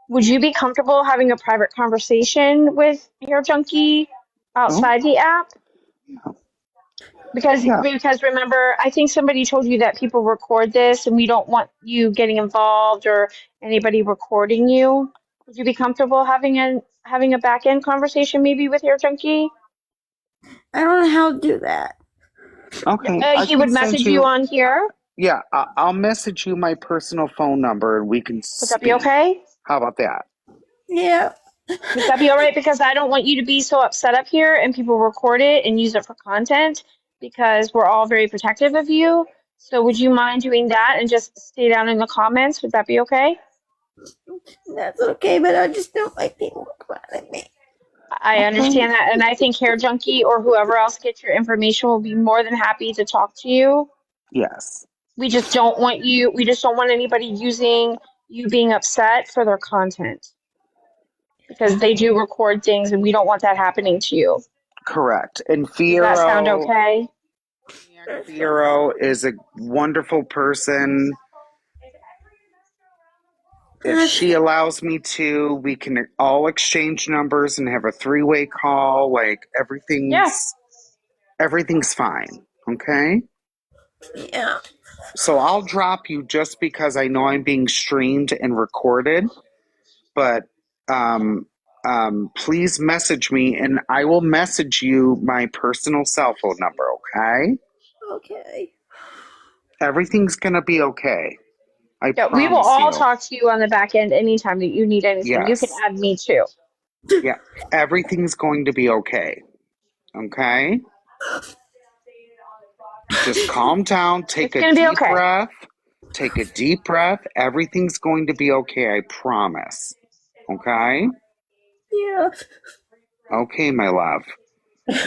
Would you be comfortable having a private conversation with Hair Junkie Oh, outside the app? yeah. Because remember, I think somebody told you that people record this and we don't want you getting involved or anybody recording you. Would you be comfortable having a back end conversation maybe with Hair Junkie? I don't know how to do that. Okay, I He can would send message you you. on here. Yeah, I'll message you my personal phone number and we can Would that be speak. okay? How about that? Yeah. Would that be all right? Because I don't want you to be so upset up here and people record it and use it for content because we're all very protective of you. So would you mind doing that and just stay down in the comments? Would that be okay? That's okay, but I just don't like people recording me. I Okay. understand that. And I think Hair Junkie or whoever else gets your information will be more than happy to talk to you. Yes. We just don't want anybody using you being upset for their content because they do record things and we don't want that happening to you. Correct. And Does that sound Fiero, okay? Fiero is a wonderful person. If she allows me to, we can all exchange numbers and have a three-way call. Like Yeah. everything's fine. Okay? Yeah. So I'll drop you just because I know I'm being streamed and recorded. But please message me and I will message you my personal cell phone number, okay? Okay. Everything's gonna be okay. I Yeah, we will promise all you. talk to you on the back end anytime that you need anything. You can Yes. add me too. Yeah. Everything's going to be okay. Okay? Just calm down, take It's a gonna be deep okay. breath. Take a deep breath. Everything's going to be okay, I promise. Okay? Yeah. Okay, my love.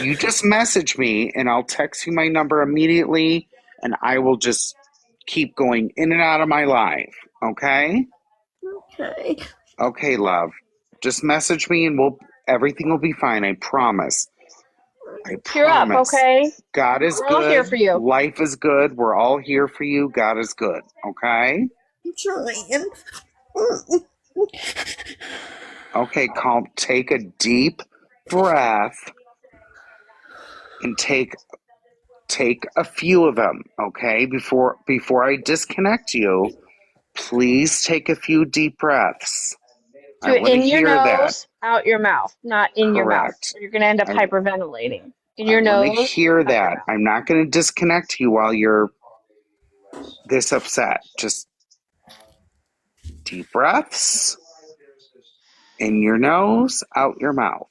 You just message me and I'll text you my number immediately and I will just keep going in and out of my life. Okay? Okay. Okay, love. Just message me and everything will be fine. I promise. I Cheer up, promise. okay? God is We're all here for good. you. Life is good. We're all here for you. God is good. Okay? I'm trying. Okay, calm. Take a deep breath and take a few of them, okay? Before I disconnect you, please take a few deep breaths. I Do it want to in your hear that. nose, out your mouth, not in your mouth. Correct. Or you're gonna end up I hyperventilating. In I your want to nose, hear out your that. mouth. I'm not going to disconnect you while you're this upset. Just deep breaths in your nose, out your mouth.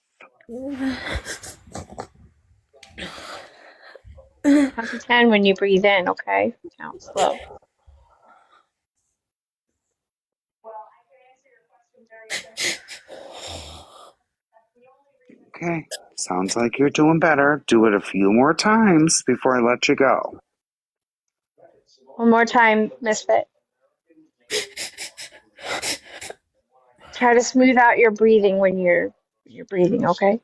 Count to 10 when you breathe in, okay? Count slow. Okay. Sounds like you're doing better. Do it a few more times before I let you go. One more time, Misfit. Try to smooth out your breathing when you're breathing, okay?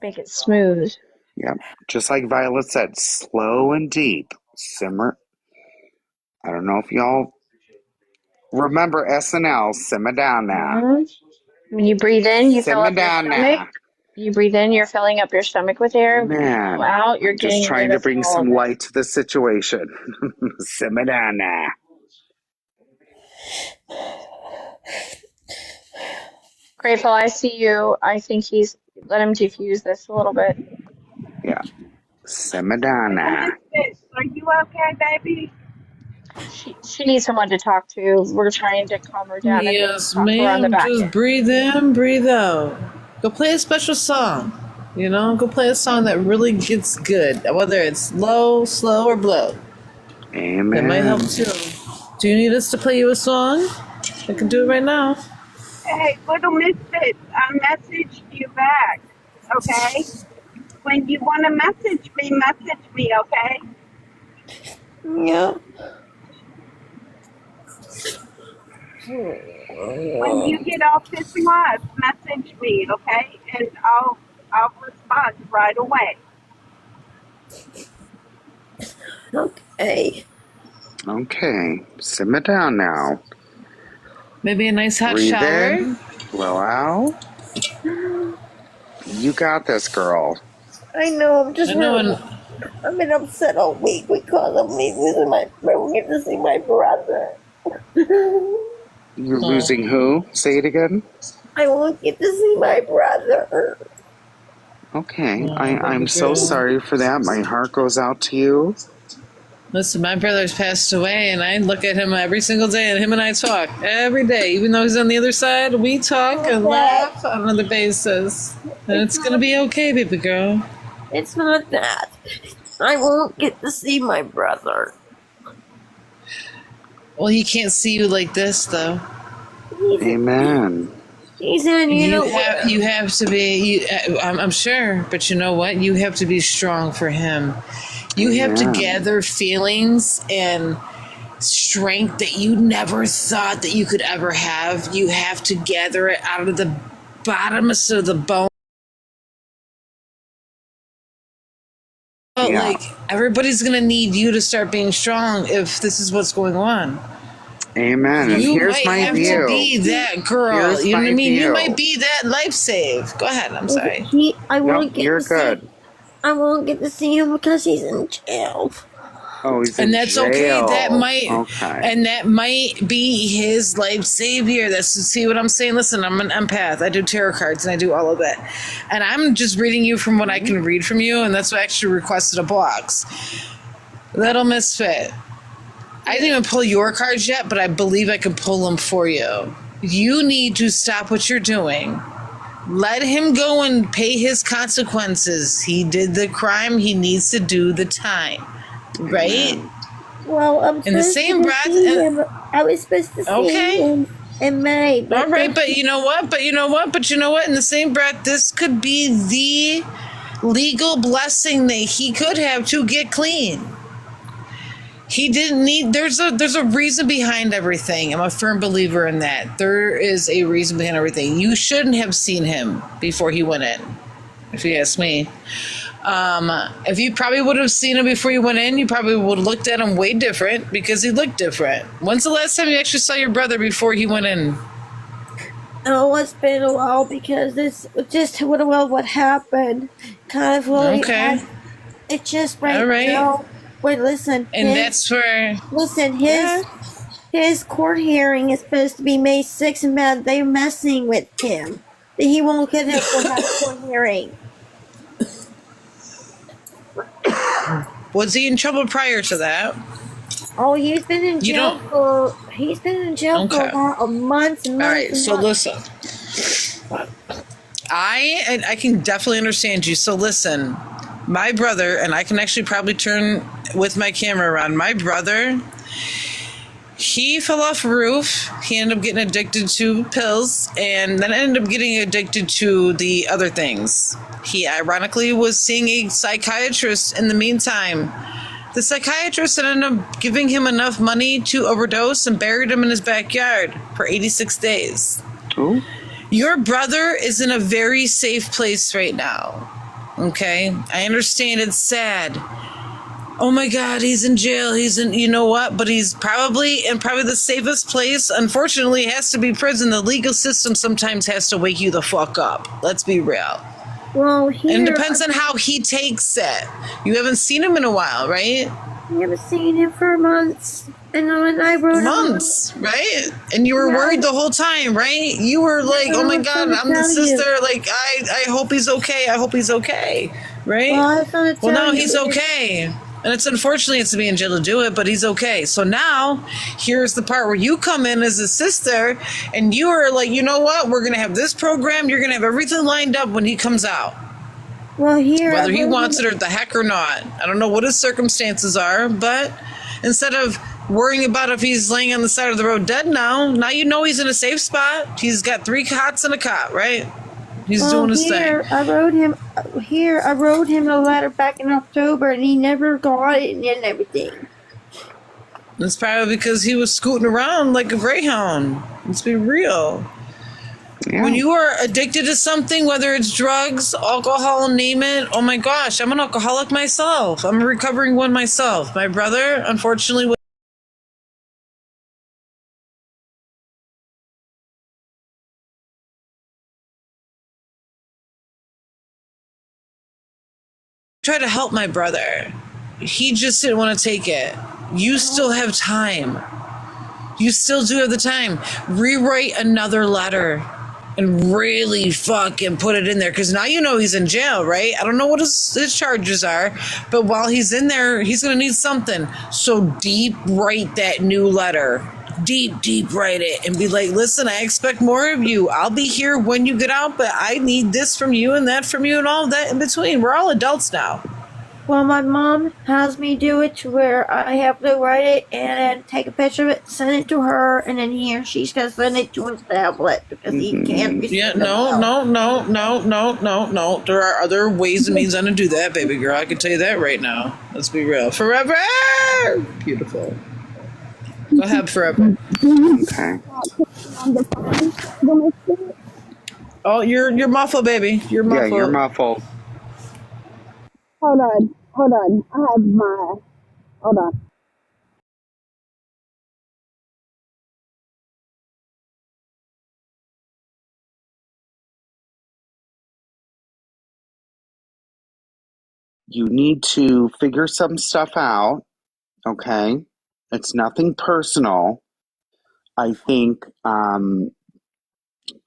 Make it smooth. Yep. Just like Violet said, slow and deep. Simmer. I don't know if y'all remember SNL. Simmer down now. hmm When you breathe in, you fill Simmer up your down stomach. now. You breathe in, you're filling up your stomach with air. When you blow Man, out, you're I'm just getting trying rid to of bring all some of it. light to the situation. Simmer down now. Grateful, I see you. I think let him diffuse this a little bit. Yeah. Simmer down now. Are you okay, baby? She needs someone to talk to. We're trying to calm her down and Yes, talk to her on the ma'am. back Just end. breathe in, breathe out. Go play a special song. Go play a song that really gets good, whether it's low, slow, or blow. That might help Amen. too. Do you need us to play you a song? I can do it right now. Hey, little misfit, I messaged you back, okay? When you want to message me, okay? Yeah. When you get off this live, message me, okay? And I'll respond right away. Okay. Okay. Simmer down now. Maybe a nice hot Breathe shower. in, blow out. You got this, girl. I know. I'm just I know. really. I've been upset all week because of me losing my. I won't get to see my brother. You're losing who? Say it again. I won't get to see my brother. Okay, I'm so sorry for that. My heart goes out to you. Listen, my brother's passed away, and I look at him every single day, and him and I talk every day. Even though he's on the other side, we talk and laugh on another basis. And it's going to be okay, baby girl. It's not that. I won't get to see my brother. Well, he can't see you like this, though. Amen. He's in, You have to be, I'm sure, but you know what? You have to be strong for him. You have to gather feelings and strength that you never thought that you could ever have. You have to gather it out of the bottomest of the bone. Like, everybody's going to need you to start being strong if this is what's going on. Amen. And You here's might my have view. to be that girl. Here's You know what I my mean? view. You might be that life save. Go ahead. I'm sorry. You're good. I won't get to see him because he's in jail. Oh, he's in And that's jail. okay. That might, Okay. and that might be his life savior. That's, see what I'm saying? Listen, I'm an empath. I do tarot cards and I do all of that. And I'm just reading you from what I can read from you, and that's why I actually requested a box. Little Misfit. I didn't even pull your cards yet, but I believe I can pull them for you. You need to stop what you're doing. Let him go and pay his consequences. He did the crime. He needs to do the time. Right? Well, I'm In the supposed same to breath, see him. I was supposed to see him in May. All right, but you know what? But you know what? But you know what? In the same breath, this could be the legal blessing that he could have to get clean. He didn't need. There's a reason behind everything. I'm a firm believer in that. There is a reason behind everything. You shouldn't have seen him before he went in, if you ask me. If you probably would have seen him before you went in, you probably would have looked at him way different because he looked different. When's the last time you actually saw your brother before he went in? Oh, it's been a while because it's just what happened. Kind of really. Okay. It's just All right. now. Wait, listen. And that's where. Listen, his court hearing is supposed to be May 6th, and they're messing with him. He won't get a court hearing. Was he in trouble prior to that? Oh, he's been in jail for about a month and months. All right, so listen. I can definitely understand you. So listen, my brother, and I can actually probably turn with my camera around. My brother, he fell off a roof. He ended up getting addicted to pills and then ended up getting addicted to the other things. He ironically was seeing a psychiatrist in the meantime. The psychiatrist ended up giving him enough money to overdose and buried him in his backyard for 86 days. Ooh. Your brother is in a very safe place right now. Okay? I understand it's sad. Oh my God, he's in jail. He's in, you know what? But he's probably the safest place. Unfortunately, it has to be prison. The legal system sometimes has to wake you the fuck up. Let's be real. Well, and it depends on how he takes it. You haven't seen him in a while, right? I haven't seen him for months. And I wrote months, right? And you were worried the whole time, right? You were like, oh my God, I'm the sister. Like, I hope he's okay. I hope he's okay, right? Well, now he's okay. And it's unfortunately it's to be in jail to do it, but he's okay. So now here's the part where you come in as a sister and you are like, you know what? We're going to have this program. You're going to have everything lined up when he comes out. Well, whether he wants it or the heck or not. I don't know what his circumstances are, but instead of worrying about if he's laying on the side of the road dead now you know he's in a safe spot. He's got 3 cots and a cot, right? He's doing his thing. I wrote him a letter back in October, and he never got it and everything. It's probably because he was scooting around like a greyhound. Let's be real. Yeah. When you are addicted to something, whether it's drugs, alcohol, name it, oh my gosh, I'm an alcoholic myself. I'm a recovering one myself. My brother, unfortunately, try to help my brother. He just didn't want to take it. You still have time. You still do have the time. Rewrite another letter and really fucking put it in there, because now you know he's in jail, right? I don't know what his charges are, but while he's in there, he's going to need something. So deep write that new letter. Deep write it and be like, listen, I expect more of you. I'll be here when you get out, but I need this from you and that from you and all of that in between. We're all adults now. Well, my mom has me do it to where I have to write it and take a picture of it, send it to her, and then he or she's gonna send it to his tablet because he can't receive Yeah, it. no. There are other ways and means on to do that, baby girl. I can tell you that right now. Let's be real. Forever! Beautiful. Go ahead, forever. Okay. Oh, you're muffled, baby. You're muffled. Yeah, you're muffled. Hold on. I have my. Hold on. You need to figure some stuff out, okay? It's nothing personal. I think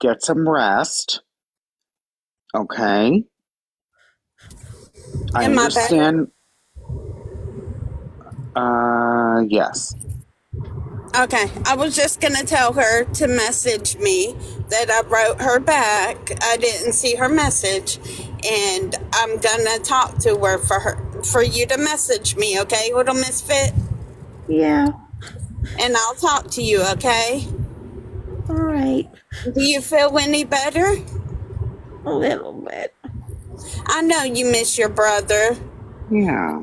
get some rest, okay? I Am I better? understand. Yes. Okay, I was just gonna tell her to message me that I wrote her back. I didn't see her message, and I'm gonna talk to her for you to message me. Okay, Little Misfit, Yeah, and I'll talk to you. Okay. all right, Do you feel any better? a little bit. I know you miss your brother, Yeah.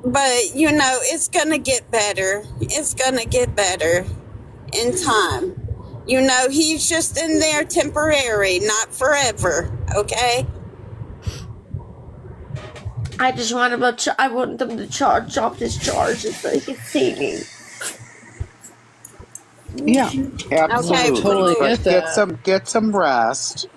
but you know it's gonna get better. It's gonna get better in time. You know, he's just in there temporary, not forever, okay? I just want I want them to drop this charges so they can see me. Yeah. Absolutely. Totally But get that. get some rest.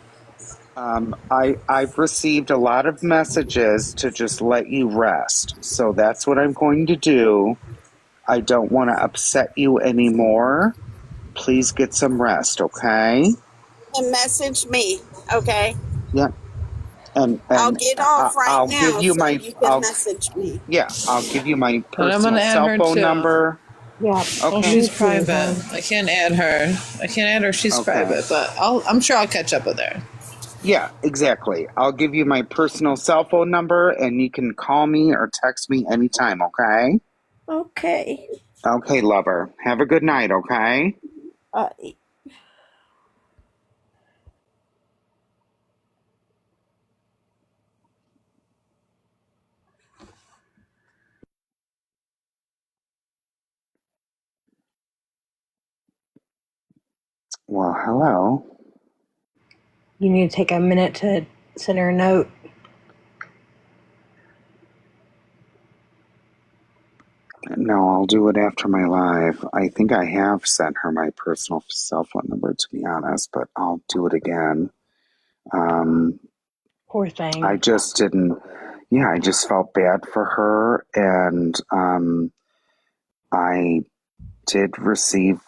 I've received a lot of messages to just let you rest. So that's what I'm going to do. I don't want to upset you anymore. Please get some rest, okay? And message me, okay? Yeah. And I'll get off right I'll now give you so my you can message me. I'll give you my And I'm personal gonna add cell her phone too. number. Yeah. Oh, Okay. she's private. I can't add her. She's Okay. private, but I'm sure I'll catch up with her. Yeah, exactly. I'll give you my personal cell phone number and you can call me or text me anytime, okay? Okay. Okay, lover. Have a good night, okay? Uh, Well, hello. You need to take a minute to send her a note. No, I'll do it after my live. I think I have sent her my personal cell phone number, to be honest, but I'll do it again. Poor thing. I just didn't, I just felt bad for her, and I did receive,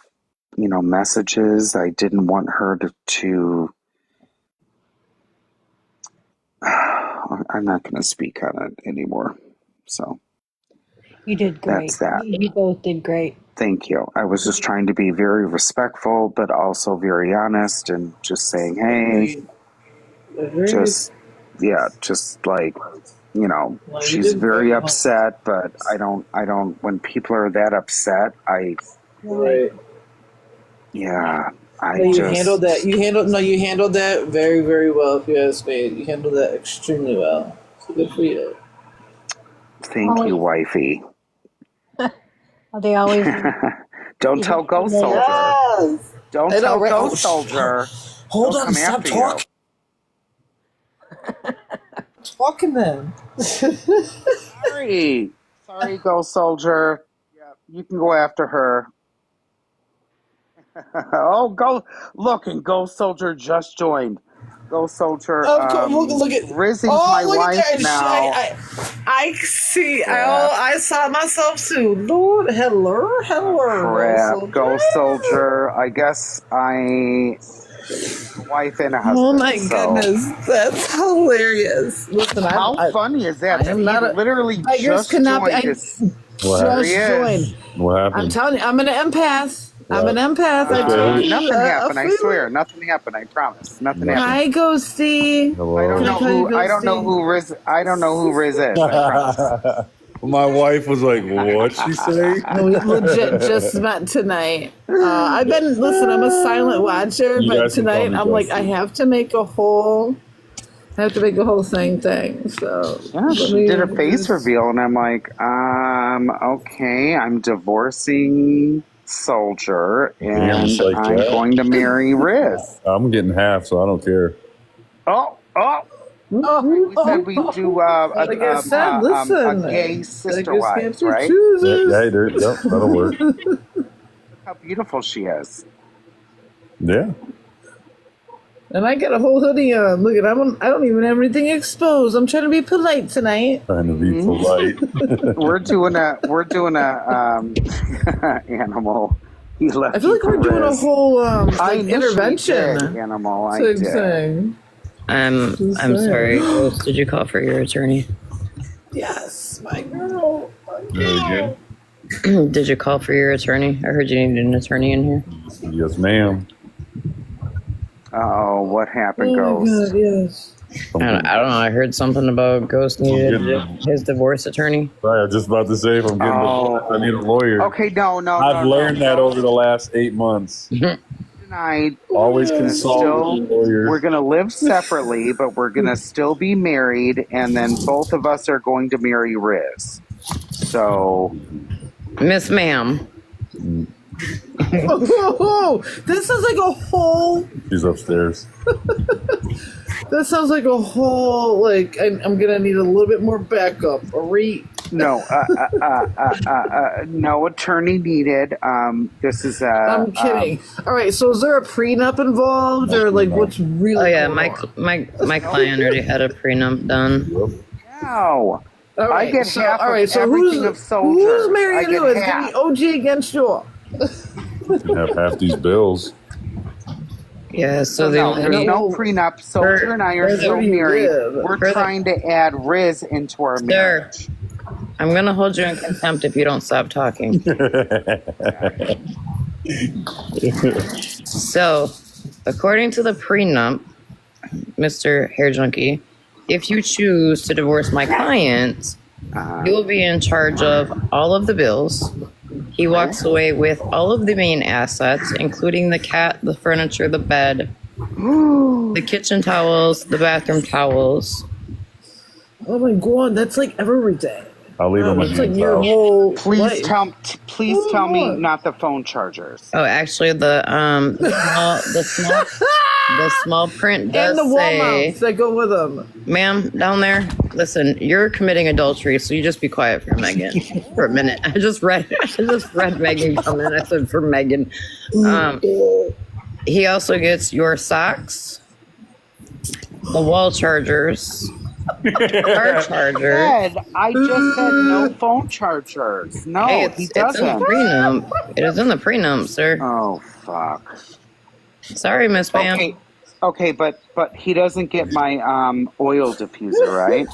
messages. I didn't want her to I'm not going to speak on it anymore. So You did great. that's that. You both did great. Thank you. I was just trying to be very respectful, but also very honest and just saying, hey, just like, she's very upset, but I don't, when people are that upset, Right. You handled that. You handled that very, very well, if you ask me. You handled that extremely well. So good for you. Thank you, wifey. They always. Don't tell Ghost Soldier. Yes. Don't tell Ghost Soldier. Hold on, stop talking. Talking then. Sorry, Ghost Soldier. Yeah, you can go after her. Oh, go look, and Ghost Soldier just joined. Go, Soldier. Look at Rizzy's my look wife at that. now. I see. Yeah. I saw myself too. Lord, hello. Crap. Go, Soldier. I guess I have a wife and a husband. Oh my so. goodness, that's hilarious. Listen, How funny is that? I am not literally I just cannot be. joined. Just joined. What happened? I'm telling you, I'm an empath. I'm an empath. I told you. Nothing happened. I swear, nothing happened. I promise. Nothing happened. Hi, Ghosty. I don't know who Riz. I don't know who Riz is. I promise. My wife was like, "What'd she say?" We legit just met tonight. I'm a silent watcher, You but guys can call tonight me I'm like, Ghosty. I have to make a whole thing. So Yeah, she did a face reveal, and I'm like, okay, I'm divorcing Soldier, and I'm going to marry Riz. I'm getting half, so I don't care. We said we do like I said, listen, a gay sister wives, right? Yeah, that'll work. How beautiful she is. Yeah. And I got a whole hoodie on. Look at I don't even have anything exposed. I'm trying to be polite tonight. Trying to be polite. We're doing a animal. He left. I feel like we're doing a whole intervention. Animal. I did. Thing. I'm sorry. Ghost, did you call for your attorney? Yes, my girl. Did you call for your attorney? I heard you needed an attorney in here. Yes, ma'am. Oh, what happened, Oh, Ghost? God, yes. I don't know. I heard something about Ghost needed his divorce attorney. Right, I was just about to say, if I'm getting divorced, I need a lawyer. Okay, no. I've learned that over the last 8 months. Tonight, always consult with a lawyer. We're going to live separately, but we're going to still be married, and then both of us are going to marry Riz. So, Miss Ma'am. This sounds like a whole. She's upstairs. That sounds like a whole. Like I'm gonna need a little bit more backup. No, no attorney needed. This is. I'm kidding. All right, so is there a prenup involved, or like what's really? Oh yeah, going on? my client already had a prenup done. No. All right, I get half of everything of Soldier. Who's marrying who? It's gonna be OG against you. Have half these bills. Yeah, so no prenup. Soldier and I are still married. We're trying to add Riz into our marriage. I'm gonna hold you in contempt if you don't stop talking. So, according to the prenup, Mr. Hair Junkie, if you choose to divorce my client, you will be in charge of all of the bills. He walks away with all of the main assets, including the cat, the furniture, the bed, the kitchen towels, the bathroom towels. Oh my God, that's like everything. I'll leave him in like your whole Please tell me not the phone chargers. Oh, actually, the small print does and the wall say, mounts that go with them. Ma'am, down there, listen, you're committing adultery, so you just be quiet for Megan for a minute. I just read Megan come in. I said for Megan. He also gets your socks, the wall chargers, car chargers. I just said no phone chargers. No, Hey, he doesn't. It's in the prenup. It is in the prenup, sir. Oh, fuck. Sorry, Miss Ma'am. Okay, but he doesn't get my oil diffuser, right?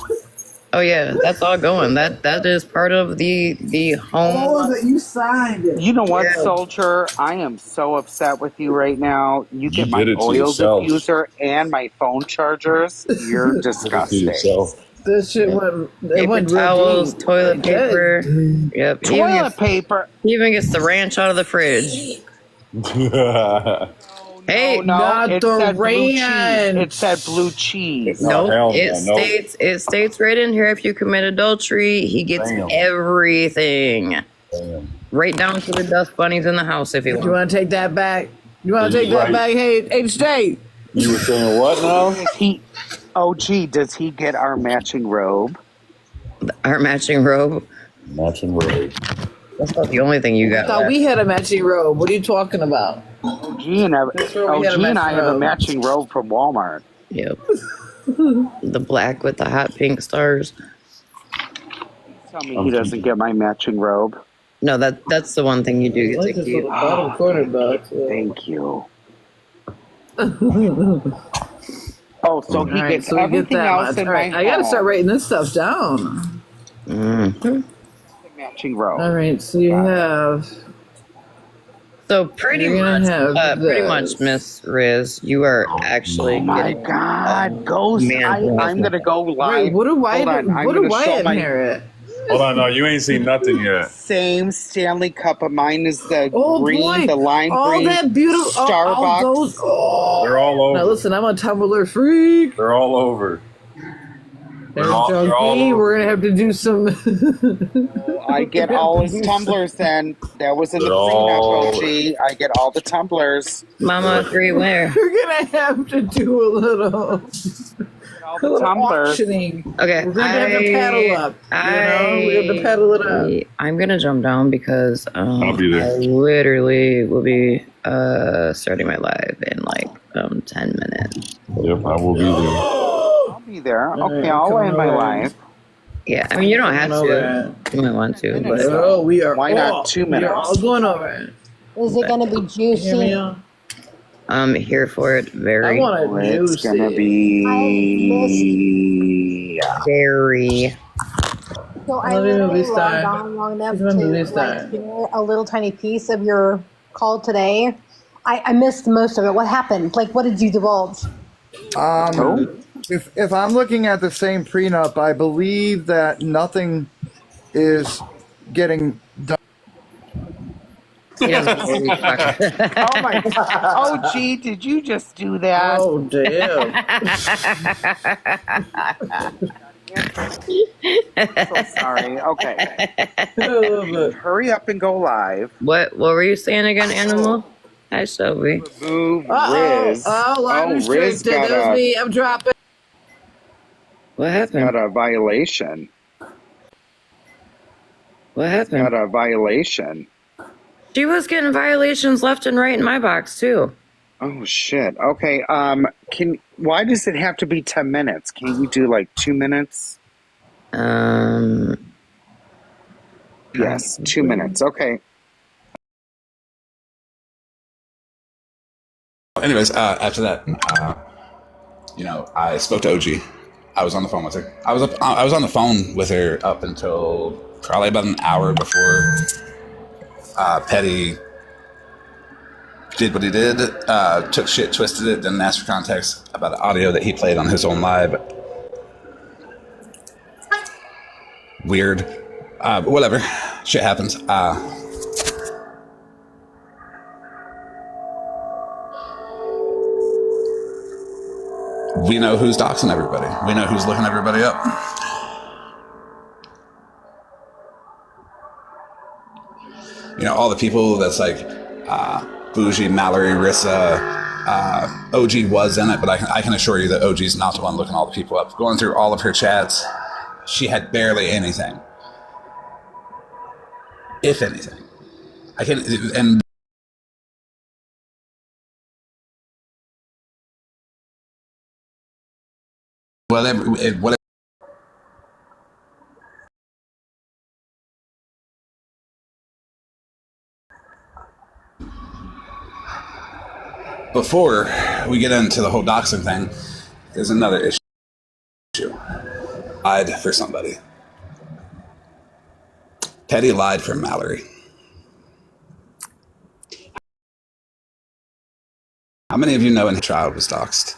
Oh yeah, that's all going. That is part of the home. Oh, that you signed it. You know what, Soldier? I am so upset with you right now. You get my oil diffuser and my phone chargers. You're disgusting. This shit went. Paper towels, toilet paper. Yep. Toilet paper. He even gets the ranch out of the fridge. Hey, not it the said blue cheese. ranch. It said blue cheese. Nope. It states right in here, if you commit adultery, he gets everything. Damn. Right down to the dust bunnies in the house if he wants. You want to take that back? You want to take that back? Hey, HJ. You were saying what now? Does he get our matching robe? Our matching robe? Matching robe. That's not the only thing you got. I thought we had a matching robe. What are you talking about? OG and I have a matching robe from Walmart. Yep. The black with the hot pink stars. Tell me he doesn't get my matching robe. No, that's the one thing you do get to keep. Oh, thank you. Oh, so he gets everything else in my I gotta start writing this stuff down. matching robe. All right, so you have. So pretty much, Miss Riz, you are actually. Oh my God, Ghost! I'm gonna go live. Wait, what do I inherit? Hold on, no, you ain't seen nothing yet. Same Stanley Cup of mine is the green, the lime all green. That beautiful Starbucks. They're all over. Now listen, I'm a Tumblr freak. They're all over. They're all over. We're gonna have to do some. I get all his tumblers then. That was in the prenup, OG. I get all the tumblers. Mama, agree where? We're gonna have to do a little. Auctioning. Okay, we're gonna have to paddle up. We have to paddle it up. I'm gonna jump down because I'll be there. I literally will be starting my live in like 10 minutes. Yep, I will be there. I'll be there. Okay, I'll end my live. Yeah, I mean you don't have to. You might want to, but we are. Why not 2 minutes? We're all going over it. Is it going to be juicy? I'm here for it. Very. I want it juicy. It's gonna be very. So I literally logged on long enough to hear a little tiny piece of your call today. I missed most of it. What happened? Like, what did you divulge? If I'm looking at the same prenup, I believe that nothing is getting done. Oh my God. Oh, gee, did you just do that? Oh, damn. I'm so sorry. Okay. Hurry up and go live. What were you saying again, Animal? Hi, Shelby. Remove Riz. Riz got that was me. I'm dropping. What happened? Got a violation. What happened? Got a violation. She was getting violations left and right in my box too. Oh shit. Okay. Why does it have to be 10 minutes? Can't you do like 2 minutes? Yes, 2 minutes. Okay. Anyways, after that, I spoke to OG. I was on the phone with her. I was on the phone with her up until probably about an hour before Petty did what he did. Took shit, twisted it, didn't ask for context about an audio that he played on his own live. Weird. Whatever. Shit happens. We know who's doxing everybody. We know who's looking everybody up. All the people that's like Bougie, Mallory, Rissa, OG was in it, but I can assure you that OG's not the one looking all the people up. Going through all of her chats, she had barely anything. If anything. And whatever. Before we get into the whole doxing thing, there's another issue. Lied for somebody. Petty lied for Mallory. How many of you know a child was doxed?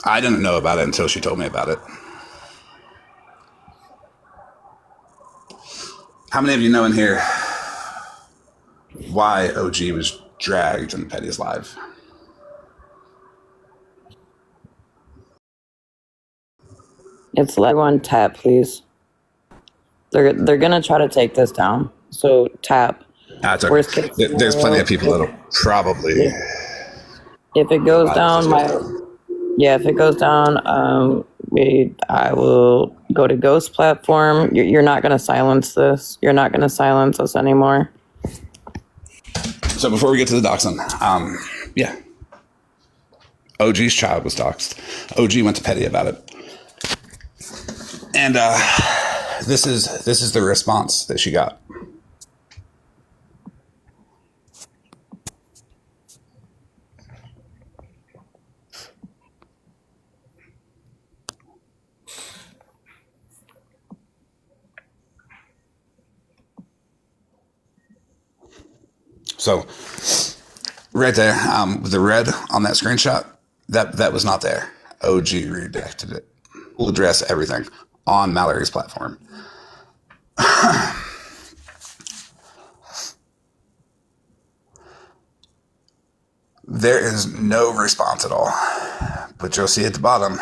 I didn't know about it until she told me about it. How many of you know in here why OG was dragged in Petty's live? It's like one tap, please. They're gonna try to take this down. So tap. Okay. There's plenty of people that'll probably. If it goes down, if it goes down, I will go to Ghost platform. You're not going to silence this. You're not going to silence us anymore. So before we get to the doxing, yeah. OG's child was doxed. OG went to Petty about it. And this is the response that she got. So right there, the red on that screenshot, that was not there. OG redacted it. We'll address everything on Mallory's platform. There is no response at all. But you'll see at the bottom,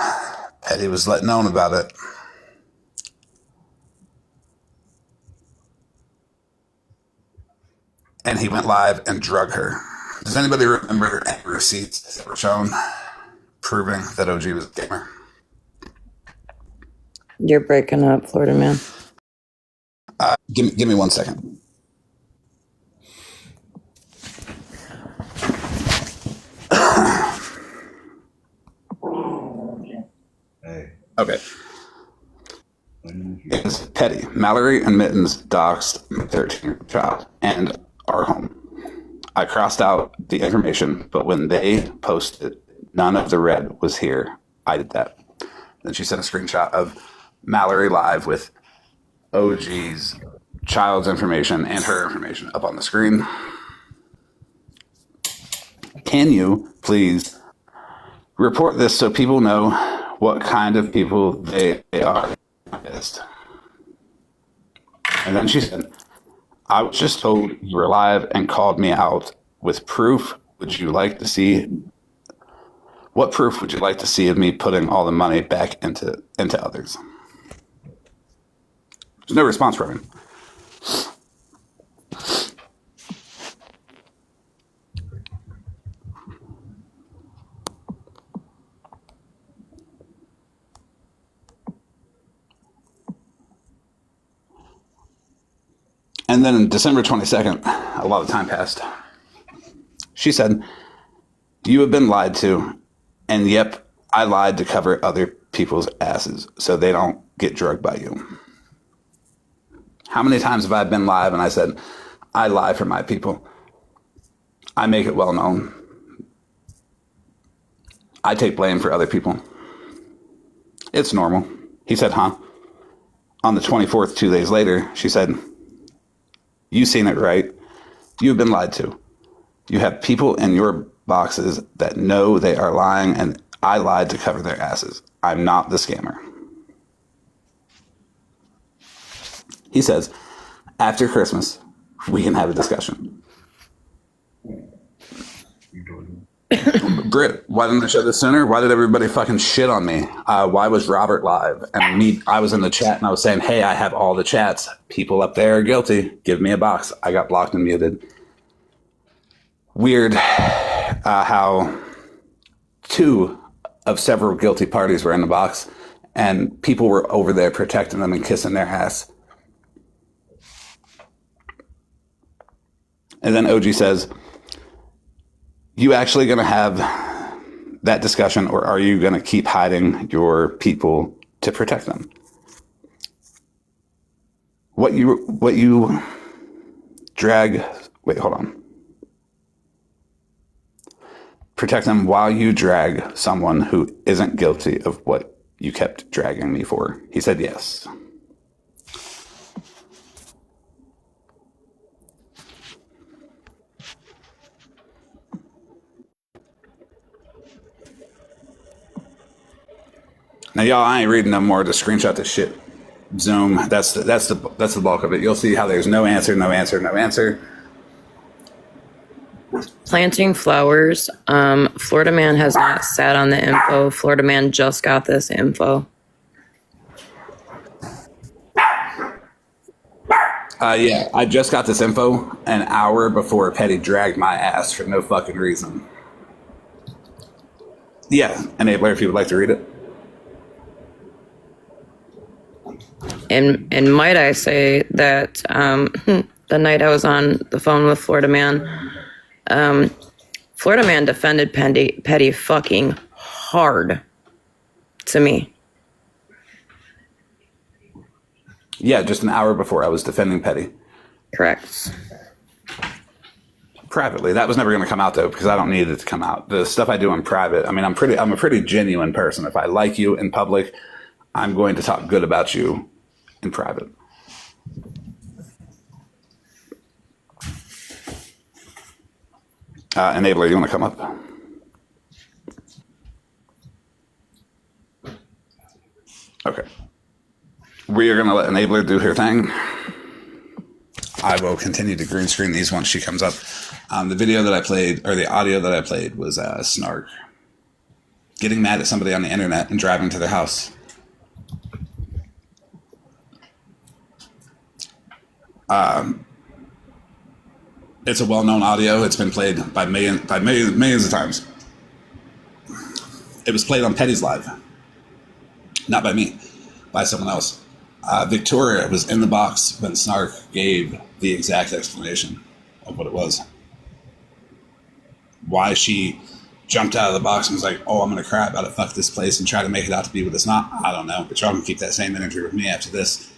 Petty was letting known about it. And he went live and drug her. Does anybody remember any receipts that were shown proving that OG was a gamer? You're breaking up, Florida man. Give me 1 second. Okay. It's Petty. Mallory and Mittens doxed my 13-year-old child and our home. I crossed out the information, but when they posted none of the red was here, I did that. Then she sent a screenshot of Mallory live with OG's child's information and her information up on the screen. Can you please report this so people know what kind of people they are? And then she said, I was just told you were live and called me out with proof. Would you like to see? What proof would you like to see of me putting all the money back into others? There's no response from him. And then on December 22nd, a lot of time passed. She said, you have been lied to, and yep, I lied to cover other people's asses so they don't get drugged by you. How many times have I been live and I said, I lie for my people. I make it well known. I take blame for other people. It's normal. He said, huh? On the 24th, 2 days later, she said, you seen it right. You've been lied to. You have people in your boxes that know they are lying, and I lied to cover their asses. I'm not the scammer. He says, after Christmas, we can have a discussion. Grit, why didn't I show this sooner? Why did everybody fucking shit on me? Why was Robert live? And I was in the chat and I was saying, hey, I have all the chats. People up there are guilty. Give me a box. I got blocked and muted. Weird how two of several guilty parties were in the box and people were over there protecting them and kissing their ass. And then OG says, you actually going to have that discussion, or are you going to keep hiding your people to protect them? What you drag, wait, hold on. Protect them while you drag someone who isn't guilty of what you kept dragging me for. He said yes. Now, y'all, I ain't reading no more. Just screenshot this shit. Zoom. That's the bulk of it. You'll see how there's no answer, no answer, no answer. Planting flowers. Florida man has not sat on the info. Florida man just got this info. Yeah, I just got this info an hour before Petty dragged my ass for no fucking reason. Yeah, Enabler, if you would like to read it. And might I say that the night I was on the phone with Florida Man, Florida Man defended Petty fucking hard to me. Yeah, just an hour before I was defending Petty. Correct. Privately. That was never going to come out, though, because I don't need it to come out. The stuff I do in private, I mean, I'm a pretty genuine person. If I like you in public, I'm going to talk good about you in private. Enabler, you want to come up? Okay. We are going to let Enabler do her thing. I will continue to green screen these once she comes up. The video that I played, or the audio that I played, was Snark getting mad at somebody on the internet and driving to their house. It's a well-known audio. It's been played by millions of times. It was played on Petty's Live. Not by me, by someone else. Victoria was in the box when Snark gave the exact explanation of what it was. Why she jumped out of the box and was like, oh, I'm going to cry about it, fuck this place, and try to make it out to be what it's not. I don't know, but y'all can keep that same energy with me after this.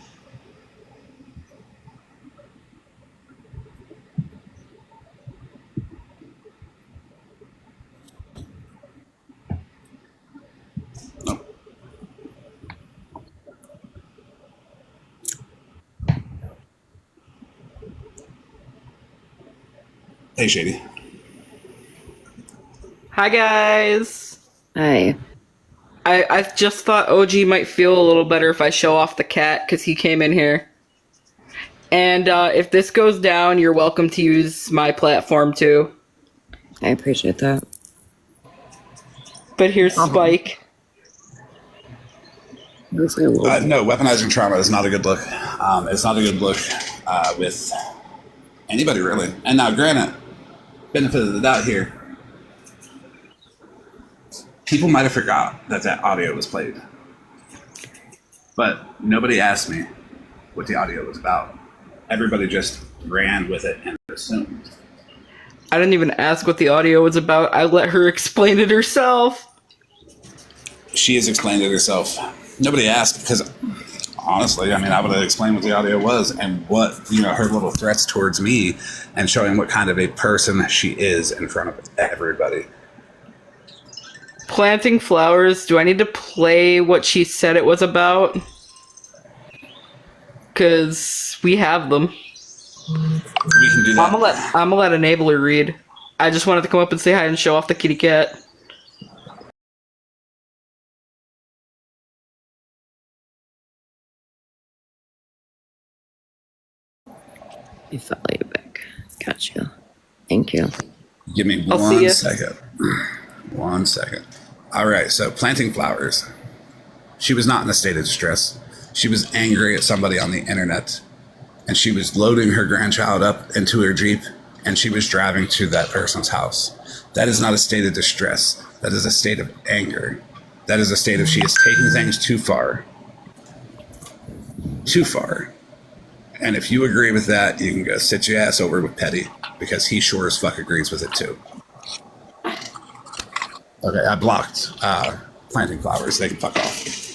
Hey, Shady. Hi, guys. Hi. I just thought OG might feel a little better if I show off the cat, because he came in here. And if this goes down, you're welcome to use my platform, too. I appreciate that. But here's Spike. No, weaponizing trauma is not a good look. It's not a good look with anybody, really. And now, granted, benefit of the doubt here, people might have forgot that audio was played. But nobody asked me what the audio was about. Everybody just ran with it and assumed. I didn't even ask what the audio was about. I let her explain it herself. She has explained it herself. Nobody asked because, honestly, I mean, I would have explained what the audio was and what, her little threats towards me and showing what kind of a person she is in front of everybody. Planting flowers, do I need to play what she said it was about? Because we have them. We can do that. I'm gonna let Enabler read. I just wanted to come up and say hi and show off the kitty cat. I follow you back. Got you. Thank you. Give me one second. 1 second. All right, so planting flowers. She was not in a state of distress. She was angry at somebody on the internet, and she was loading her grandchild up into her Jeep, and she was driving to that person's house. That is not a state of distress. That is a state of anger. That is a state of she is taking things too far. Too far. And if you agree with that, you can go sit your ass over with Petty, because he sure as fuck agrees with it too. Okay, I blocked planting flowers. They can fuck off.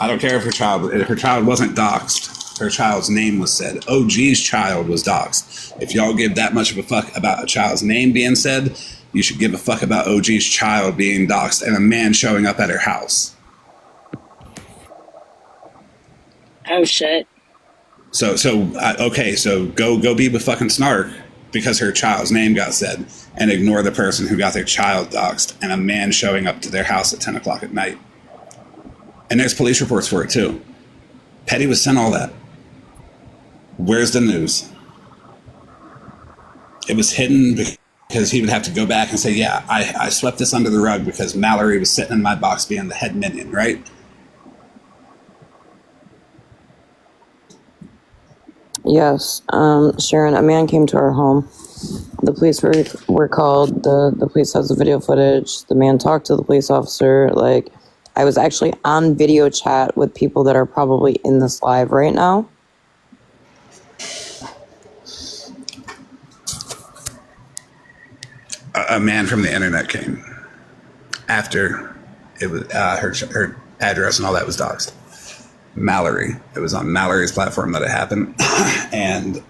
I don't care if her child wasn't doxxed. Her child's name was said. OG's child was doxxed. If y'all give that much of a fuck about a child's name being said, you should give a fuck about OG's child being doxxed and a man showing up at her house. Oh shit. So go be with fucking Snark because her child's name got said, and ignore the person who got their child doxxed and a man showing up to their house at 10 o'clock at night. And there's police reports for it too. Petty was sent all that. Where's the news? It was hidden because he would have to go back and say, yeah, I swept this under the rug because Mallory was sitting in my box being the head minion, right? Yes, Sharon, a man came to our home. The police were called. The police has the video footage. The man talked to the police officer. Like, I was actually on video chat with people that are probably in this live right now. A man from the internet came after it was her address and all that was doxed. Mallory. It was on Mallory's platform that it happened, and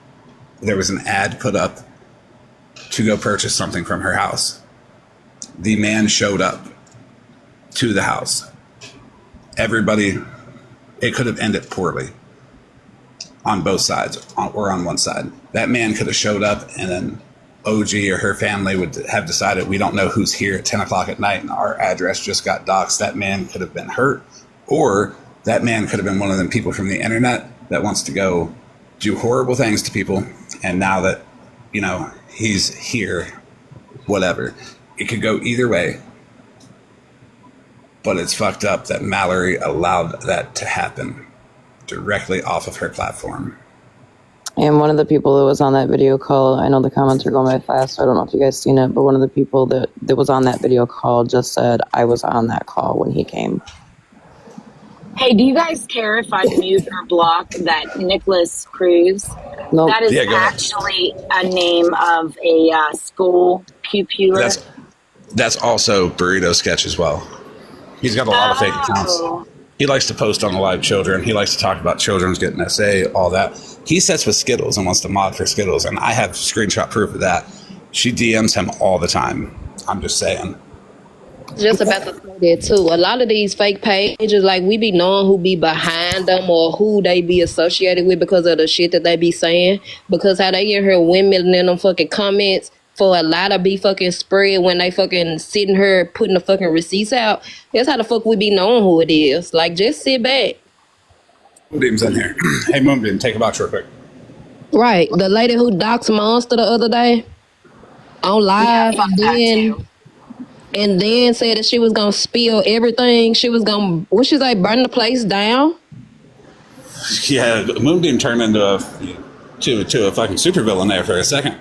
there was an ad put up to go purchase something from her house. The man showed up to the house. Everybody, it could have ended poorly on both sides, or on one side. That man could have showed up, and then OG or her family would have decided, we don't know who's here at 10 o'clock at night and our address just got doxed. That man could have been hurt, or that man could have been one of them people from the internet that wants to go do horrible things to people. And now that, you know, he's here, whatever. It could go either way. But it's fucked up that Mallory allowed that to happen directly off of her platform. And one of the people that was on that video call, I know the comments are going by fast, so I don't know if you guys seen it, but one of the people that was on that video call just said, I was on that call when he came. Hey, do you guys care if I mute or block that Nicholas Cruz? Nope. That is actually a name of a school pupiller. That's also Burrito Sketch as well. He's got a lot of fake accounts. He likes to post on the live children. He likes to talk about children's getting SA, all that. He sets with Skittles and wants to mod for Skittles, and I have screenshot proof of that. She DMs him all the time. I'm just saying. Just about to say that too. A lot of these fake pages, like, we be knowing who be behind them or who they be associated with because of the shit that they be saying. Because how they get her women in them fucking comments for a lot to be fucking spread when they fucking sitting here putting the fucking receipts out. That's how the fuck we be knowing who it is. Like, just sit back. Moonbeam's in here. Hey, Moonbeam, take a box real quick. Right. The lady who doxed Monster the other day on live, and then said that she was gonna spill everything. She was gonna, what she say, burn the place down? Yeah, Moonbeam turned into a fucking supervillain there for a second.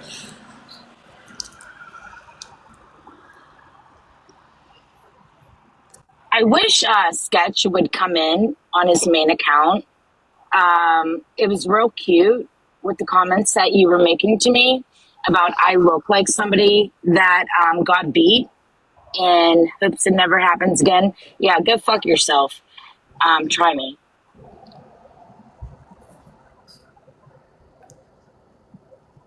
I wish Sketch would come in on his main account. It was real cute with the comments that you were making to me about I look like somebody that got beat and hopes it never happens again. Yeah, go fuck yourself. Try me.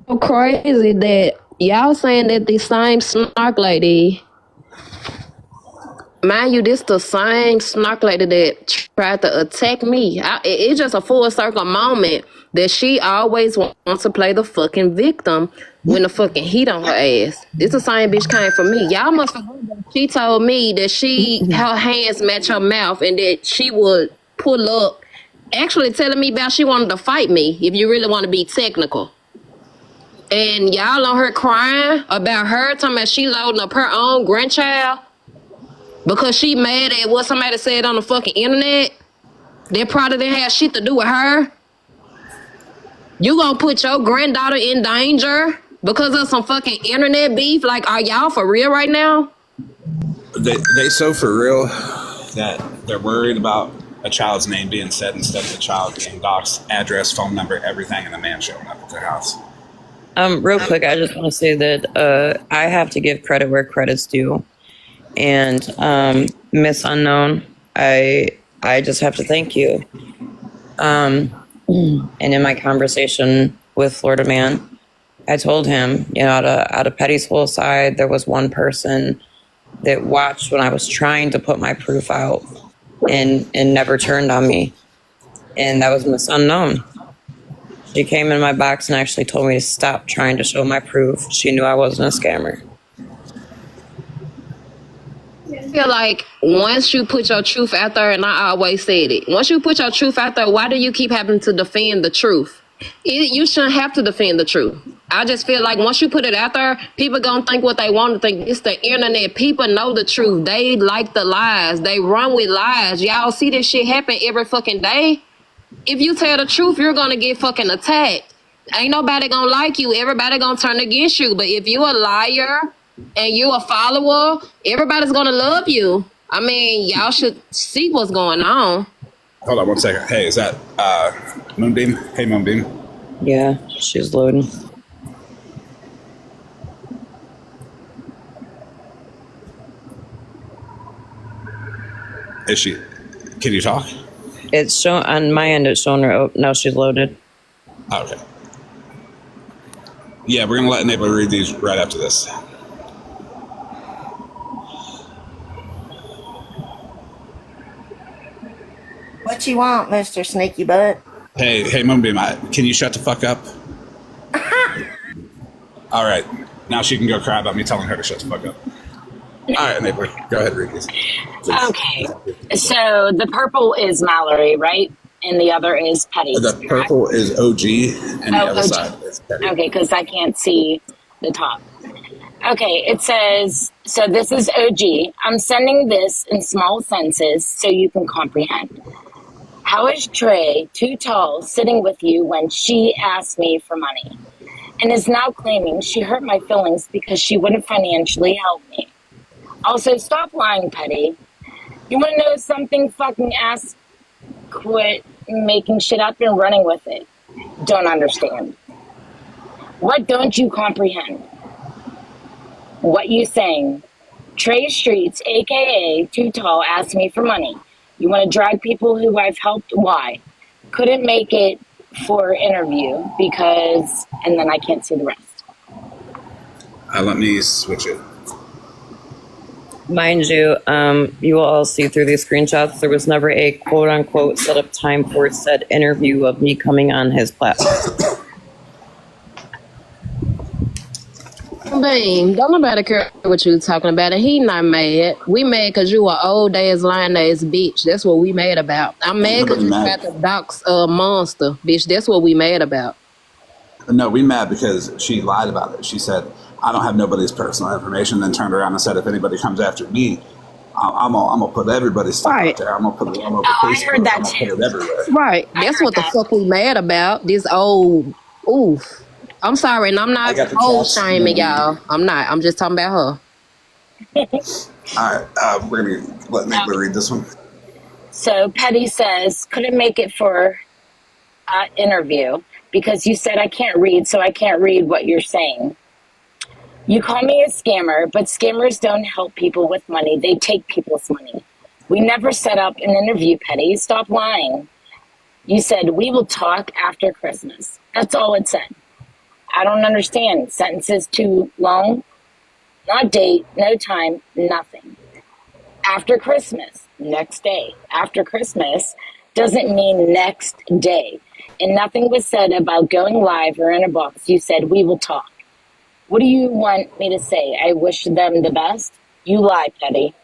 So crazy that y'all saying that the same snark lady, mind you, this the same snark lady that tried to attack me. It's just a full circle moment that she always wants to play the fucking victim when the fucking heat on her ass. This the same bitch came for me. Y'all must forget that she told me that her hands match her mouth and that she would pull up, actually telling me about she wanted to fight me if you really want to be technical. And y'all on her crying about her, talking about she loading up her own grandchild because she mad at what somebody said on the fucking internet. That probably didn't have shit to do with her. You gonna put your granddaughter in danger because of some fucking internet beef? Like, are y'all for real right now? They so for real that they're worried about a child's name being said instead of the child being doxed, address, phone number, everything, and the man showing up at their house. Real quick, I just want to say that I have to give credit where credit's due. And Miss Unknown, I just have to thank you. And in my conversation with Florida Man, I told him, you know, out of Petty's whole side, there was one person that watched when I was trying to put my proof out and never turned on me. And that was Miss Unknown. She came in my box and actually told me to stop trying to show my proof. She knew I wasn't a scammer. I feel like once you put your truth out there, and I always said it, once you put your truth out there, why do you keep having to defend the truth? You shouldn't have to defend the truth. I just feel like once you put it out there, people gonna think what they want to think. It's the internet. People know the truth. They like the lies. They run with lies. Y'all see this shit happen every fucking day. If you tell the truth, you're gonna get fucking attacked. Ain't nobody gonna like you. Everybody gonna turn against you. But if you a liar and you a follower, everybody's gonna love you. I mean, y'all should see what's going on. Hold on 1 second. Hey, is that Moonbeam? Hey, Moonbeam. Yeah, she's loading. Is she? Can you talk? It's showing on my end. It's showing her. Oh, now she's loaded. Okay. Yeah, we're gonna let Enabler read these right after this. What you want, Mr. Sneaky Butt? Hey, Moonbeam, can you shut the fuck up? All right, now she can go cry about me telling her to shut the fuck up. All right, Enabler, go ahead, read these. Please. Okay, so the purple is Mallory, right? And the other is Petty. The purple is OG, and the other side is Petty. Okay, because I can't see the top. Okay, it says, so this is OG. I'm sending this in small sentences so you can comprehend. How is Trey, too tall, sitting with you when she asked me for money and is now claiming she hurt my feelings because she wouldn't financially help me? Also, stop lying, Petty. You want to know something? Fucking ass. Quit making shit up and running with it. Don't understand. What don't you comprehend? What you saying? Trey Streets, aka Too Tall, asked me for money. You want to drag people who I've helped? Why? Couldn't make it for interview because, and then I can't see the rest. Let me switch it. Mind you, you will all see through these screenshots, there was never a quote-unquote set up time for said interview of me coming on his platform. Beam, don't nobody care what you talking about, and he not mad. We mad because you a old ass lying ass bitch. That's what we mad about. I'm mad because you got the docs monster, bitch. That's what we mad about. No, we mad because she lied about it. She said, I don't have nobody's personal information, then turned around and said, if anybody comes after me, I'm gonna put everybody's stuff out there. I'm gonna put it all over Facebook. I heard that I'm gonna put it everywhere. Right. That's what the fuck we mad about. This old oof. I'm sorry, and I'm not old shaming y'all. I'm not. I'm just talking about her. All right, we're gonna let Nicola read this one. So Petty says, couldn't make it for interview because you said I can't read, so I can't read what you're saying. You call me a scammer, but scammers don't help people with money. They take people's money. We never set up an interview, Petty. Stop lying. You said, we will talk after Christmas. That's all it said. I don't understand. Sentences too long? Not date, no time, nothing. After Christmas, next day. After Christmas doesn't mean next day. And nothing was said about going live or in a box. You said, we will talk. What do you want me to say? I wish them the best? You lie, Petty.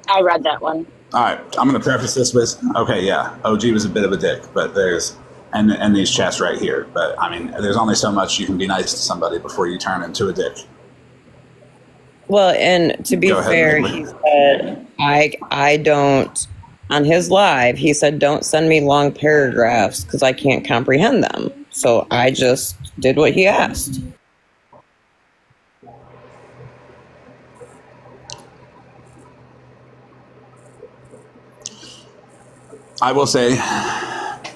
I read that one. All right, I'm going to preface this with, okay, yeah, OG was a bit of a dick, but there's, and these chats right here, but I mean, there's only so much you can be nice to somebody before you turn into a dick. Well, and to be fair, he said, I don't, on his live, he said, don't send me long paragraphs because I can't comprehend them. So I just did what he asked. I will say,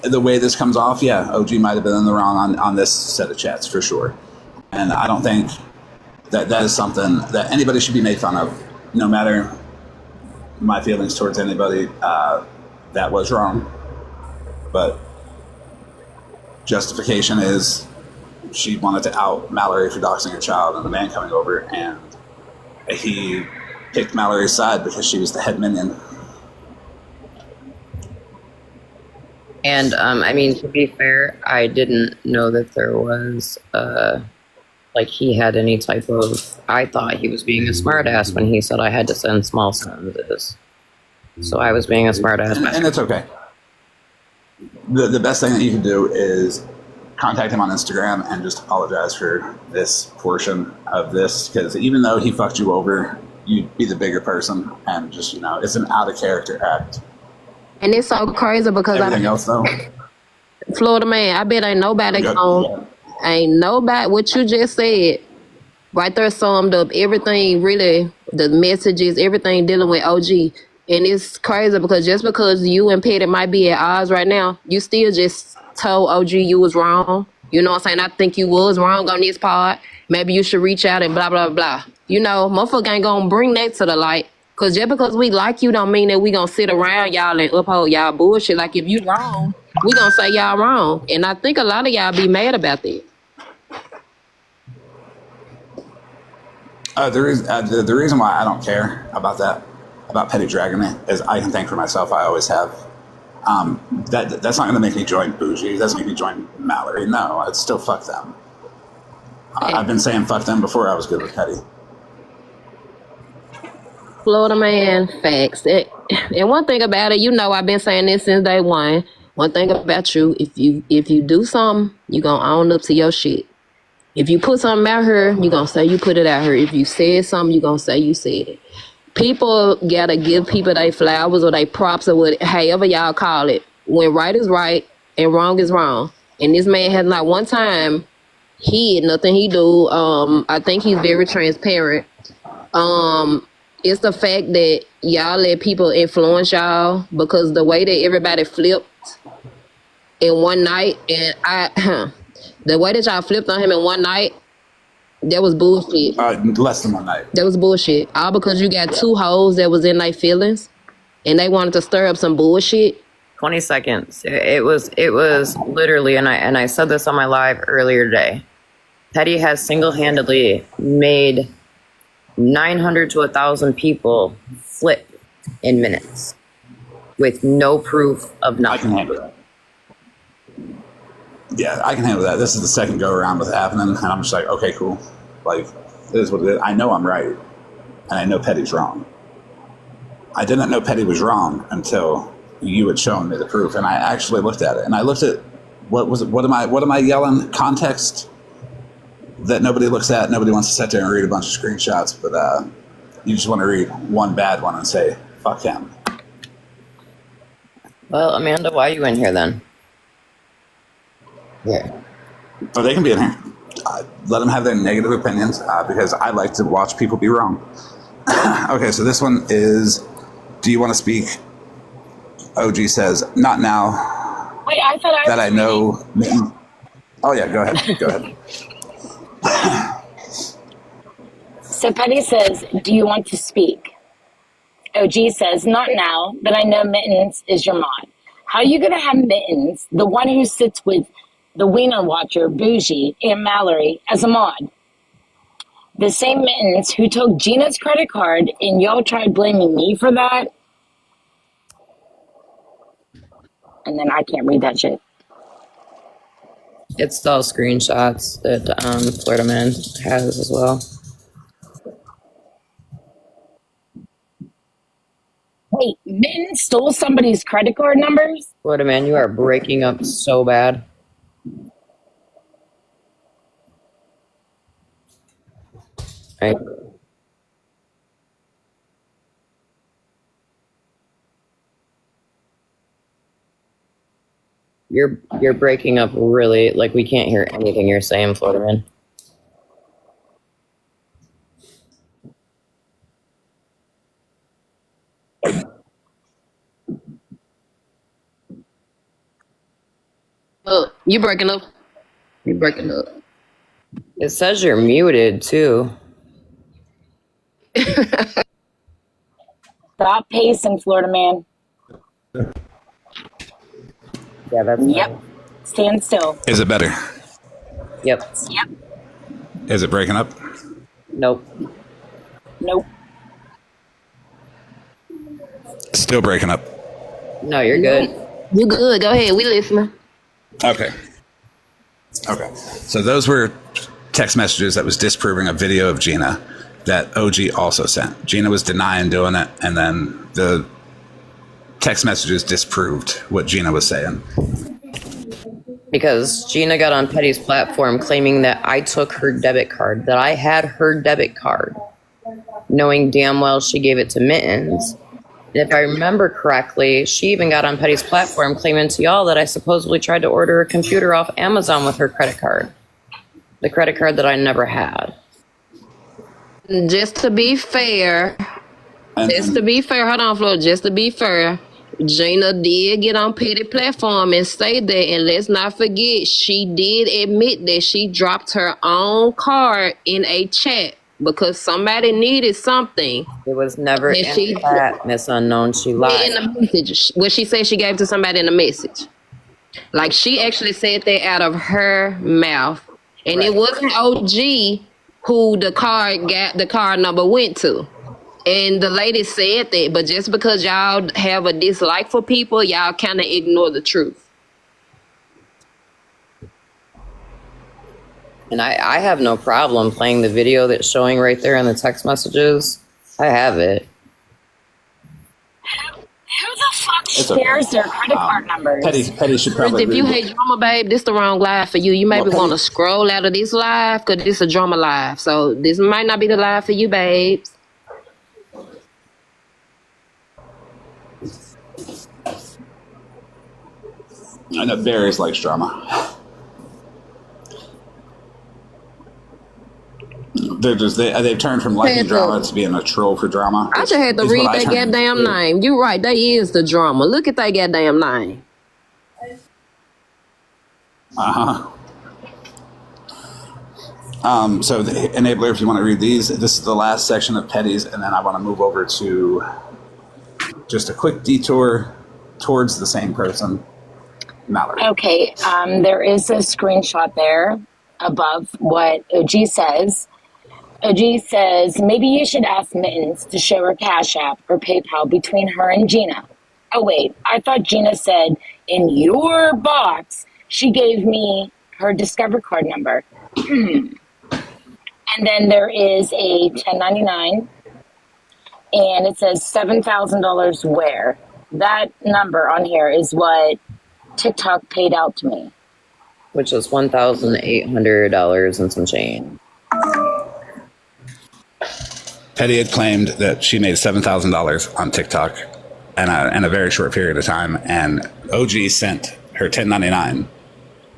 the way this comes off, yeah, OG might have been in the wrong on this set of chats for sure. And I don't think that is something that anybody should be made fun of, no matter my feelings towards anybody. That was wrong. But justification is she wanted to out Mallory for doxing her child and the man coming over, and he picked Mallory's side because she was the head minion. And, I mean, to be fair, I didn't know that there was, like, he had any type of... I thought he was being a smartass when he said I had to send small sentences. So I was being a smartass. And it's okay. The best thing that you can do is contact him on Instagram and just apologize for this portion of this, because even though he fucked you over, you'd be the bigger person, and just, you know, it's an out of character act. And it's so crazy because everything else though, Florida man, I bet ain't nobody what you just said right there summed up everything, really, the messages, everything dealing with OG. And it's crazy because just because you and Petty might be at odds right now, you still just told OG you was wrong. You know what I'm saying? I think you was wrong on this part. Maybe you should reach out and blah, blah, blah. You know, motherfucker ain't gonna bring that to the light. Because just because we like you don't mean that we gonna sit around y'all and uphold y'all bullshit. Like, if you wrong, we gonna say y'all wrong. And I think a lot of y'all be mad about that. The reason why I don't care about that, about Petty dragging me, is I can think for myself. I always have. That's not going to make me join Bougie. That's going to make me join Mallory. No, I'd still fuck them. I've been saying fuck them before I was good with Petty. Florida man, facts. And one thing about it, you know, I've been saying this since day one. One thing about you, if you do something, you gonna own up to your shit. If you put something out here, you gonna say you put it out here. If you said something, you gonna say you said it. People gotta give people their flowers or their props or however y'all call it. When right is right and wrong is wrong. And this man has not one time hid nothing he do. I think he's very transparent. It's the fact that y'all let people influence y'all, because the way that everybody flipped in one night, and the way that y'all flipped on him in one night, that was bullshit. Less than one night. That was bullshit. All because you got two hoes that was in their feelings, and they wanted to stir up some bullshit. 20 seconds. It was literally, and I said this on my live earlier today. Petty has single-handedly made 900 to 1,000 people flip in minutes with no proof of nothing. I can handle that. Yeah, I can handle that. This is the second go around with it happening, and I'm just like, okay, cool. Like, it is what it is. I know I'm right, and I know Petty's wrong. I didn't know Petty was wrong until you had shown me the proof, and I actually looked at it, and I looked at what am I yelling? Context that nobody looks at. Nobody wants to sit there and read a bunch of screenshots, but you just want to read one bad one and say, fuck him. Well, Amanda, why are you in here then? Yeah. Oh, they can be in here. Let them have their negative opinions, because I like to watch people be wrong. Okay, so this one is, do you want to speak? OG says, not now. Wait, I thought that I know. Oh, yeah, go ahead. Go ahead. So Petty says, do you want to speak? OG says, not now, but I know Mittens is your mod. How are you going to have Mittens, the one who sits with the Wiener Watcher, Bougie, and Mallory, as a mod? The same Mittens who took Gina's credit card, and y'all tried blaming me for that? And then I can't read that shit. It's all screenshots that Florida Man has as well. Wait, Mittens stole somebody's credit card numbers? Florida Man, you are breaking up so bad. Right. You're breaking up really, like we can't hear anything you're saying, Florida Man. You breaking up. You breaking up. It says you're muted too. Stop pacing, Florida Man. Yeah, that's Yep. better. Stand still. Is it better? Yep. Yep. Is it breaking up? Nope. Nope. Still breaking up. No, you're good. You good. Go ahead. We listening. Okay. So those were text messages that was disproving a video of Gina that OG also sent. Gina was denying doing it, and then the text messages disproved what Gina was saying. Because Gina got on Petty's platform claiming that I took her debit card, that I had her debit card, knowing damn well she gave it to Mittens. And if I remember correctly, she even got on Petty's platform claiming to y'all that I supposedly tried to order a computer off Amazon with her credit card. The credit card that I never had. Just to be fair, hold on, Flo, just to be fair, Gina did get on Petty platform and say that, and let's not forget, she did admit that she dropped her own card in a chat because somebody needed something. It was never in that, Miss Unknown. She lied. In the message, what she said she gave to somebody in a message. Like, she actually said that out of her mouth. And It wasn't OG who the card number went to. And the lady said that, but just because y'all have a dislike for people, y'all kind of ignore the truth. And I have no problem playing the video that's showing right there in the text messages. I have it. Who the fuck shares their credit card numbers? Petty should probably. If you hate drama, babe, this the wrong live for you. You maybe want to scroll out of this live because this a drama live. So this might not be the live for you, babes. I know Barry's likes drama. They've turned from liking drama to being a troll for drama. I just had to read that goddamn name. You're right, that is the drama. Look at that goddamn name. So the enabler, if you want to read these, this is the last section of Petty's, and then I want to move over to just a quick detour towards the same person, Mallory. Okay, there is a screenshot there above what OG says. OG says, maybe you should ask Mittens to show her Cash App or PayPal between her and Gina. Oh, wait, I thought Gina said in your box she gave me her Discover card number. And then there is a 1099, and it says $7,000 where. That number on here is what TikTok paid out to me. Which is $1,800 and some change. Petty had claimed that she made $7,000 on TikTok in a very short period of time, and OG sent her 1099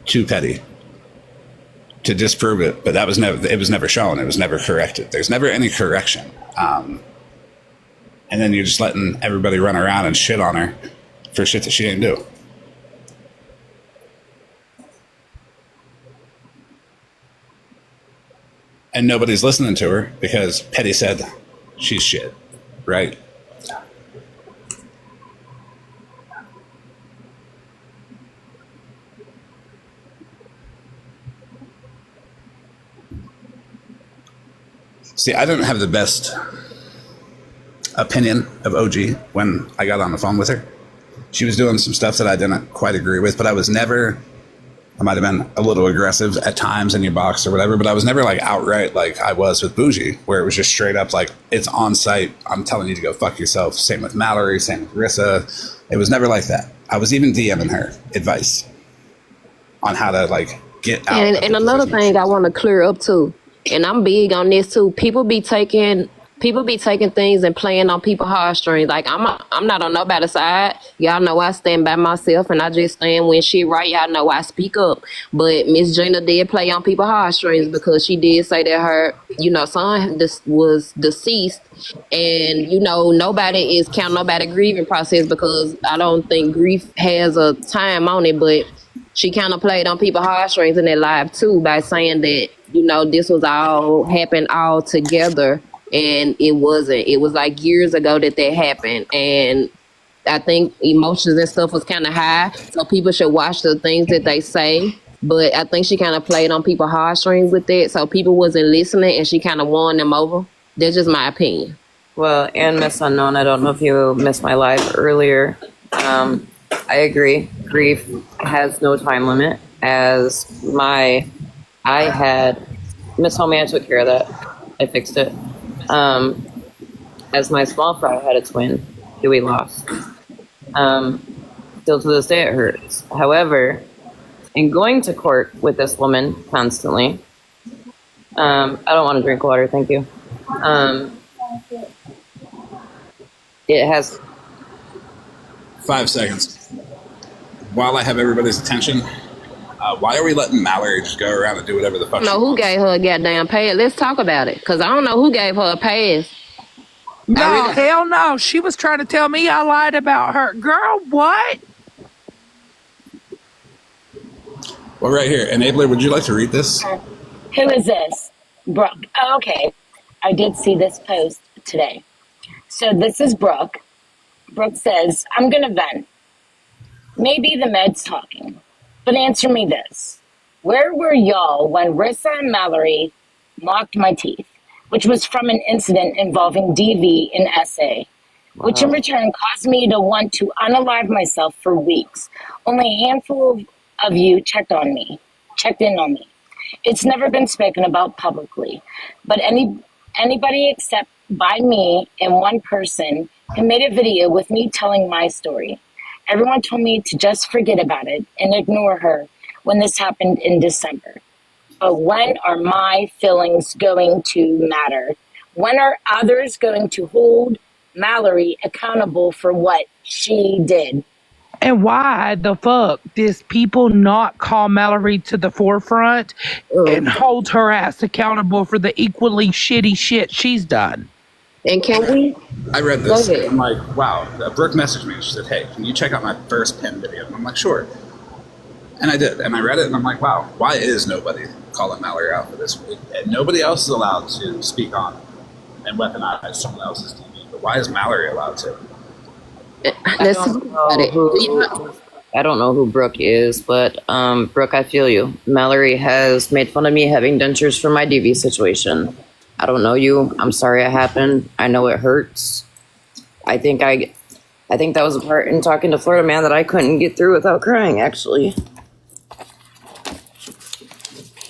to Petty to disprove it, but it was never shown. It was never corrected. There's never any correction. And then you're just letting everybody run around and shit on her for shit that she didn't do. And nobody's listening to her because Petty said she's shit, right? See, I didn't have the best opinion of OG when I got on the phone with her. She was doing some stuff that I didn't quite agree with, but I might have been a little aggressive at times in your box or whatever, but I was never like outright like I was with Bougie, where it was just straight up like, it's on site, I'm telling you to go fuck yourself. Same with Mallory, same with Rissa. It was never like that. I was even DMing her advice on how to like get out. And another thing I want to clear up too, and I'm big on this too, people be taking things and playing on people's heartstrings. Like, I'm not on nobody's side. Y'all know I stand by myself, and I just stand when shit right. Y'all know I speak up. But Miss Gina did play on people's heartstrings because she did say that her, son was deceased. And, nobody is counting nobody's grieving process because I don't think grief has a time on it. But she kind of played on people's heartstrings in that live, too, by saying that, this was all happened all together. And it wasn't. It was like years ago that happened. And I think emotions and stuff was kind of high. So people should watch the things that they say. But I think she kind of played on people's heartstrings with that. So people wasn't listening and she kind of won them over. That's just my opinion. Well, and Miss Unknown, I don't know if you missed my live earlier. I agree. Grief has no time limit. Miss Homie, I took care of that. I fixed it. As my small fry had a twin who we lost. Still to this day it hurts. However, and going to court with this woman constantly. I don't want to drink water, thank you. It has 5 seconds. While I have everybody's attention, why are we letting Mallory just go around and do whatever the fuck I don't know who gave her a goddamn pass. Let's talk about it, because I don't know who gave her a pass. No, hell no. She was trying to tell me I lied about her. Girl, what? Well, right here. Enabler, would you like to read this? Who is this? Brooke. Oh, okay. I did see this post today. So this is Brooke. Brooke says, I'm going to vent. Maybe the meds talking. But answer me this. Where were y'all when Rissa and Mallory mocked my teeth, which was from an incident involving DV in SA, which in return caused me to want to unalive myself for weeks? Only a handful of you checked in on me. It's never been spoken about publicly, but anybody except by me and one person who made a video with me telling my story. Everyone told me to just forget about it and ignore her when this happened in December. But when are my feelings going to matter? When are others going to hold Mallory accountable for what she did? And why the fuck does people not call Mallory to the forefront and hold her ass accountable for the equally shitty shit she's done? And can we? I read this. I'm like, wow. Brooke messaged me. She said, hey, can you check out my first pen video? And I'm like, sure. And I did. And I read it, and I'm like, wow, why is nobody calling Mallory out for this? And nobody else is allowed to speak on and weaponize someone else's TV. But why is Mallory allowed to? Let's talk about it. I don't know who Brooke is, but Brooke, I feel you. Mallory has made fun of me having dentures for my DV situation. I don't know you. I'm sorry it happened. I know it hurts. I think that was a part in talking to Florida Man that I couldn't get through without crying, actually.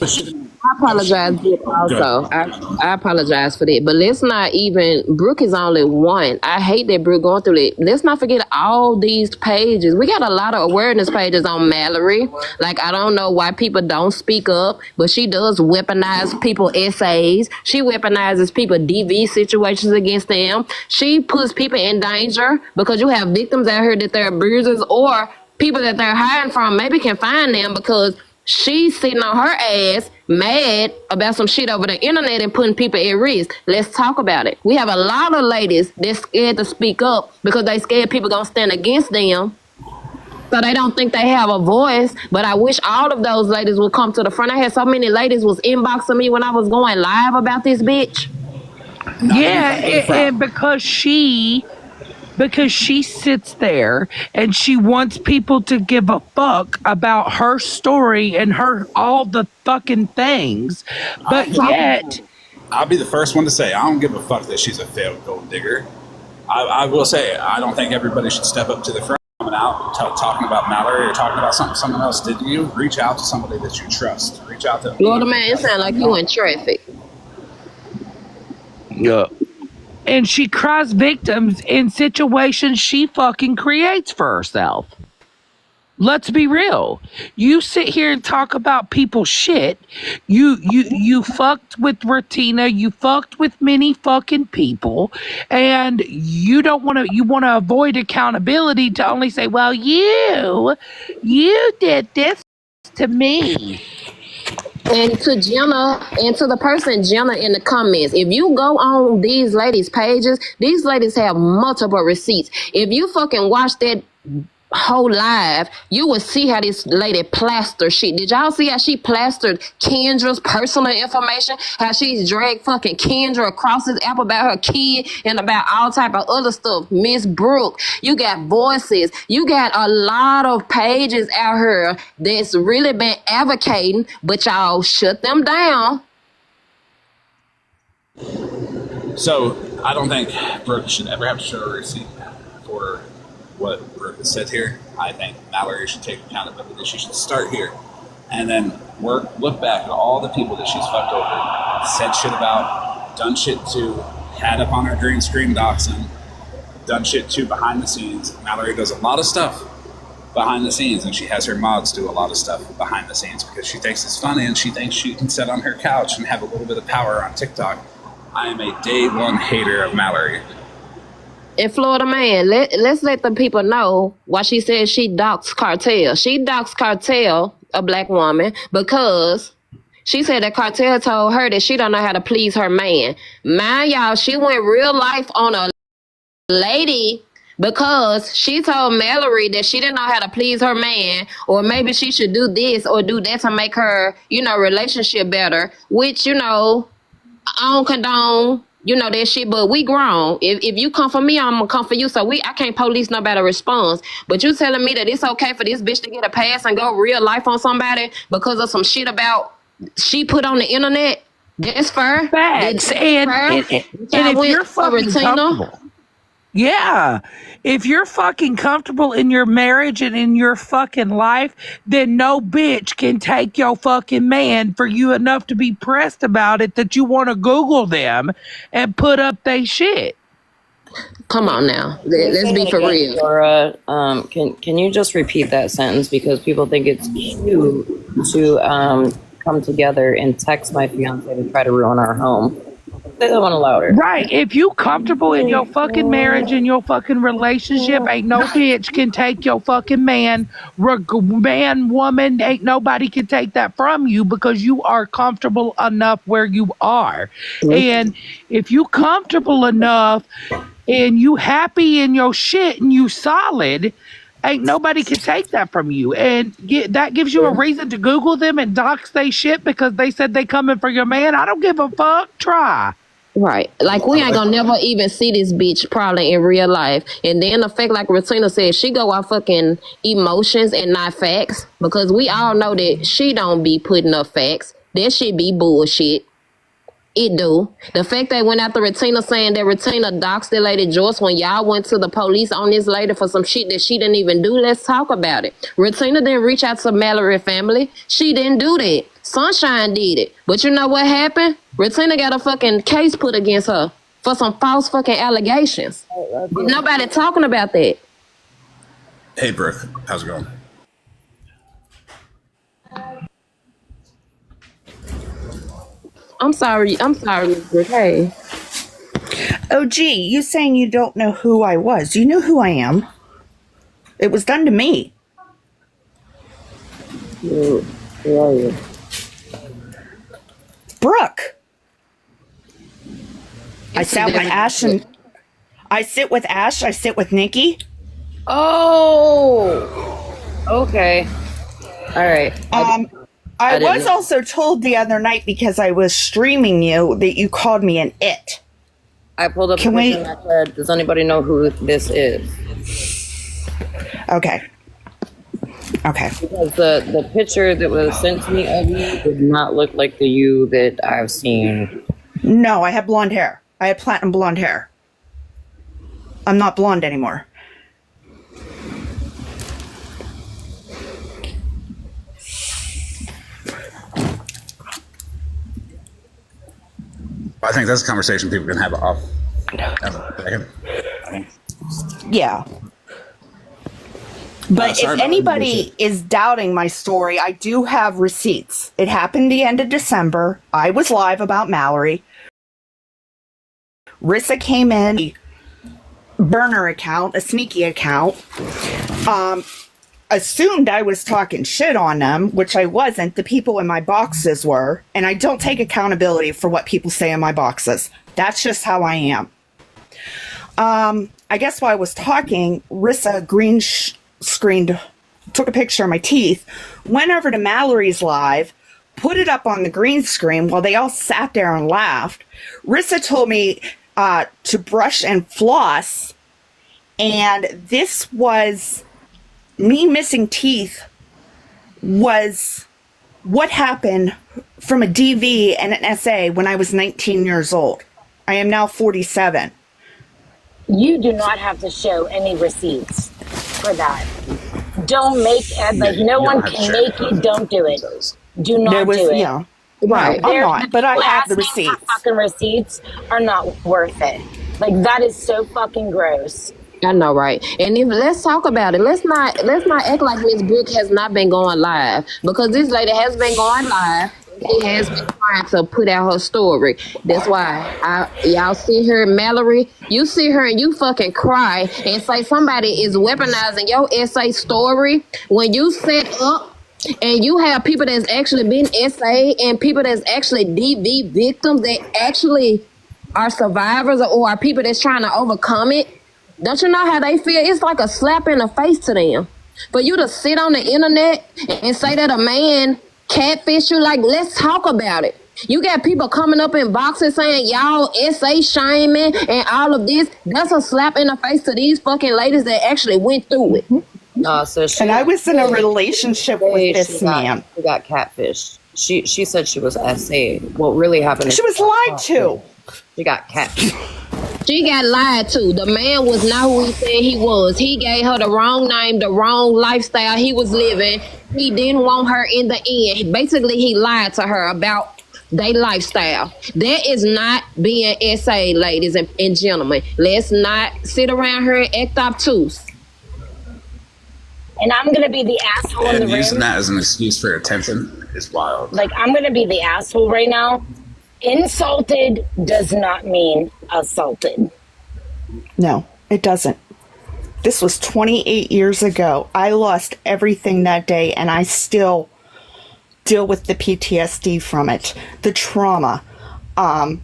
I apologize also. I apologize for that. But let's not even, Brooke is only one. I hate that Brooke going through it. Let's not forget all these pages. We got a lot of awareness pages on Mallory. Like, I don't know why people don't speak up, but she does weaponize people essays. She weaponizes people DV situations against them. She puts people in danger because you have victims out here that they're abusers, or people that they're hiding from maybe can find them because she's sitting on her ass mad about some shit over the internet and putting people at risk. Let's talk about it. We have a lot of ladies that's scared to speak up because they scared people gonna stand against them. So they don't think they have a voice. But I wish all of those ladies would come to the front. I had so many ladies was inboxing me when I was going live about this bitch. Yeah, and because she sits there and she wants people to give a fuck about her story and her all the fucking things, but yet I'll be the first one to say I don't give a fuck that she's a failed gold digger. I will say I don't think everybody should step up to the front, coming out talking about Mallory or talking about something someone else did to you. Reach out to somebody that you trust. Reach out to Florida Man, it sounds like you in traffic. Yeah. And she cries victims in situations she fucking creates for herself. Let's be real. You sit here and talk about people's shit. You fucked with Ratina. You fucked with many fucking people, and you want to avoid accountability to only say, well, you did this to me. And to Jenna, and to the person Jenna in the comments, if you go on these ladies' pages, these ladies have multiple receipts. If you fucking watch that whole live, you will see how this lady plastered shit. Did y'all see how she plastered Kendra's personal information? How she's dragged fucking Kendra across this app about her kid and about all type of other stuff. Miss Brooke, you got voices. You got a lot of pages out here that's really been advocating, but y'all shut them down. So I don't think Brooke should ever have to show a receipt for what Brooke has said here. I think Mallory should take accountability. She should start here and then look back at all the people that she's fucked over, said shit about, done shit to, had up on her green screen doxing, done shit to behind the scenes. Mallory does a lot of stuff, behind the scenes, and she has her mods do a lot of stuff behind the scenes because she thinks it's funny and she thinks she can sit on her couch and have a little bit of power on TikTok. I am a day one hater of Mallory. In Florida Man, let's let the people know why she says she doxed Cartel. She doxed Cartel, a black woman, because she said that Cartel told her that she don't know how to please her man. Mind y'all, she went real life on a lady because she told Mallory that she didn't know how to please her man, or maybe she should do this or do that to make her, relationship better, which, I don't condone, that shit, but we grown. If you come for me, I'm gonna come for you. So I can't police nobody response. But you telling me that it's okay for this bitch to get a pass and go real life on somebody because of some shit about she put on the internet? That's fair. Facts. And if you're fucking comfortable. Yeah. If you're fucking comfortable in your marriage and in your fucking life, then no bitch can take your fucking man for you enough to be pressed about it that you want to Google them and put up they shit. Come on now. Let's be for real. Laura, can you just repeat that sentence? Because people think it's cute to come together and text my fiance to try to ruin our home. They don't want to allow her. Right. If you comfortable in your fucking marriage and your fucking relationship, ain't no bitch can take your fucking man, woman, ain't nobody can take that from you because you are comfortable enough where you are. And if you comfortable enough and you happy in your shit and you solid, ain't nobody can take that from you. And that gives you a reason to Google them and dox they shit because they said they coming for your man. I don't give a fuck. Try. Right. Like, we ain't gonna never even see this bitch probably in real life. And then the fact, like Ratina said, she go off fucking emotions and not facts. Because we all know that she don't be putting up facts. That shit be bullshit. It do. The fact they went after Ratina saying that Ratina doxed the lady Joyce when y'all went to the police on this lady for some shit that she didn't even do. Let's talk about it. Ratina didn't reach out to Mallory family. She didn't do that. Sunshine did it. But you know what happened? Ratina got a fucking case put against her for some false fucking allegations. Nobody talking about that. Hey, Brooke. How's it going? I'm sorry, Brooke. Hey. Oh, gee, you saying you don't know who I was. You know who I am. It was done to me. Who are you? Brooke. I sat with Ash and I sit with Ash. I sit with Nikki. Oh, okay. All right. I was also told the other night because I was streaming you that you called me an it. I pulled up. Does anybody know who this is? Okay. Because the picture that was sent to me of you did not look like the you that I've seen. No, I have blonde hair. I had platinum blonde hair. I'm not blonde anymore. I think that's a conversation people can have off. Yeah. But if anybody is doubting my story, I do have receipts. It happened the end of December. I was live about Mallory. Rissa came in, burner account, a sneaky account, assumed I was talking shit on them, which I wasn't. The people in my boxes were, and I don't take accountability for what people say in my boxes. That's just how I am. I guess while I was talking, Rissa green screened, took a picture of my teeth, went over to Mallory's live, put it up on the green screen while they all sat there and laughed. Rissa told me to brush and floss, and this was me missing teeth was what happened from a DV and an SA when I was 19 years old. I am now 47. You do not have to show any receipts for that. Don't make, no one can make you, don't do it. Do not do it. Yeah. Right. I'm not, but I have the receipts. Fucking receipts are not worth it. Like, that is so fucking gross. I know, right? And if let's talk about it. Let's not act like Miss Brooke has not been going live, because this lady has been going live. She has been trying to put out her story. That's why y'all see her, Mallory. You see her and you fucking cry and say somebody is weaponizing your SA story when you set up. And you have people that's actually been SA and people that's actually DV victims that actually are survivors or are people that's trying to overcome it. Don't you know how they feel? It's like a slap in the face to them. For you to sit on the internet and say that a man catfish you, like, let's talk about it. You got people coming up in boxes saying y'all SA shaming and all of this. That's a slap in the face to these fucking ladies that actually went through it. No, so and I was in a relationship with this man. She got catfished. She said she was SA. What really happened? She was lied to. She got catfished. She got lied to. The man was not who he said he was. He gave her the wrong name, the wrong lifestyle he was living. He didn't want her in the end. Basically, he lied to her about their lifestyle. That is not being SA, ladies and gentlemen. Let's not sit around here and act obtuse. And I'm going to be the asshole in the room. And using that as an excuse for attention is wild. Like, I'm going to be the asshole right now. Insulted does not mean assaulted. No, it doesn't. This was 28 years ago. I lost everything that day, and I still deal with the PTSD from it, the trauma. I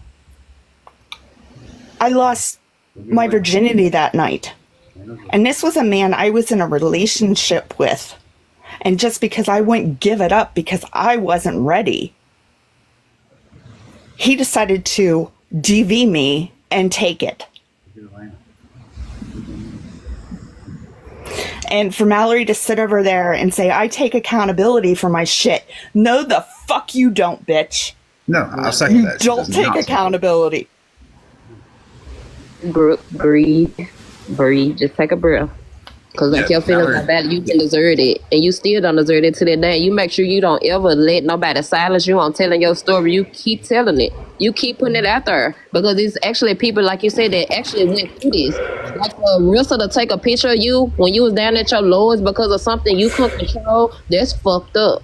lost my virginity that night. And this was a man I was in a relationship with. And just because I wouldn't give it up because I wasn't ready, he decided to DV me and take it. And for Mallory to sit over there and say, I take accountability for my shit. No, the fuck you don't, bitch. No, I'll second that. You don't take accountability. Breathe. Just take a breath. Because like your feelings are bad, you can deserve it. And you still don't deserve it to that day. You make sure you don't ever let nobody silence you on telling your story. You keep telling it. You keep putting it out there. Because it's actually people, like you said, that actually went through this. Like for Rissa to take a picture of you when you was down at your lowest because of something you couldn't control, that's fucked up.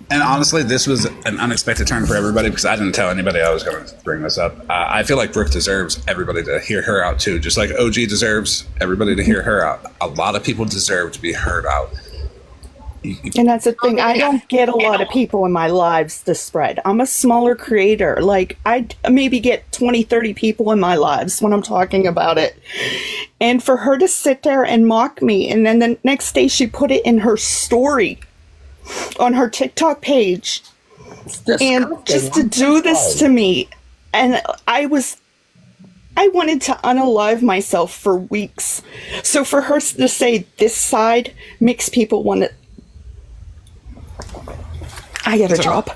And honestly, this was an unexpected turn for everybody because I didn't tell anybody I was going to bring this up. I feel like Brooke deserves everybody to hear her out too, just like OG deserves everybody to hear her out. A lot of people deserve to be heard out. And that's the thing. I don't get a lot of people in my lives to spread. I'm a smaller creator. Like, I maybe get 20, 30 people in my lives when I'm talking about it. And for her to sit there and mock me, and then the next day she put it in her story on her TikTok page, and just to do this to me, and I wanted to unalive myself for weeks. So for her to say this side makes people want to. I gotta drop.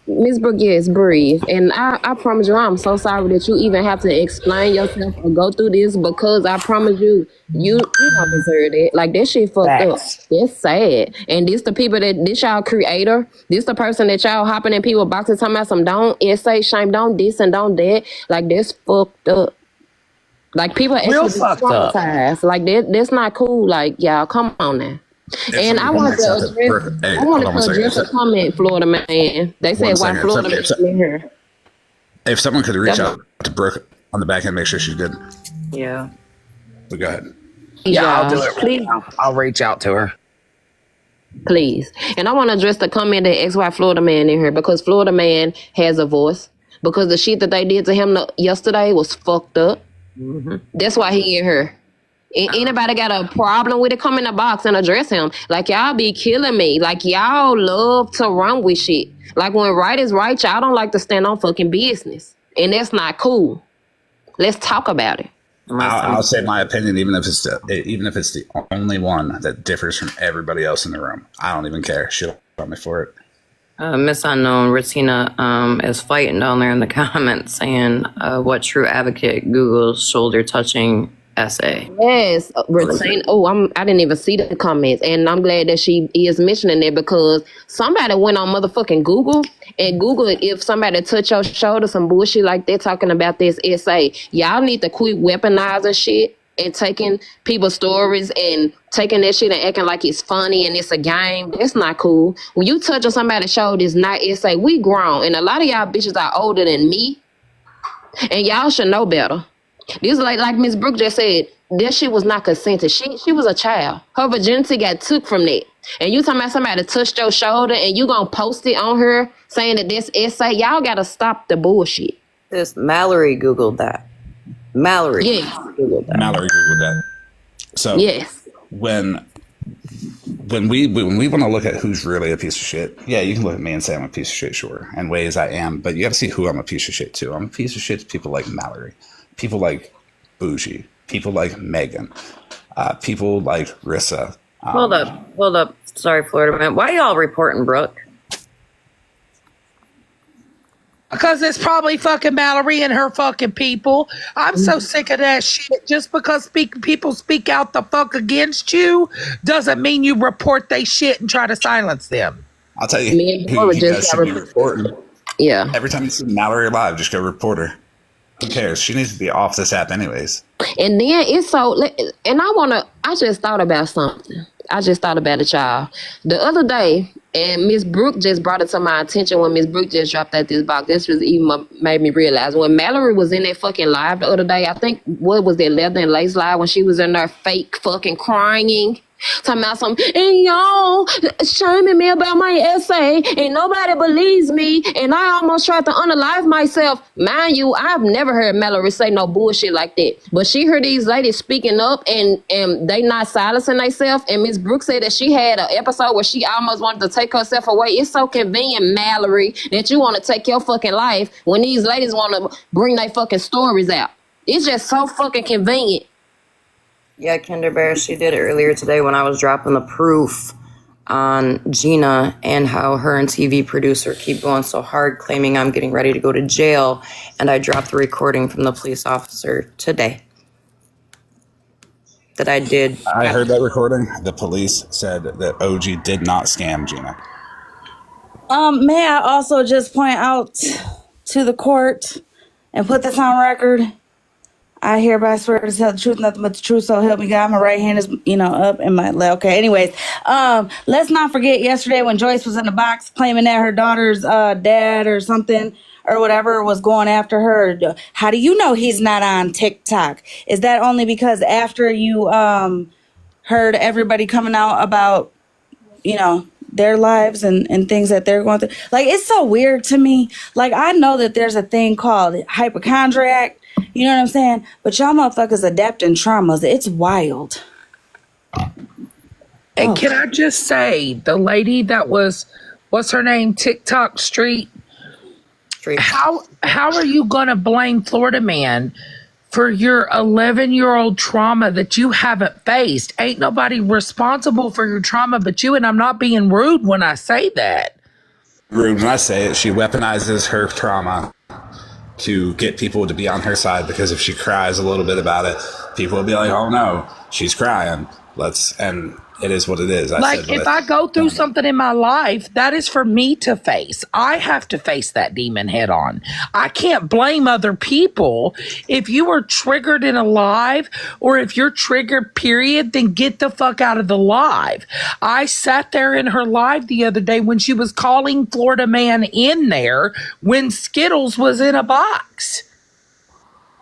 Miss Brooke, yes, breathe. And I promise you, I'm so sorry that you even have to explain yourself or go through this, because I promise you, you don't deserve it. Like, that shit fucked up. That's sad. And this the people this y'all creator. This the person that y'all hopping in people's boxes talking about some don't SA shame, don't this and don't that. Like, that's fucked up. Like, people actually traumatized. Like, that's not cool. Like, y'all, come on now. And I wanted to address a comment, Florida man. They said, why Florida man in here? If someone could reach out to Brooke on the back end, make sure she's good. Yeah. But go ahead. Yeah, I'll do it. Please. I'll reach out to her. Please. And I want to address the comment that XY Florida man in here, because Florida man has a voice. Because the shit that they did to him yesterday was fucked up. Mm-hmm. That's why he in here. Anybody got a problem with it, come in the box and address him. Like, y'all be killing me. Like, y'all love to run with shit. Like, when right is right, y'all don't like to stand on fucking business. And that's not cool. Let's talk about it. I'll say my opinion, even if it's the only one that differs from everybody else in the room. I don't even care. She'll on me for it. Miss Unknown, Ratina is fighting down there in the comments saying, what true advocate Google's shoulder touching essay. Yes, retain. Oh, I didn't even see the comments, and I'm glad that she is mentioning it because somebody went on motherfucking Google and Googled if somebody touch your shoulder, some bullshit like that, talking about this essay. Y'all need to quit weaponizing shit and taking people's stories and taking that shit and acting like it's funny and it's a game. That's not cool. When you touch on somebody's shoulder, it's not essay. We grown, and a lot of y'all bitches are older than me, and y'all should know better. This like Miss Brooke just said, that shit was not consented. She was a child. Her virginity got took from that. And you talking about somebody touched your shoulder and you gonna post it on her saying that this essay, y'all gotta stop the bullshit. This Mallory Googled that. Mallory. Yes. Googled that. Mallory Googled that. So yes. When we want to look at who's really a piece of shit, yeah, you can look at me and say I'm a piece of shit, sure, in ways I am, but you got to see who I'm a piece of shit to. I'm a piece of shit to people like Mallory, people like Bougie, people like Megan, people like Rissa. Hold up. Sorry, Florida man. Why y'all reporting Brooke? Because it's probably fucking Mallory and her fucking people. I'm so sick of that shit. Just because people speak out the fuck against you doesn't mean you report they shit and try to silence them. I'll tell you who you guys should be reporting. Yeah. Every time you see Mallory live, just go report her. Who cares? She needs to be off this app anyways. And then it's so, and I just thought about something. I just thought about it, y'all. The other day, and Miss Brooke just brought it to my attention when Miss Brooke just dropped out this box. This was even made me realize when Mallory was in that fucking live the other day, I think, what was that, Leather and Lace live, when she was in there fake fucking crying, talking about something, and y'all shaming me about my essay, and nobody believes me, and I almost tried to unalive myself. Mind you, I've never heard Mallory say no bullshit like that. But she heard these ladies speaking up, and they not silencing themselves. And Miss Brooke said that she had an episode where she almost wanted to take herself away. It's so convenient, Mallory, that you want to take your fucking life when these ladies want to bring their fucking stories out. It's just so fucking convenient. Yeah, Kinder Bear, she did it earlier today when I was dropping the proof on Gina and how her and TV producer keep going so hard claiming I'm getting ready to go to jail. And I dropped the recording from the police officer today. That I did. I heard that recording. The police said that OG did not scam Gina. May I also just point out to the court and put this on record? I hereby swear to tell the truth, nothing but the truth, so help me God. My right hand is, up and my left. Okay, anyways, let's not forget yesterday when Joyce was in the box claiming that her daughter's dad or something or whatever was going after her. How do you know he's not on TikTok? Is that only because after you heard everybody coming out about, their lives and things that they're going through? Like, it's so weird to me. Like, I know that there's a thing called hypochondriac. You know what I'm saying? But y'all motherfuckers adapting traumas. It's wild. And can I just say, the lady that was, what's her name? TikTok Street. How are you going to blame Florida Man for your 11-year-old trauma that you haven't faced? Ain't nobody responsible for your trauma but you, and I'm not being rude when I say that. Rude when I say it. She weaponizes her trauma to get people to be on her side, because if she cries a little bit about it, people will be like, oh no, she's crying. And it is what it is. If I go through something in my life, that is for me to face. I have to face that demon head on. I can't blame other people. If you were triggered in a live, or if you're triggered, period, then get the fuck out of the live. I sat there in her live the other day when she was calling Florida Man in there when Skittles was in a box.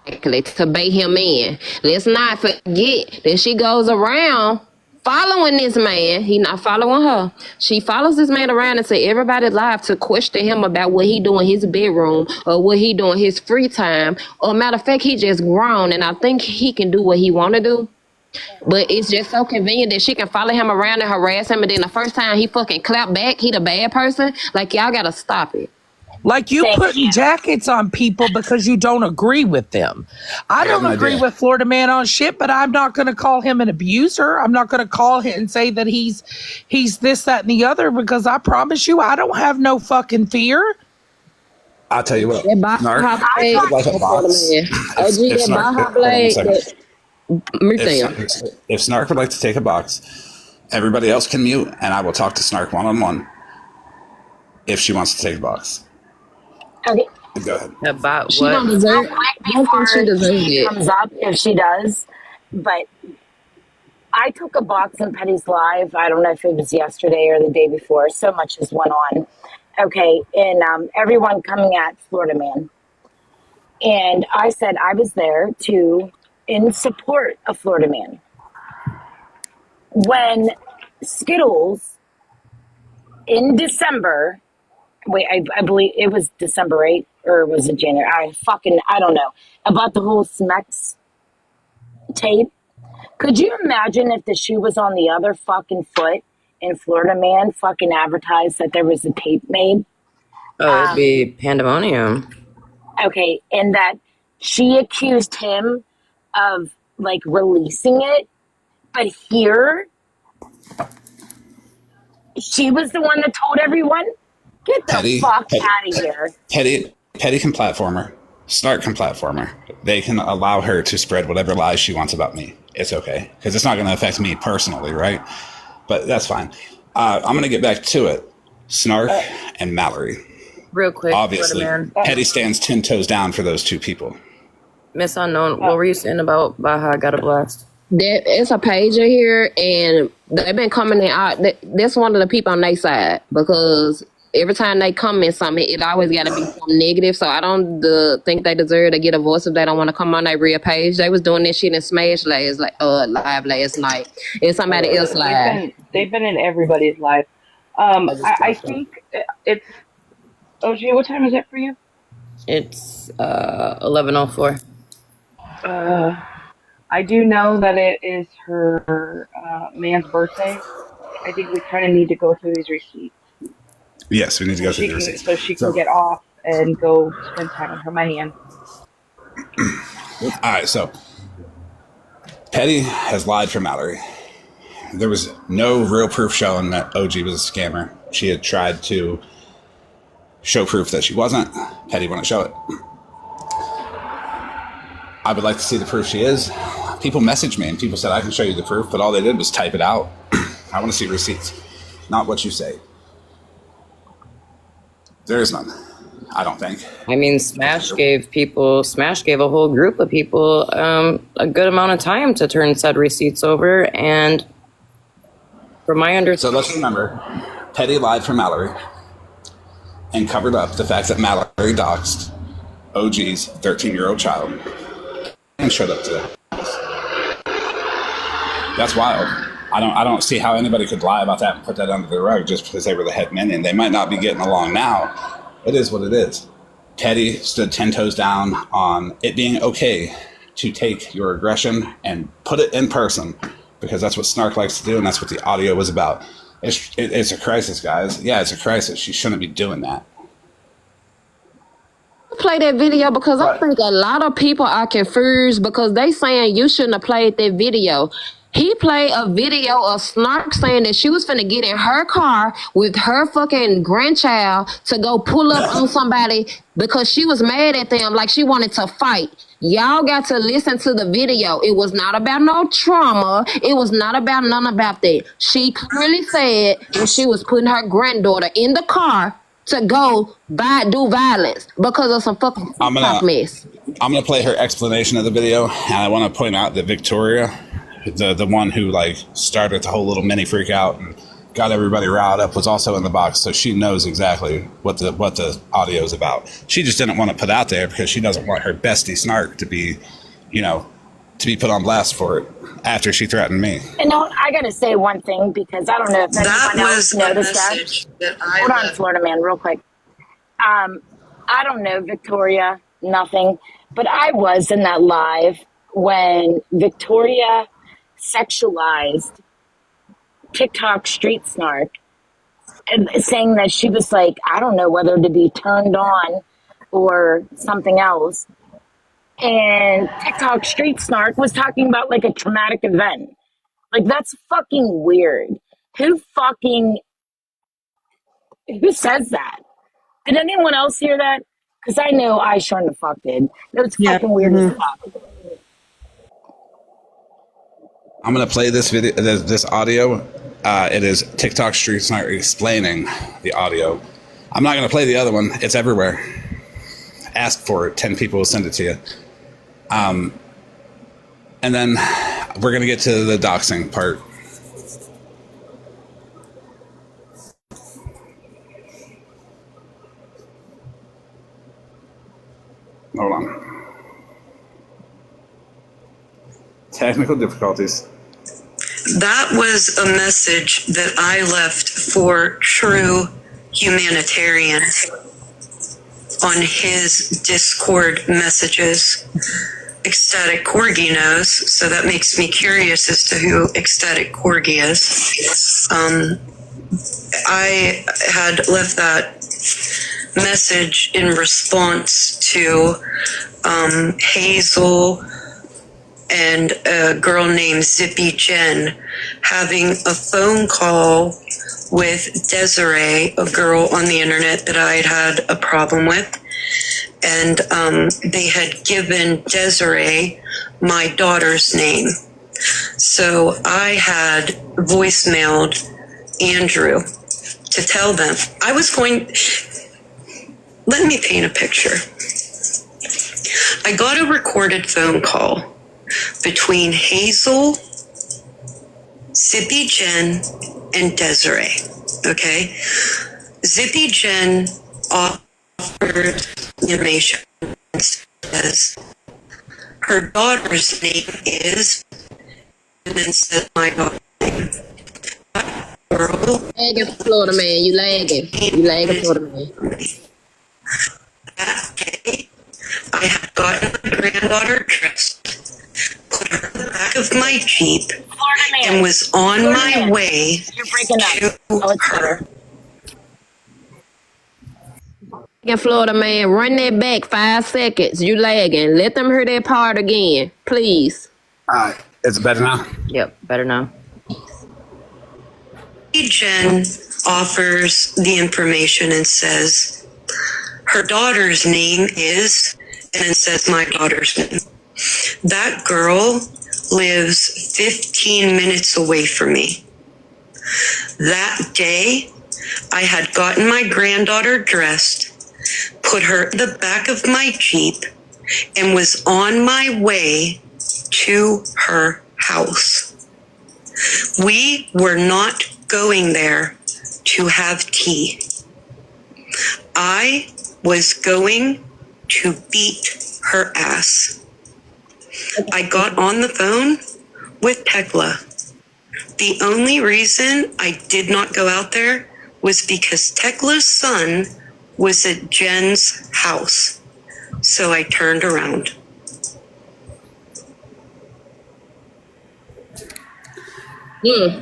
To bait him in. Let's not forget that she goes around following this man. He not following her. She follows this man around and say everybody live to question him about what he do in his bedroom or what he do in his free time. Or matter of fact, he just grown and I think he can do what he want to do. But it's just so convenient that she can follow him around and harass him, and then the first time he fucking clap back, he the bad person. Like, y'all gotta stop it. Like, you putting jackets on people because you don't agree with them. I don't agree with Florida Man on shit, but I'm not going to call him an abuser. I'm not going to call him and say that he's this, that, and the other, because I promise you, I don't have no fucking fear. I'll tell you what. If Snark would like to take a box, everybody else can mute, and I will talk to Snark one-on-one if she wants to take a box. Okay. Go ahead. About She don't deserve. Real quick I don't think she before deserves she it. comes up, if she does, but I took a box in Petty's Live. I don't know if it was yesterday or the day before. So much has went on. Okay, and everyone coming at Florida Man. And I said I was there in support of Florida Man. When Skittles in December, wait, I believe it was December 8th, or was it January? I don't know. About the whole Smex tape. Could you imagine if the shoe was on the other fucking foot and Florida Man fucking advertised that there was a tape made? Oh, it'd be pandemonium. Okay, and that she accused him of like releasing it, but here she was the one that told everyone, get the fuck out of here. Petty can platformer. Snark can platformer. They can allow her to spread whatever lies she wants about me. It's okay. Because it's not going to affect me personally, right? But that's fine. I'm going to get back to it. Snark and Mallory. Real quick. Obviously, Petty stands 10 toes down for those two people. Miss Unknown, what were you saying about Baja got a blast? It's a pager here, and they've been coming out. That's one of the people on their side, because every time they comment something, it always got to be something negative. So I don't think they deserve to get a voice if they don't want to come on their real page. They was doing this shit in Smash live last night. It's somebody else live. They've been in everybody's life. I think it's OG. What time is it for you? It's 11:04. I do know that it is her man's birthday. I think we kind of need to go through these receipts. Yes, we need to go through the receipts. So she can get off and go spend time with her man. All right, so Petty has lied for Mallory. There was no real proof showing that OG was a scammer. She had tried to show proof that she wasn't. Petty wouldn't show it. I would like to see the proof she is. People messaged me and people said, I can show you the proof, but all they did was type it out. I want to see receipts, not what you say. There is none, I don't think. I mean, Smash gave a whole group of people a good amount of time to turn said receipts over, and from my understanding... So let's remember, Petty lied for Mallory and covered up the fact that Mallory doxed OG's 13-year-old child and showed up to that. That's wild. I don't see how anybody could lie about that and put that under the rug just because they were the head minion. They might not be getting along now. It is what it is. Petty stood 10 toes down on it being okay to take your aggression and put it in person, because that's what Snark likes to do, and that's what the audio was about. It's a crisis, guys. Yeah, it's a crisis. She shouldn't be doing that. Play that video because I think a lot of people are confused because they saying you shouldn't have played that video. He played a video of Snark saying that she was finna get in her car with her fucking grandchild to go pull up on somebody because she was mad at them, like she wanted to fight. Y'all got to listen to the video. It was not about no trauma. It was not about none about that. She clearly said that she was putting her granddaughter in the car to go do violence because of some fucking TikTok mess. I'm gonna play her explanation of the video, and I want to point out that Victoria, the one who like started the whole little mini freak out and got everybody riled up, was also in the box, so she knows exactly what the audio is about. She just didn't want to put out there because she doesn't want her bestie Snark to be, to be put on blast for it after she threatened me. And now I gotta say one thing, because I don't know if anyone else noticed that. Hold on, Florida Man, real quick. I don't know Victoria, nothing, but I was in that live when Victoria sexualized TikTok Street Snark and saying that she was like, I don't know whether to be turned on or something else. And TikTok Street Snark was talking about like a traumatic event. Like, that's fucking weird. Who says that? Did anyone else hear that? Because I know I shouldn't have fucked it. It was fucking weird as fuck. I'm gonna play this video, this audio. It is TikTok Street Sniper explaining the audio. I'm not gonna play the other one. It's everywhere. Ask for it. 10 people will send it to you. And then we're gonna get to the doxing part. Hold on. Technical difficulties. That was a message that I left for True Humanitarian on his Discord messages. Ecstatic Corgi knows, so that makes me curious as to who Ecstatic Corgi is. I had left that message in response to Hazel and a girl named Zippy Jen having a phone call with Desiree, a girl on the internet that I had a problem with. And they had given Desiree my daughter's name. So I had voicemailed Andrew to tell them I was going. Let me paint a picture. I got a recorded phone call between Hazel, Zippy Jen, and Desiree. Okay? Zippy Jen offered information. Says her daughter's name is, and then says my daughter's name. Lagging, Florida man. You lagging. You lagging, Florida man. That day, I had gotten my granddaughter dressed, put her in the back of my Jeep, and was on my way to her. Florida man, run that back 5 seconds. You lagging. Let them hear that part again, please. Is it better now? Yep, better now. Jen offers the information and says her daughter's name is, and then says my daughter's name. That girl lives 15 minutes away from me. That day, I had gotten my granddaughter dressed, put her in the back of my Jeep, and was on my way to her house. We were not going there to have tea. I was going to beat her ass. I got on the phone with Tekla. The only reason I did not go out there was because Tekla's son was at Jen's house. So I turned around.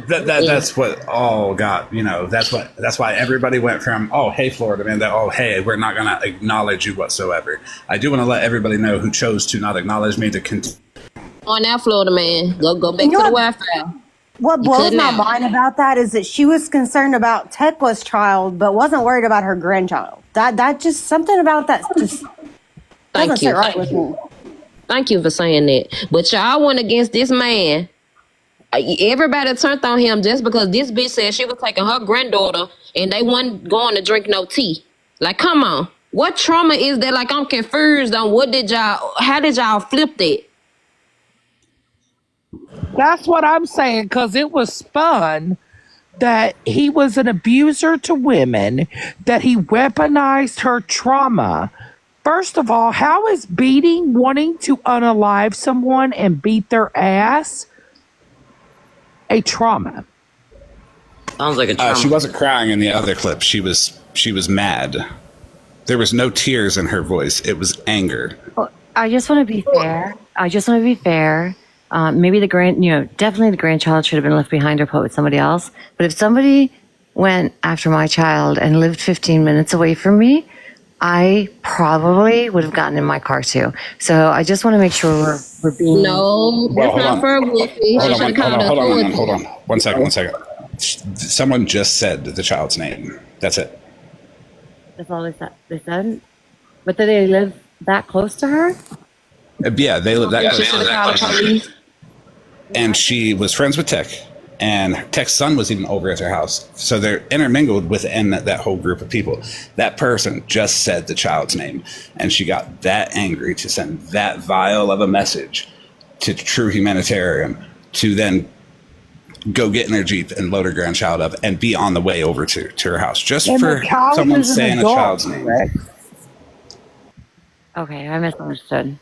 That's what all got, that's why everybody went from, oh, hey, Florida man, that, oh, hey, we're not going to acknowledge you whatsoever. I do want to let everybody know who chose to not acknowledge me to continue. On now, Florida man. Go back to the Wi-Fi. What blows my mind about that is that she was concerned about Tekla's child, but wasn't worried about her grandchild. That just something about that just doesn't sit right with me. Thank you for saying that. But y'all went against this man. Everybody turned on him just because this bitch said she was taking her granddaughter and they wasn't going to drink no tea. Like, come on. What trauma is that? Like, I'm confused on how did y'all flip that? That's what I'm saying, because it was spun that he was an abuser to women, that he weaponized her trauma. First of all, how is wanting to unalive someone and beat their ass a trauma? Sounds like a trauma. She wasn't crying in the other clip. She was mad. There was no tears in her voice. It was anger. Well, I just want to be fair. Maybe definitely the grandchild should have been left behind or put with somebody else. But if somebody went after my child and lived 15 minutes away from me, I probably would have gotten in my car too. So I just want to make sure we're being. No, that's not for a Wolfie. Hold on. One second. Someone just said the child's name. That's it. That's all they said. But did they live that close to her? Yeah, they live that close. and she was friends with Tech, and Tech's son was even over at their house. So they're intermingled within that whole group of people. That person just said the child's name, and she got that angry to send that vile of a message to True Humanitarian to then go get in their Jeep and load her grandchild up and be on the way over to her house just And for someone saying a child's name. Okay, I misunderstood.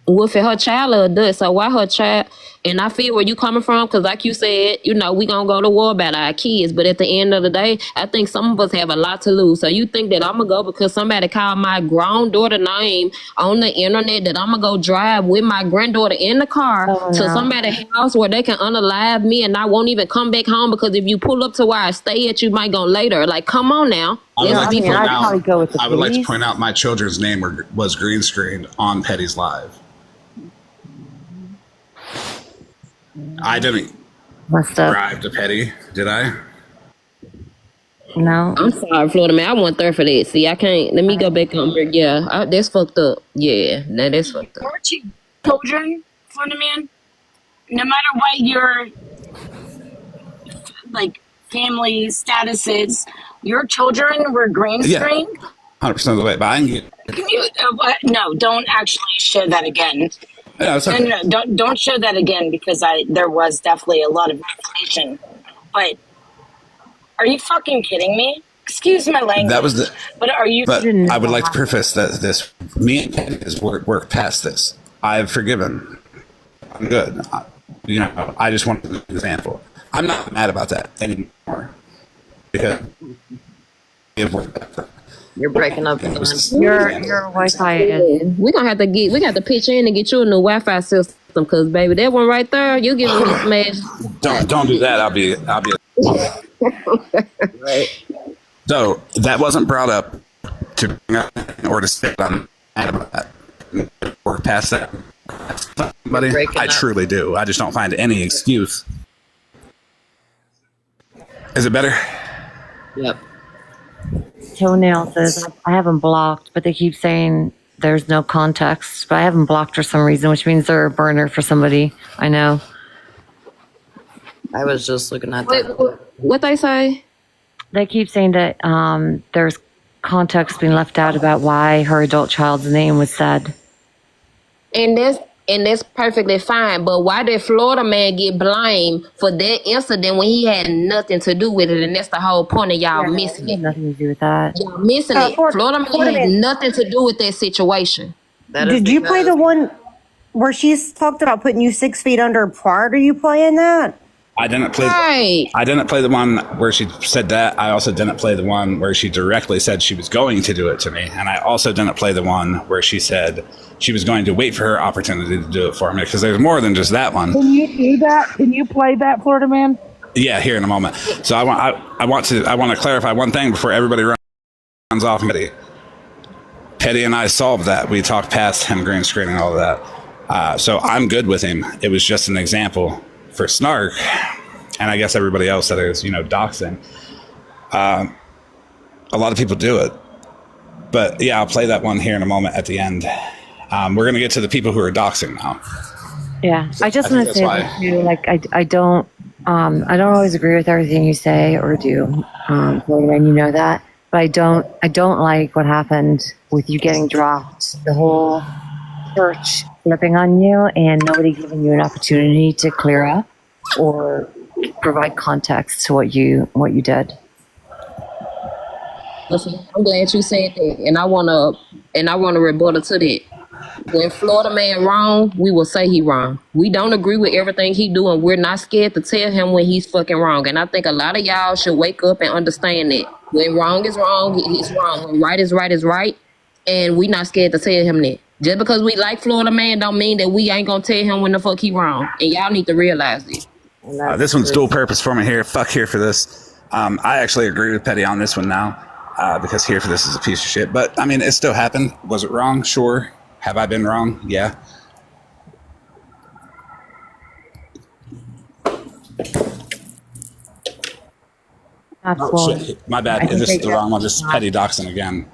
Wolfie, her child will do it. So why her child? And I feel where you coming from, because like you said, you know, we gonna go to war about our kids. But at the end of the day, I think some of us have a lot to lose. So you think that I'm gonna go because somebody called my grown daughter name on the internet, that I'm gonna go drive with my granddaughter in the car to somebody's house where they can unalive me and I won't even come back home because if you pull up to where I stay at, you might go later. Like, come on now. I would like to point out my children's name was green screened on Petty's Live. I didn't drive to Petty, did I? No. I'm sorry, Florida man. I wasn't there for that. See, I can't. Let me go back on here. Yeah, that's fucked up. Yeah, that is fucked up. Weren't you children, Florida man? No matter what your like family status is, your children were green screen. 100% of the way, but I can get. Can you? No, don't actually show that again. Yeah, it's okay. No, don't show that again because there was definitely a lot of information. But are you fucking kidding me? Excuse my language. That was the. But are you? But I would like to preface that this me and Petty has worked past this. I've forgiven. I'm good. I just want an example. I'm not mad about that anymore because you're breaking up. Your Wi-Fi is. We got to pitch in and get you a new Wi-Fi system because baby, that one right there, you give me smash. Don't do that. I'll be. Right. So that wasn't brought up to bring up or to say I'm mad about that. Work past that. Buddy, I truly do. I just don't find any excuse. Is it better? Yep. Toenail says, I haven't blocked, but they keep saying there's no context. But I haven't blocked for some reason, which means they're a burner for somebody. I know. I was just looking at that. What they say? They keep saying that there's context being left out about why her adult child's name was said. And that's perfectly fine. But why did Florida man get blamed for that incident when he had nothing to do with it? And that's the whole point of y'all missing it. Nothing to do with that. Y'all missing it. Florida man had nothing to do with that situation. Did you play the one where she's talked about putting you 6 feet under prior to you playing that? I didn't play. I didn't play the one where she said that. I also didn't play the one where she directly said she was going to do it to me, and I also didn't play the one where she said she was going to wait for her opportunity to do it for me. Because there's more than just that one. Can you do that? Can you play that, Florida man? Yeah, here in a moment. So I want to clarify one thing before everybody runs off. Petty and I solved that. We talked past him green screening all of that. So I'm good with him. It was just an example for Snark, and I guess everybody else that is, doxing. A lot of people do it. But yeah, I'll play that one here in a moment at the end. We're going to get to the people who are doxing now. Yeah, I just want to say that too. Like, I don't always agree with everything you say or do, and you know that. But I don't like what happened with you getting dropped. The whole church flipping on you and nobody giving you an opportunity to clear up or provide context to what you did. Listen, I'm glad you said that, and I wanna rebuttal to that. When Florida man wrong, we will say he wrong. We don't agree with everything he do, and we're not scared to tell him when he's fucking wrong. And I think a lot of y'all should wake up and understand that when wrong is wrong, he's wrong. When right is right, and we not scared to tell him that. Just because we like Florida man don't mean that we ain't gonna tell him when the fuck he wrong. And y'all need to realize this. This one's dual purpose for me here. Fuck Here for This. I actually agree with Petty on this one now because Here for This is a piece of shit. But, I mean, it still happened. Was it wrong? Sure. Have I been wrong? Yeah. Absolutely. Oh, shit. My bad. This is the wrong one. This is Petty doxing again.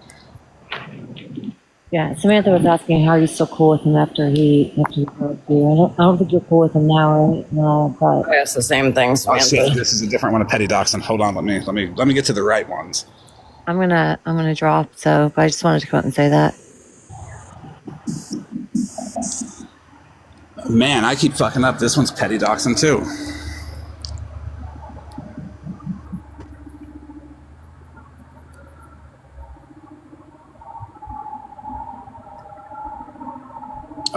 Yeah, Samantha was asking how are you still cool with him after he broke you. I don't think you're cool with him now, right? No, but That's the same thing, Oh Samantha. shit! This is a different one of petty doxing. Hold on, let me get to the right ones. I'm gonna drop. So, but I just wanted to come out and say that. Man, I keep fucking up. This one's petty doxing too.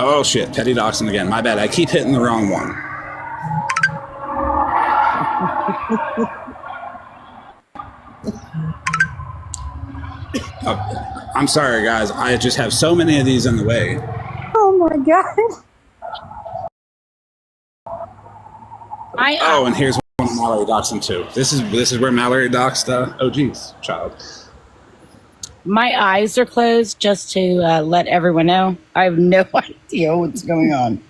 Oh shit, petty doxing again. My bad. I keep hitting the wrong one. Oh, I'm sorry, guys. I just have so many of these in the way. Oh my god. Oh, and here's one of Mallory doxing too. This is where Mallory doxed OG's child. My eyes are closed just to let everyone know. I have no idea what's going on.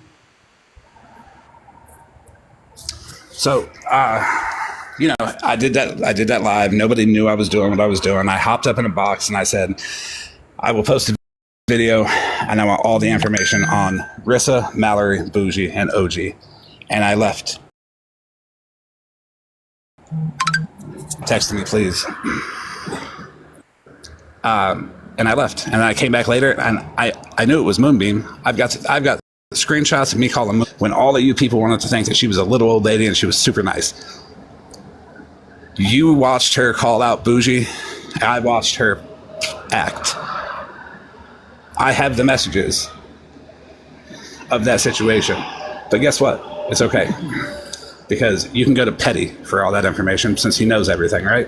So, I did that live. Nobody knew I was doing what I was doing. I hopped up in a box and I said, I will post a video and I want all the information on Rissa, Mallory, Bougie, and OG. And I left. Text me, please. And I left. And I came back later and I knew it was Moonbeam. I've got screenshots of me calling Moon when all of you people wanted to think that she was a little old lady and she was super nice. You watched her call out Bougie. I watched her act. I have the messages of that situation. But guess what? It's okay. Because you can go to Petty for all that information since he knows everything, right?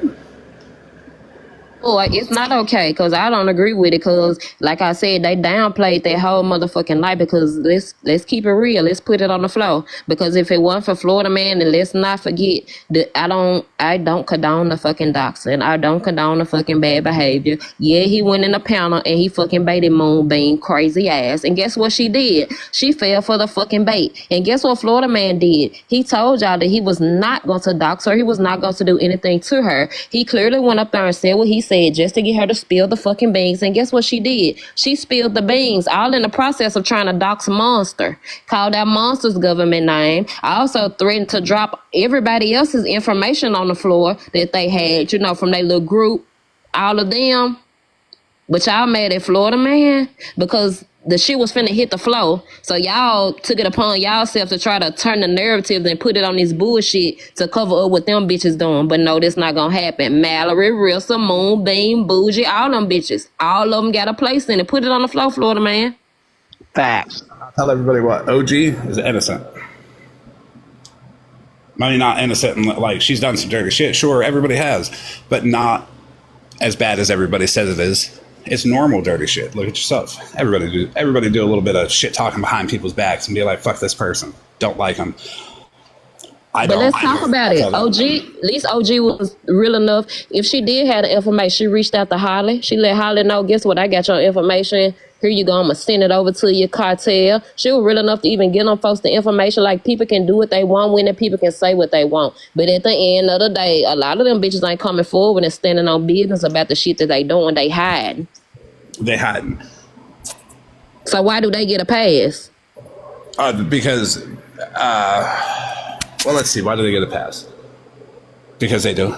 Oh, it's not okay because I don't agree with it because, like I said, they downplayed that whole motherfucking night because let's keep it real. Let's put it on the floor because if it wasn't for Florida Man, then let's not forget that I don't condone the fucking doxing. I don't condone the fucking bad behavior. Yeah, he went in the panel and he fucking baited Moonbeam crazy ass. And guess what she did? She fell for the fucking bait. And guess what Florida Man did? He told y'all that he was not going to dox her. He was not going to do anything to her. He clearly went up there and said what he said just to get her to spill the fucking beans. And guess what she did? She spilled the beans, all in the process of trying to dox Monster. Called out Monster's government name. I also threatened to drop everybody else's information on the floor that they had, from their little group, all of them. But y'all mad at Florida Man because the shit was finna hit the floor. So y'all took it upon y'allself to try to turn the narrative and put it on this bullshit to cover up what them bitches doing. But no, that's not gonna happen. Mallory, Rissa, Moonbeam, Bougie, all them bitches. All of them got a place in it. Put it on the floor, Florida Man. Facts. I'll tell everybody what. OG is innocent. I mean, not innocent and like she's done some dirty shit. Sure, everybody has. But not as bad as everybody says it is. It's normal dirty shit. Look at yourself. Everybody do a little bit of shit talking behind people's backs and be like, fuck this person. Don't like them. But let's talk about it. OG, at least OG was real enough. If she did have the information, she reached out to Holly. She let Holly know, guess what? I got your information. Here you go. I'm going to send it over to your cartel. She was real enough to even get them folks the information. Like, people can do what they want when the people can say what they want. But at the end of the day, a lot of them bitches ain't coming forward and standing on business about the shit that they doing. They hiding. They hiding. So why do they get a pass? Because, well, let's see. Why do they get a pass? Because they do.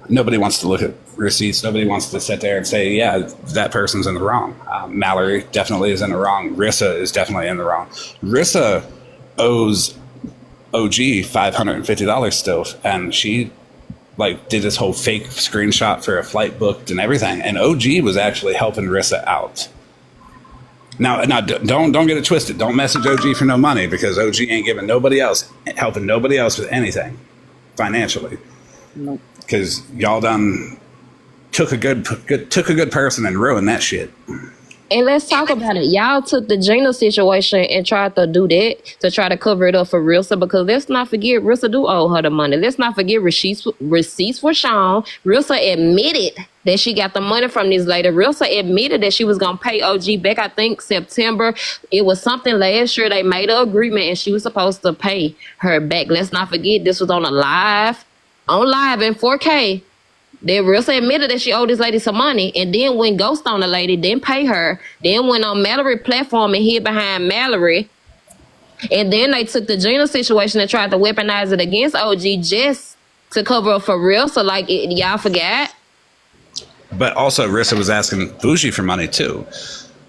Nobody wants to look at receipts. Nobody wants to sit there and say, yeah, that person's in the wrong. Mallory definitely is in the wrong. Rissa is definitely in the wrong. Rissa owes OG $550 still. And she did this whole fake screenshot for a flight booked and everything. And OG was actually helping Rissa out. Now, don't get it twisted. Don't message OG for no money because OG ain't giving helping nobody else with anything financially. Nope. Because y'all done took a good person and ruined that shit. And let's talk about it. Y'all took the Gina situation and tried to do that to try to cover it up for Rissa because let's not forget Rissa do owe her the money. Let's not forget receipts were shown. Rissa admitted that she got the money from this lady. Rissa admitted that she was going to pay OG back, I think, September. It was something last year. They made an agreement and she was supposed to pay her back. Let's not forget this was on live in 4K. Then Rissa admitted that she owed this lady some money, and then went ghost on the lady, didn't pay her, then went on Mallory platform and hid behind Mallory. And then they took the Gina situation and tried to weaponize it against OG just to cover up for Rissa. Like, y'all forgot? But also, Rissa was asking Bougie for money too.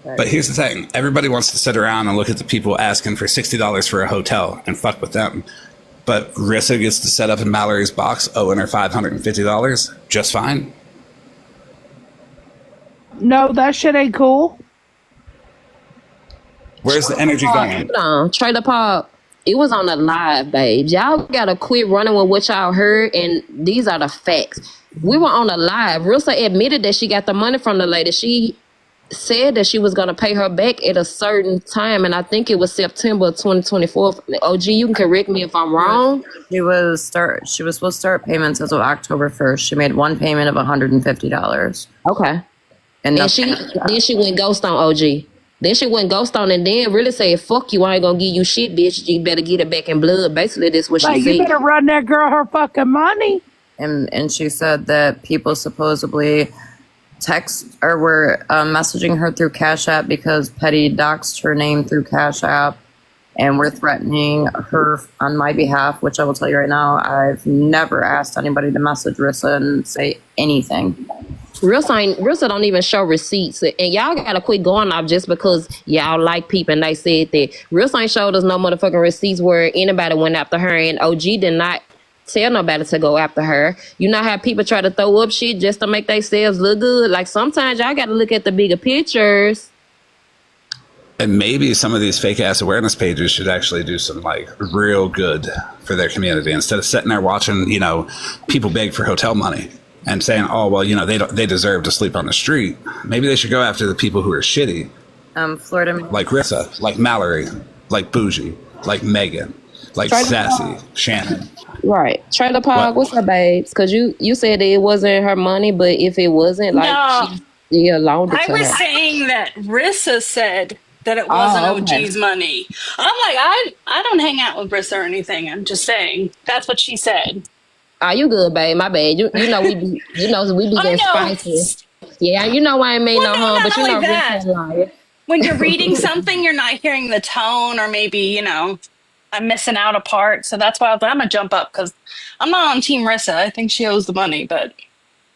Right. But here's the thing. Everybody wants to sit around and look at the people asking for $60 for a hotel and fuck with them. But Rissa gets to set up in Mallory's box owing her $550 just fine. No, that shit ain't cool. Where's the energy going? No, Trailer Park. It was on the live, babes. Y'all gotta quit running with what y'all heard, and these are the facts. We were on the live. Rissa admitted that she got the money from the lady. She said that she was gonna pay her back at a certain time, and I think it was September 2024. OG, you can correct me if I'm wrong. She was supposed to start payments as of October 1st. She made one payment of $150. Okay. And then she went ghost on OG. Then she went ghost on and then really said, fuck you, I ain't gonna give you shit, bitch. You better get it back in blood. Basically, that's what she said. You better run that girl her fucking money. And she said that people supposedly were messaging her through Cash App because Petty doxed her name through Cash App and were threatening her on my behalf, which I will tell you right now, I've never asked anybody to message Rissa and say anything. Rissa don't even show receipts. And y'all gotta quit going off just because y'all like people and they said that. Rissa ain't showed us no motherfucking receipts where anybody went after her, and OG did not tell nobody to go after her. You know how people try to throw up shit just to make themselves look good? Like, sometimes y'all gotta look at the bigger pictures. And maybe some of these fake ass awareness pages should actually do some like real good for their community instead of sitting there watching, people beg for hotel money and saying, oh, well, they deserve to sleep on the street. Maybe they should go after the people who are shitty. Florida. Like Rissa, like Mallory, like Bougie, like Megan, like Sassy, Shannon. Right. Trailer Park, what's up, babes? Because you said that it wasn't her money, but if it wasn't, like, she loaned it to her. I was saying that Rissa said that it wasn't OG's money. I'm like, I don't hang out with Rissa or anything. I'm just saying. That's what she said. Are you good, babe? My bad. You know we be getting spicy. Yeah, I ain't made no harm, but Rissa liar. When you're reading something, you're not hearing the tone, or maybe, I'm missing out a part. So that's why I was like, I'm going to jump up because I'm not on Team Rissa. I think she owes the money, but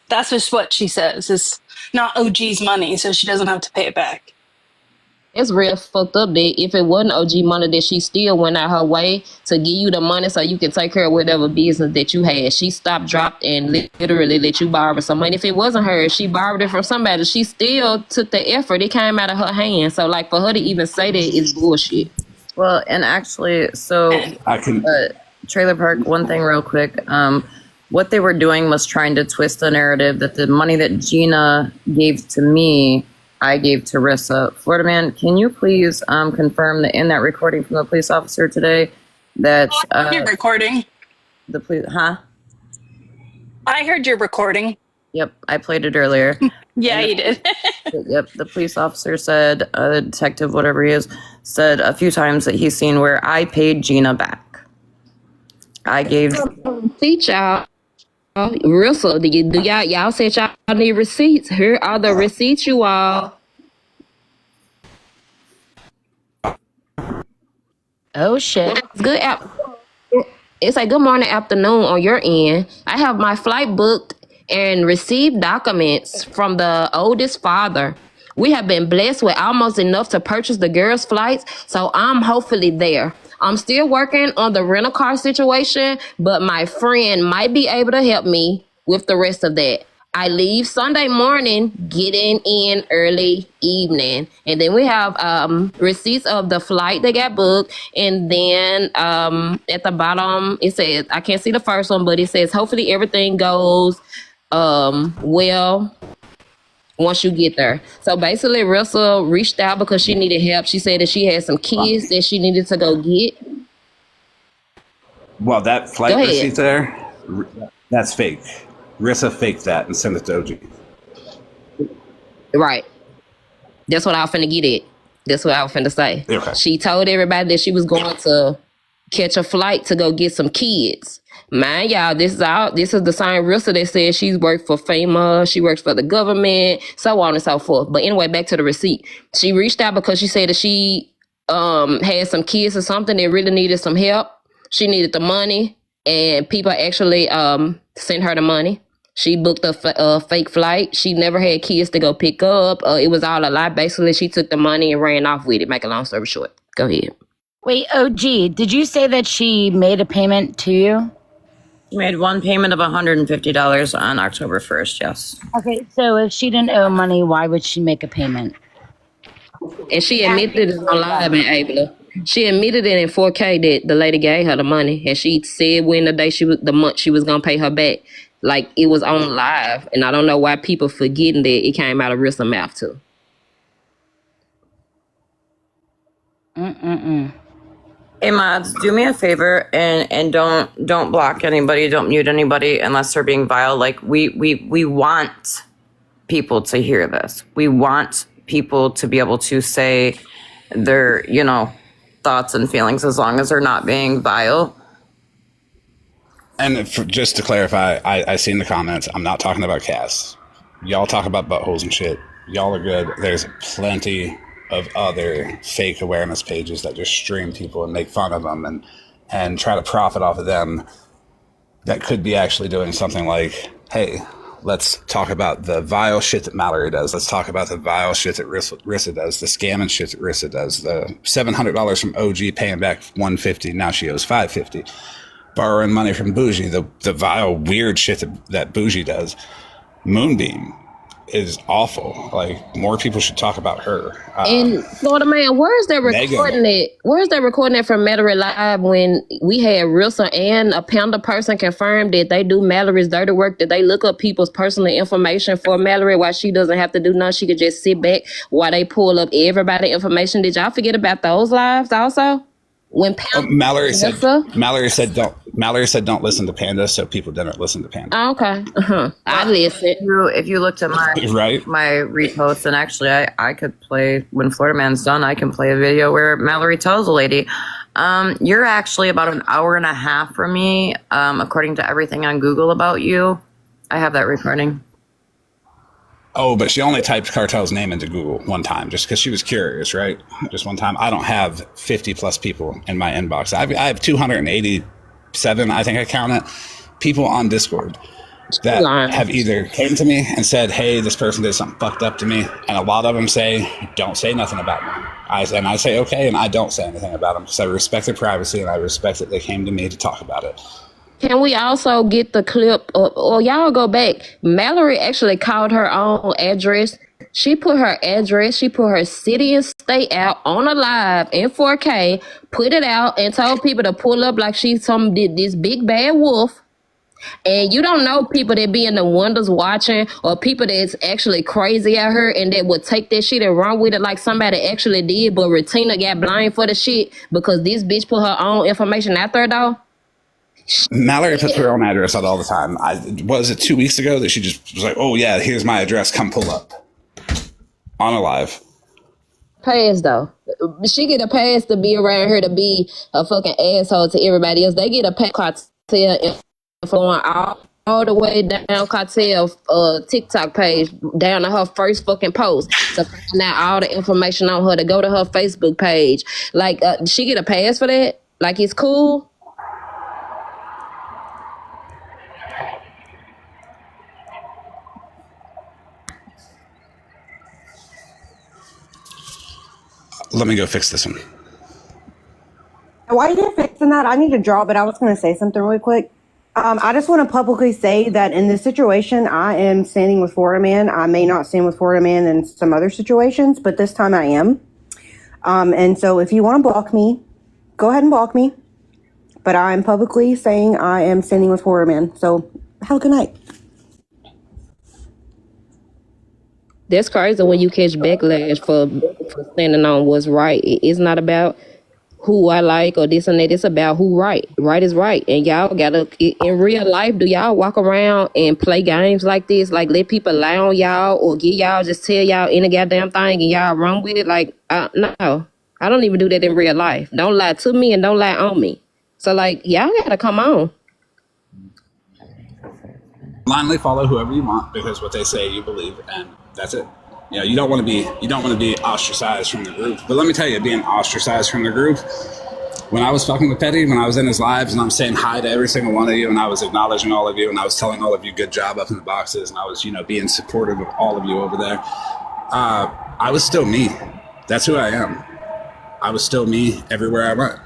that's just what she says. It's not OG's money, so she doesn't have to pay it back. It's real fucked up that if it wasn't OG money, that she still went out her way to give you the money so you can take care of whatever business that you had. She stopped, dropped, and literally let you borrow some money. If it wasn't her, she borrowed it from somebody. She still took the effort. It came out of her hands. So, like, for her to even say that is bullshit. Well, and actually, Trailer Park, one thing real quick. What they were doing was trying to twist the narrative that the money that Gina gave to me, I gave to Rissa. Florida Man, can you please confirm that in that recording from the police officer today that your recording? The police, huh? I heard your recording. Yep, I played it earlier. Yeah, you did. Yep, the police officer said, the detective, whatever he is, said a few times that he's seen where I paid Gina back. I gave. Teach y'all. Rissa, do y'all said y'all need receipts? Here are the receipts, you all. Oh shit. It's a good morning, afternoon on your end. I have my flight booked and received documents from the oldest father. We have been blessed with almost enough to purchase the girls' flights, so I'm hopefully there. I'm still working on the rental car situation, but my friend might be able to help me with the rest of that. I leave Sunday morning, getting in early evening. And then we have receipts of the flight that got booked. And then at the bottom, it says, I can't see the first one, but it says, hopefully everything goes well once you get there. So basically, Rissa reached out because she needed help. She said that she had some kids that she needed to go get. Well, that flight receipt there, that's fake. Rissa faked that and sent it to OG. Right. That's what I was finna get at. That's what I was finna say. Okay. She told everybody that she was going to catch a flight to go get some kids. Mind y'all, this is the same Rissa that says she's worked for FEMA, she works for the government, so on and so forth. But anyway, back to the receipt. She reached out because she said that she had some kids or something that really needed some help. She needed the money, and people actually sent her the money. She booked a fake flight. She never had kids to go pick up. It was all a lie. Basically, she took the money and ran off with it. Make a long story short. Go ahead. Wait, OG, did you say that she made a payment to you? She made one payment of $150 on October 1st, yes. Okay, so if she didn't owe money, why would she make a payment? And she admitted it on live in Abler. She admitted it in 4K that the lady gave her the money, and she said when the month she was gonna pay her back. Like it was on live, and I don't know why people forgetting that it came out of Rissa's mouth too. Hey mods, do me a favor and don't block anybody, don't mute anybody unless they're being vile. Like we want people to hear this. We want people to be able to say their, thoughts and feelings as long as they're not being vile. And just to clarify, I see in the comments, I'm not talking about Cass. Y'all talk about buttholes and shit. Y'all are good. There's plenty of other fake awareness pages that just stream people and make fun of them and try to profit off of them that could be actually doing something like, hey, let's talk about the vile shit that Mallory does. Let's talk about the vile shit that Rissa does, the scamming shit that Rissa does, the $700 from OG paying back $150. Now she owes $550. Borrowing money from Bougie, the vile, weird shit that Bougie does. Moonbeam is awful. Like, more people should talk about her. And Florida Man, where's that recording it? Where's that recording it from Mallory Live when we had Rissa and a Panda person confirmed that they do Mallory's dirty work, that they look up people's personal information for Mallory while she doesn't have to do nothing. She could just sit back while they pull up everybody's information. Did y'all forget about those lives also? When Mallory said don't listen to Panda, so people didn't listen to Panda. Oh, okay. I listen. If you looked at my reposts, and actually I could play, when Florida Man's done, I can play a video where Mallory tells a lady, you're actually about an hour and a half from me, according to everything on Google about you. I have that recording. Oh, but she only typed Cartel's name into Google one time just because she was curious, right? Just one time. I don't have 50 plus people in my inbox. I have 287, I think I counted, people on Discord that have either came to me and said, hey, this person did something fucked up to me. And a lot of them say, don't say nothing about me. I say, okay, and I don't say anything about them because I respect their privacy and I respect that they came to me to talk about it. Can we also get the clip, or y'all go back? Mallory actually called her own address. She put her address, she put her city and state out on a live in 4K, put it out and told people to pull up like she's this big bad wolf. And you don't know people that be in the windows watching, or people that's actually crazy at her and that would take that shit and run with it like somebody actually did, but Retina got blamed for the shit because this bitch put her own information out there though. Mallory puts her own address out all the time. Was it 2 weeks ago that she just was like, oh yeah, here's my address, come pull up on a live? Pass though. She get a pass to be around her to be a fucking asshole to everybody else. They get a pass Cartel influence all the way down Cartel TikTok page down to her first fucking post to find out all the information on her, to go to her Facebook page. Like she get a pass for that? Like it's cool? Let me go fix this one. While you're fixing that, I need to draw, but I was going to say something really quick. I just want to publicly say that in this situation, I am standing with Florida Man. I may not stand with Florida Man in some other situations, but this time I am. And so if you want to block me, go ahead and block me. But I'm publicly saying I am standing with Florida Man. So have a good night. That's crazy when you catch backlash for standing on what's right. It's not about who I like or this and that. It's about who right. Right is right. And y'all gotta, in real life, do y'all walk around and play games like this? Like let people lie on y'all or get y'all, just tell y'all any goddamn thing and y'all run with it? Like, no. I don't even do that in real life. Don't lie to me and don't lie on me. So like, y'all gotta come on. Blindly follow whoever you want because what they say you believe, and that's it. You know, you don't want to be ostracized from the group. But let me tell you, being ostracized from the group, when I was fucking with Petty, when I was in his lives and I'm saying hi to every single one of you and I was acknowledging all of you and I was telling all of you good job up in the boxes and I was, being supportive of all of you over there, I was still me. That's who I am. I was still me everywhere I went.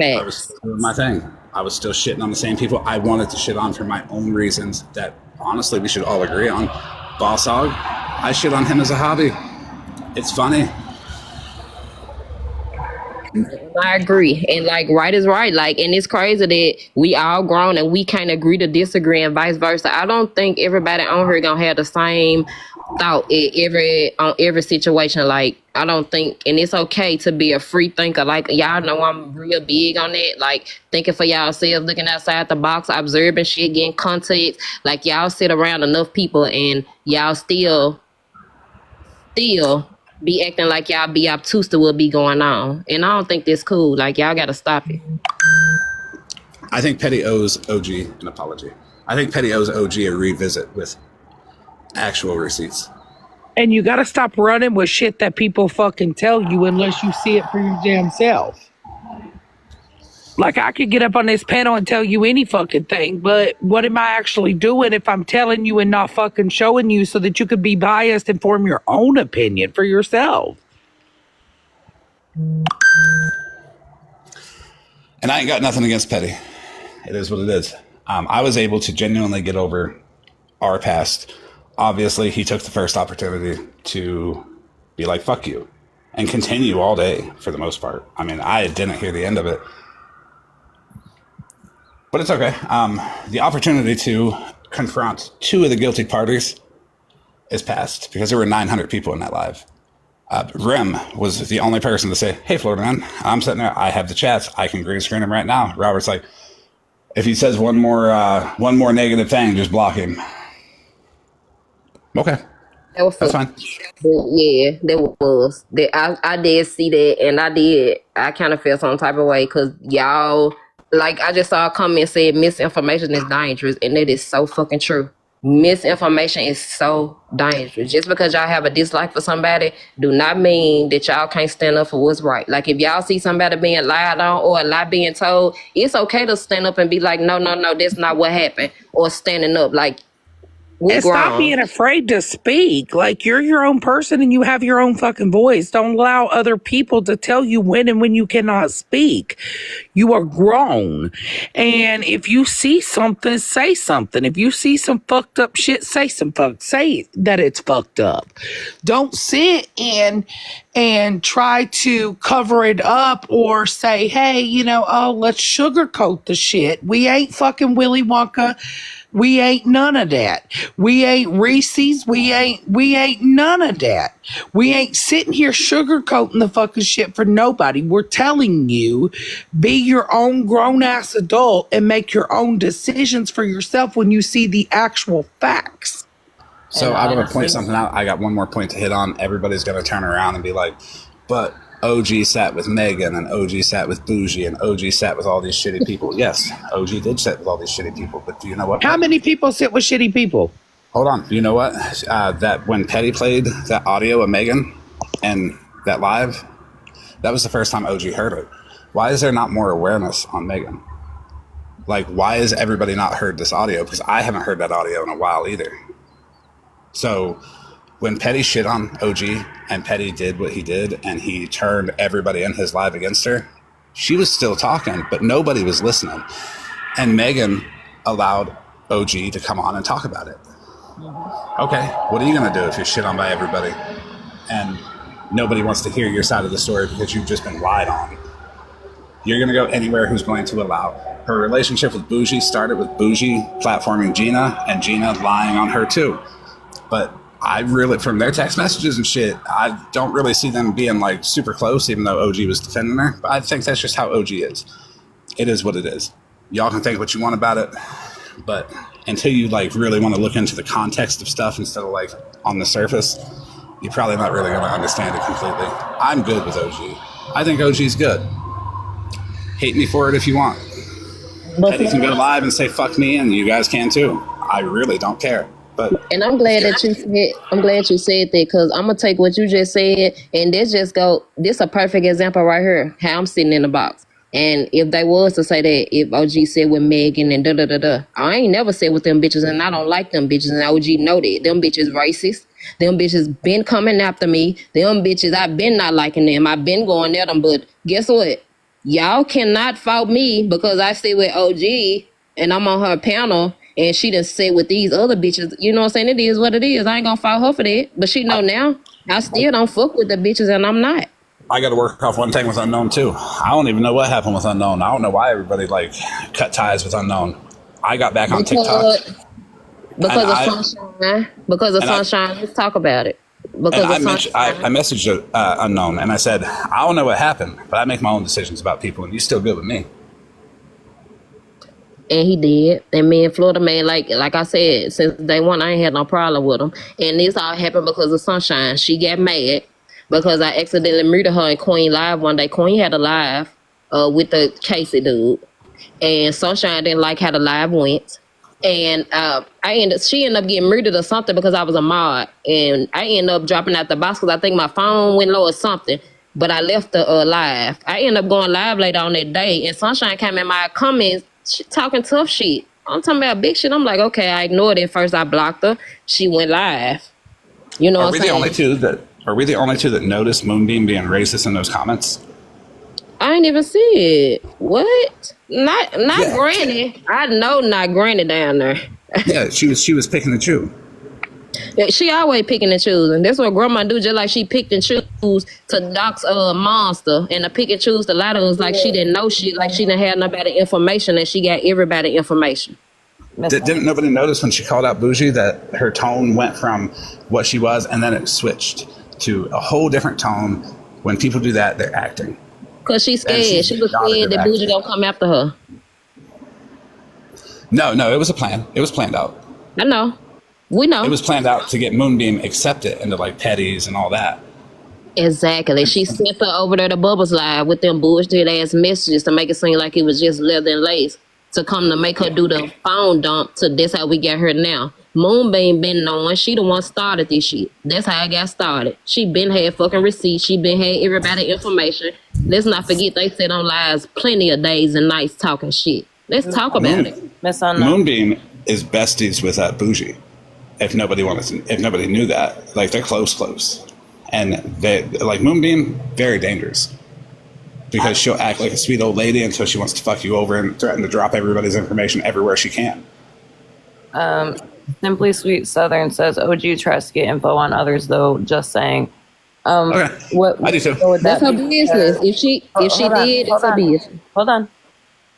I was still doing my thing. I was still shitting on the same people I wanted to shit on for my own reasons that honestly we should all agree on. Boss Hog, I shit on him as a hobby. It's funny. I agree. And like right is right. Like, and it's crazy that we all grown and we can't agree to disagree and vice versa. I don't think everybody on here gonna have the same thought on every situation. Like, I don't think, and it's okay to be a free thinker. Like, y'all know I'm real big on that. Like, thinking for y'allselves, looking outside the box, observing shit, getting context. Like, y'all sit around enough people and y'all still be acting like y'all be obtuse to what be going on. And I don't think that's cool. Like, y'all gotta stop it. I think Petty owes OG an apology. I think Petty owes OG a revisit with actual receipts. And you gotta stop running with shit that people fucking tell you unless you see it for your damn self. Like, I could get up on this panel and tell you any fucking thing, but what am I actually doing if I'm telling you and not fucking showing you so that you could be biased and form your own opinion for yourself? And I ain't got nothing against Petty. It is what it is. I was able to genuinely get over our past. Obviously, he took the first opportunity to be like, fuck you, and continue all day for the most part. I mean, I didn't hear the end of it. But it's okay. The opportunity to confront two of the guilty parties is past because there were 900 people in that live. Rim was the only person to say, hey, Florida man, I'm sitting there. I have the chats. I can green screen him right now. Robert's like, if he says one more negative thing, just block him. Okay. That's fine. Yeah, that was. I did see that, and I kind of felt some type of way because y'all, like, I just saw a comment said misinformation is dangerous, and it is so fucking true. Misinformation is so dangerous. Just because y'all have a dislike for somebody do not mean that y'all can't stand up for what's right. Like, if y'all see somebody being lied on or a lie being told, it's okay to stand up and be like, no, that's not what happened, or standing up like, and stop being afraid to speak. Like, you're your own person and you have your own fucking voice. Don't allow other people to tell you when and when you cannot speak. You are grown. And if you see something, say something. If you see some fucked up shit, say that it's fucked up. Don't sit in and try to cover it up or say, hey, let's sugarcoat the shit. We ain't fucking Willy Wonka. We ain't none of that. We ain't Reese's. We ain't none of that. We ain't sitting here sugarcoating the fucking shit for nobody. We're telling you, be your own grown-ass adult and make your own decisions for yourself when you see the actual facts. So I want to point something out. I got one more point to hit on. Everybody's going to turn around and be like, but OG sat with Megan and OG sat with Bougie and OG sat with all these shitty people. Yes, OG did sit with all these shitty people, but do you know what? How many people sit with shitty people? Hold on. You know what? That when Petty played that audio of Megan and that live, that was the first time OG heard it. Why is there not more awareness on Megan? Like, why has everybody not heard this audio? Because I haven't heard that audio in a while either. So when Petty shit on OG and Petty did what he did and he turned everybody in his live against her, she was still talking, but nobody was listening. And Megan allowed OG to come on and talk about it. Okay, what are you going to do if you're shit on by everybody and nobody wants to hear your side of the story because you've just been lied on? You're going to go anywhere who's going to allow. Her relationship with Bougie started with Bougie platforming Gina and Gina lying on her too. But I really, from their text messages and shit, I don't really see them being like super close, even though OG was defending her. But I think that's just how OG is. It is what it is. Y'all can think what you want about it, but until you like really want to look into the context of stuff instead of like on the surface, you're probably not really going to understand it completely. I'm good with OG. I think OG's good. Hate me for it if you want. Petty can go live and say fuck me, and you guys can too. I really don't care. But And I'm glad that you said that, because I'm gonna take what you just said and this a perfect example right here, how I'm sitting in the box. And if they was to say that, if OG said with Megan and I ain't never said with them bitches, and I don't like them bitches, and OG know that. Them bitches racist. Them bitches been coming after me. Them bitches, I've been not liking them. I've been going at them, but guess what? Y'all cannot fault me because I stay with OG and I'm on her panel and she done sit with these other bitches. You know what I'm saying? It is what it is. I ain't gonna fault her for that. But she know now I still don't fuck with the bitches, and I'm not. I got to work off one thing with Unknown too. I don't even know what happened with Unknown. I don't know why everybody like cut ties with Unknown. I got back on TikTok Because of Sunshine. Because of Sunshine. Let's talk about it. Because of Sunshine. I messaged Unknown and I said, I don't know what happened, but I make my own decisions about people, and you still good with me. And he did. And me and Florida Man, like I said, since day one, I ain't had no problem with him. And this all happened because of Sunshine. She got mad because I accidentally muted her in Queen Live one day. Queen had a live with the Casey dude. And Sunshine didn't like how the live went. And she ended up getting murdered or something because I was a mod. And I ended up dropping out the box because I think my phone went low or something. But I left the live. I ended up going live later on that day. And Sunshine came in my comments talking tough shit. I'm talking about big shit. I'm like, okay, I ignored it. First I blocked her. She went live. You know what I'm saying? Are we the only two that noticed Moonbeam being racist in those comments? I ain't even see it. What? Not Granny. I know not Granny down there. Yeah, she was picking and choosing. Yeah, she always picking and choosing. That's what grandma do, just like she picked and choose to dox Monster and to pick and choose the lot of us like she didn't know shit, like she didn't have nobody information and she got everybody information. Didn't nobody notice when she called out Bougie that her tone went from what she was and then it switched to a whole different tone? When people do that, they're acting. Because she's scared. She was scared that Bougie gonna come after her. No, it was a plan. It was planned out. I know. We know. It was planned out to get Moonbeam accepted into like petties and all that. Exactly. She sent her over there to Bubba's Live with them bullshit ass messages to make it seem like it was just leather and lace to come to make her do the phone dump. So that's how we got her now. Moonbeam been knowing. She the one started this shit. That's how I got started. She been had fucking receipts. She been had everybody information. Let's not forget they said on lives plenty of days and nights talking shit. Let's talk about it. Moonbeam is besties with Bougie. If nobody knew that, like they're close, and they like Moonbeam, very dangerous because she'll act like a sweet old lady until she wants to fuck you over and threaten to drop everybody's information everywhere she can. Simply Sweet Southern says OG tries to get info on others, though. Just saying. Okay. What I do too. That's her business. If she did, it's her business. Hold on.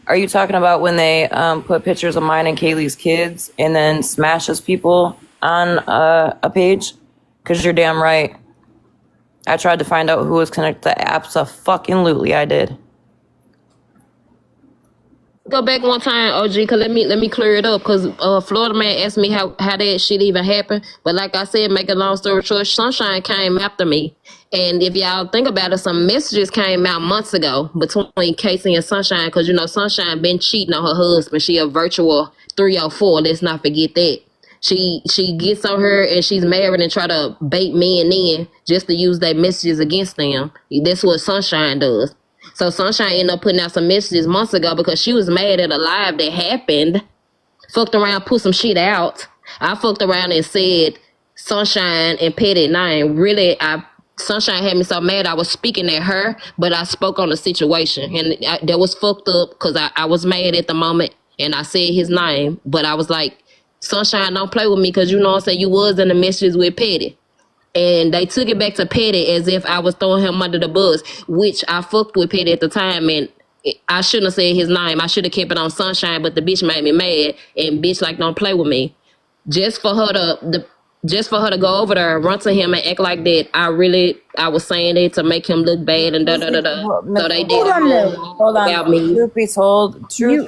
Are you talking about when they put pictures of mine and Kaylee's kids and then smashes people on a page? Because you're damn right. I tried to find out who was connected to Abso-fucking-lutely. I did. Go back one time, OG, cause let me clear it up, cause Florida Man asked me how that shit even happened. But like I said, make a long story short, Sunshine came after me, and if y'all think about it, some messages came out months ago between Casey and Sunshine, cause you know Sunshine been cheating on her husband. She a virtual 304. Let's not forget that. She gets on her and she's married and try to bait men in just to use their messages against them. That's what Sunshine does. So Sunshine ended up putting out some messages months ago because she was mad at a live that happened. Fucked around, put some shit out. I fucked around and said Sunshine and Petty name. Really, Sunshine had me so mad I was speaking at her, but I spoke on the situation. And that was fucked up because I was mad at the moment and I said his name. But I was like, Sunshine, don't play with me because you know what I'm saying, you was in the messages with Petty. And they took it back to Petty as if I was throwing him under the bus, which I fucked with Petty at the time, and I shouldn't have said his name. I should have kept it on Sunshine, but the bitch made me mad, and bitch like don't play with me. Just for her to go over there, run to him, and act like that, I was saying it to make him look bad and da da da da. So they did. Hold on. About me. Truth be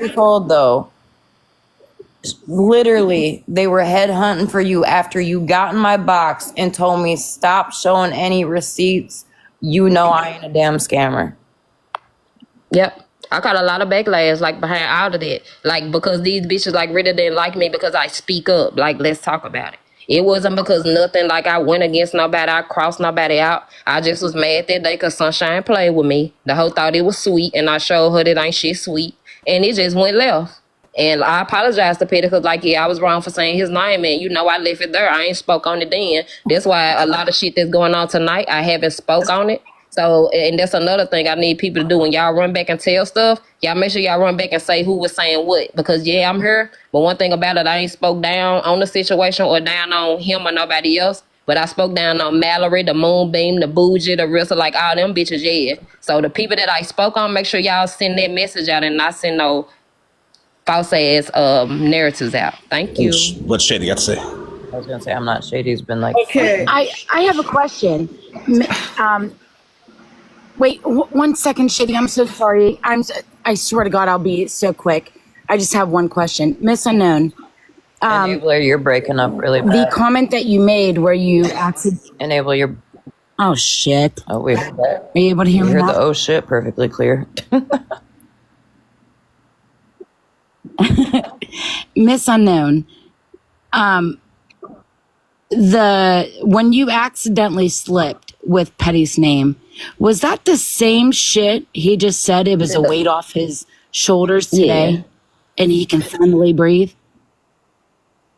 told, though. Literally, they were headhunting for you after you got in my box and told me stop showing any receipts. You know I ain't a damn scammer. Yep. I got a lot of backlash, like, behind all of that. Like, because these bitches, like, really didn't like me because I speak up. Like, let's talk about it. It wasn't because nothing, like, I went against nobody. I crossed nobody out. I just was mad that day because Sunshine played with me. The hoe thought it was sweet, and I showed her that ain't shit sweet. And it just went left. And I apologize to Peter because, like, yeah, I was wrong for saying his name. And, you know, I left it there. I ain't spoke on it then. That's why a lot of shit that's going on tonight, I haven't spoke on it. So, and that's another thing I need people to do. When y'all run back and tell stuff, y'all make sure y'all run back and say who was saying what. Because, yeah, I'm here. But one thing about it, I ain't spoke down on the situation or down on him or nobody else. But I spoke down on Mallory, the Moonbeam, the Bougie, the Rissa, like all them bitches, yeah. So the people that I spoke on, make sure y'all send that message out and not send no false ass narratives out. Thank you. What's Shady got to say? I was gonna say I'm not shady. It's been like Okay. I have a question. Wait, 1 second, Shitty. I'm so sorry. I swear to God, I'll be so quick. I just have one question. Miss Unknown. Enabler, you're breaking up really bad. The comment that you made where you acted. Enable, you're. Oh, shit. Oh, we heard that. Are you able to hear me? We heard now? the oh shit perfectly clear. Miss Unknown. When you accidentally slipped with Petty's name, was that the same shit he just said? It was a weight off his shoulders today, and he can finally breathe.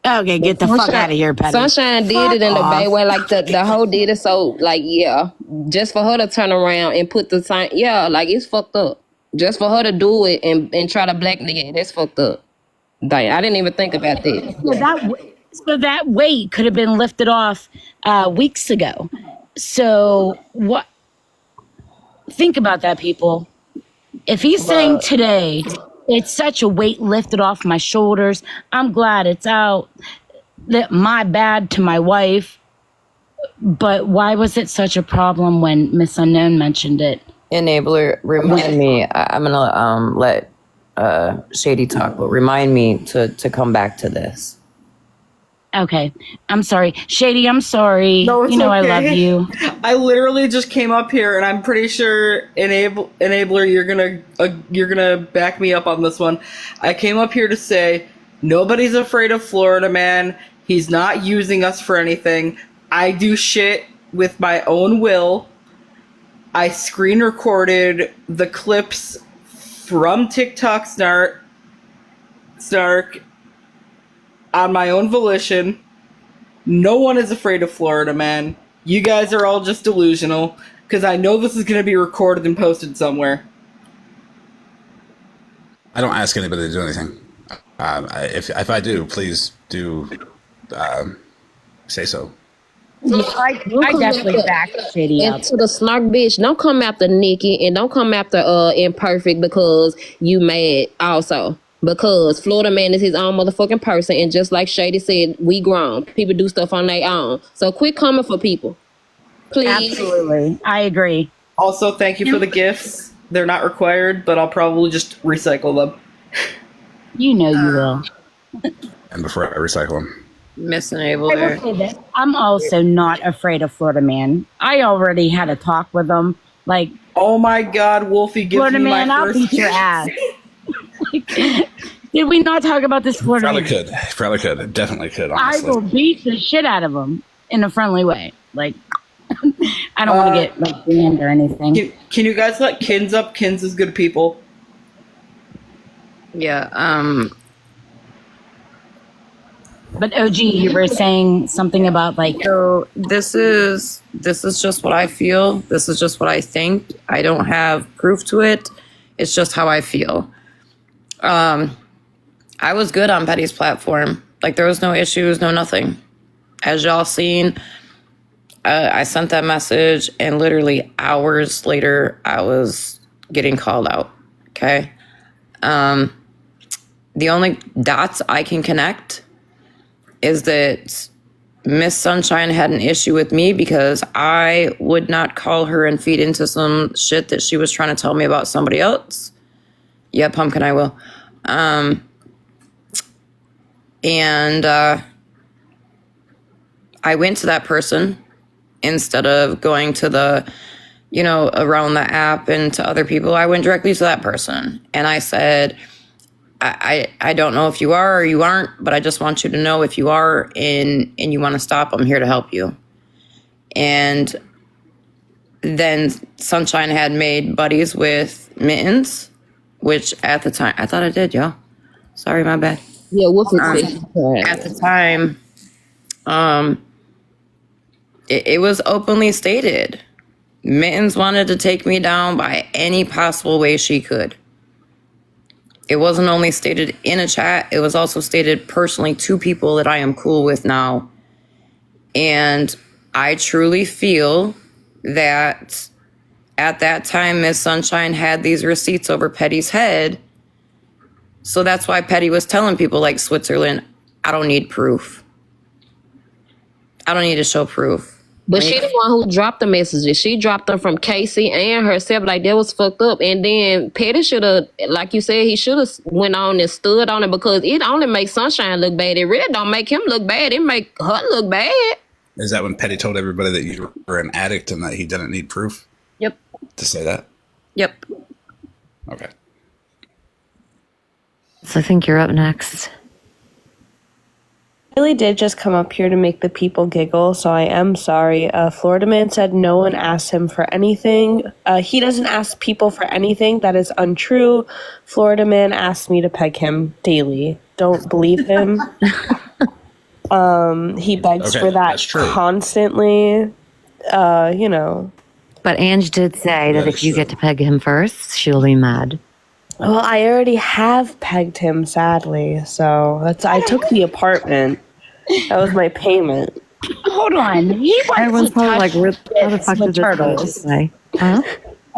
Okay, get the fuck out of here, Petty. Sunshine did it in the Bay way, like the whole did it. So, like, yeah, just for her to turn around and put the sign, yeah, like it's fucked up. Just for her to do it and try to black nigga, that's fucked up. Dang, I didn't even think about that. So that weight could have been lifted off weeks ago. So what? Think about that, people. If he's saying today, it's such a weight lifted off my shoulders. I'm glad it's out. That my bad to my wife. But why was it such a problem when Miss Unknown mentioned it? Enabler, remind me. I'm gonna let Shady talk, but remind me to come back to this. Okay, I'm sorry, Shady. I'm sorry. No, it's you know okay. I love you. I literally just came up here, and I'm pretty sure Enabler, you're gonna back me up on this one. I came up here to say nobody's afraid of Florida Man. He's not using us for anything. I do shit with my own will. I screen recorded the clips from TikTok Snark on my own volition. No one is afraid of Florida Man. You guys are all just delusional, because I know this is going to be recorded and posted somewhere. I don't ask anybody to do anything. If I do, please do say so. I definitely back Shady And up. to the snark bitch, don't come after Nikki and don't come after Imperfect because you mad also. Because Florida Man is his own motherfucking person, and just like Shady said, we grown. People do stuff on their own. So quit coming for people. Please. Absolutely. I agree. Also, thank you for the gifts. They're not required, but I'll probably just recycle them. You know you will. And before I recycle them. Miss I will Enabler. say this. I'm also not afraid of Florida Man. I already had a talk with him. Like, oh my God, Wolfie, give Florida me Man, my I'll first beat your ass. Did we not talk about this, Florida Probably Man? could. Definitely could, I honestly. will beat the shit out of him in a friendly way. Like, I don't want to get like banned or anything. Can you guys let Kins up? Kins is good people. Yeah. But OG, you were saying something about like. So this is just what I feel. This is just what I think. I don't have proof to it. It's just how I feel. I was good on Petty's platform. Like, there was no issues, no nothing. As y'all seen, I sent that message, and literally hours later, I was getting called out. Okay? The only dots I can connect is that Miss Sunshine had an issue with me because I would not call her and feed into some shit that she was trying to tell me about somebody else. Yeah, Pumpkin, I will. And I went to that person instead of going to the around the app and to other people. I went directly to that person and I said, I don't know if you are or you aren't, but I just want you to know if you are and you want to stop, I'm here to help you. And then Sunshine had made buddies with Mittens, which at the time, I thought I did, y'all. Sorry, my bad. Yeah, what's it? At the time, it was openly stated. Mittens wanted to take me down by any possible way she could. It wasn't only stated in a chat, it was also stated personally to people that I am cool with now. And I truly feel that at that time, Miss Sunshine had these receipts over Petty's head. So that's why Petty was telling people like Switzerland, I don't need proof. I don't need to show proof. But she the one who dropped the messages. She dropped them from Casey and herself. Like, that was fucked up. And then Petty should have, like you said, he should have went on and stood on it, because it only makes Sunshine look bad. It really don't make him look bad. It make her look bad. Is that when Petty told everybody that you were an addict and that he didn't need proof? Yep. To say that? Yep. Okay. So I think you're up next. I really did just come up here to make the people giggle, so I am sorry. Florida Man said no one asked him for anything. He doesn't ask people for anything. That is untrue. Florida Man asked me to peg him daily. Don't believe him. He begs for that constantly. But Ange did say that if you get to peg him first, she'll be mad. Well, I already have pegged him, sadly. So I took the apartment. That was my payment. Hold on. He wants to touch tips with turtles. Huh?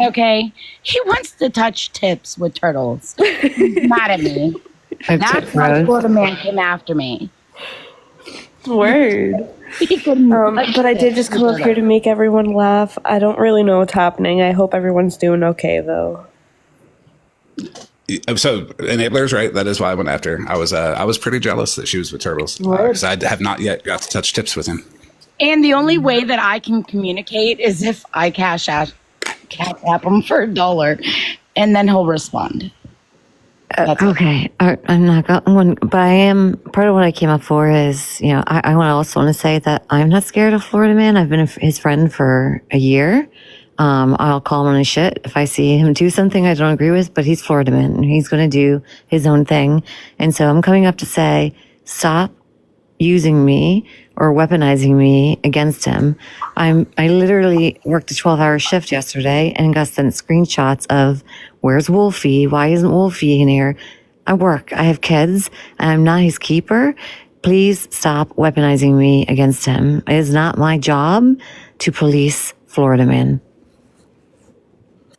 Okay. He wants to touch tips with turtles. He's mad at me. That's why Florida Man came after me. Word. But I did just come up here to make everyone laugh. I don't really know what's happening. I hope everyone's doing okay, though. So enablers, right? That is why I went after. I was pretty jealous that she was with Turtles because I have not yet got to touch tips with him. And the only way that I can communicate is if I cash app him for $1, and then he'll respond. Okay, I'm not going, but I am, part of what I came up for is, I also want to say that I'm not scared of Florida Man. I've been his friend for a year. I'll call him on his shit if I see him do something I don't agree with, but he's Florida Man and he's going to do his own thing. And so I'm coming up to say, stop using me or weaponizing me against him. I literally worked a 12-hour shift yesterday and got sent screenshots of where's Wolfie? Why isn't Wolfie in here? I work. I have kids and I'm not his keeper. Please stop weaponizing me against him. It is not my job to police Florida Man.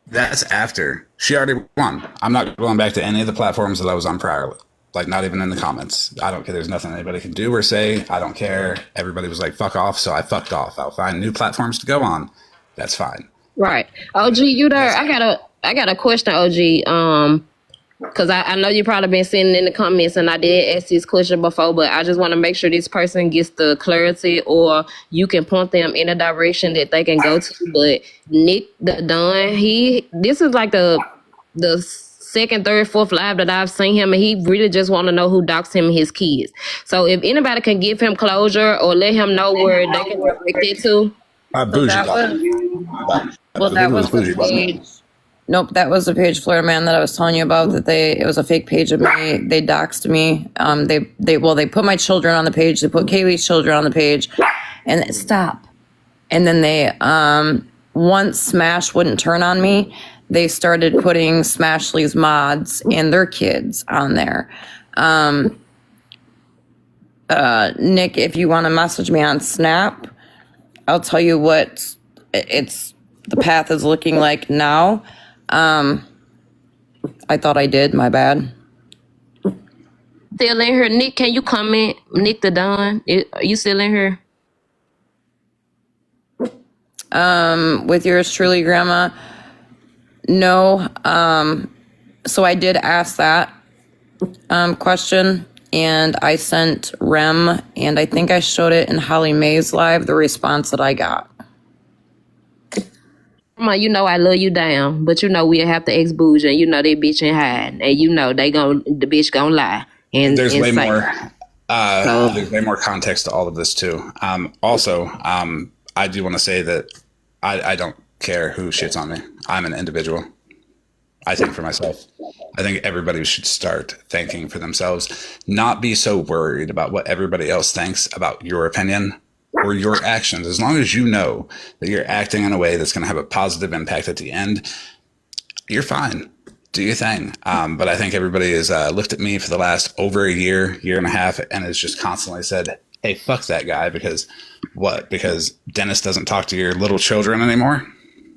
That's after she already won. I'm not going back to any of the platforms that I was on prior. Like, not even in the comments. I don't care. There's nothing anybody can do or say. I don't care. Everybody was like, fuck off. So I fucked off. I'll find new platforms to go on. That's fine. Right. OG, you there? I got a question, OG. Because I know you probably been sitting in the comments, and I did ask this question before, but I just want to make sure this person gets the clarity, or you can point them in a direction that they can go to. But Nick the Don, this is like the second, third, fourth live that I've seen him, and he really just want to know who doxed him and his kids. So if anybody can give him closure or let him know where they can direct it to. That was the page. Nope, that was the page, Florida Man, that I was telling you about. It was a fake page of me. They doxed me. They put my children on the page. They put Kaylee's children on the page, and stop. And then they once Smash wouldn't turn on me, they started putting Smashly's mods and their kids on there. Nick, if you want to message me on Snap, I'll tell you what the path is looking like now. I thought I did. My bad. Still in here, Nick? Can you comment, Nick the Don? Are you still in here? With yours truly, Grandma. No. So I did ask that question, and I sent Rem, and I think I showed it in Holly Mae's live, the response that I got. Grandma, you know I love you down, but you know we'll have to ex bougie, and you know they bitch and hide, and you know the bitch gonna lie There's and way say. more. So There's way more context to all of this too. I do want to say that I don't care who shits on me. I'm an individual. I think for myself. I think everybody should start thinking for themselves. Not be so worried about what everybody else thinks about your opinion or your actions. As long as you know that you're acting in a way that's going to have a positive impact at the end, you're fine. Do your thing. But I think everybody has looked at me for the last over a year and a half, and has just constantly said, hey, fuck that guy. Because what? Because Dennis doesn't talk to your little children anymore?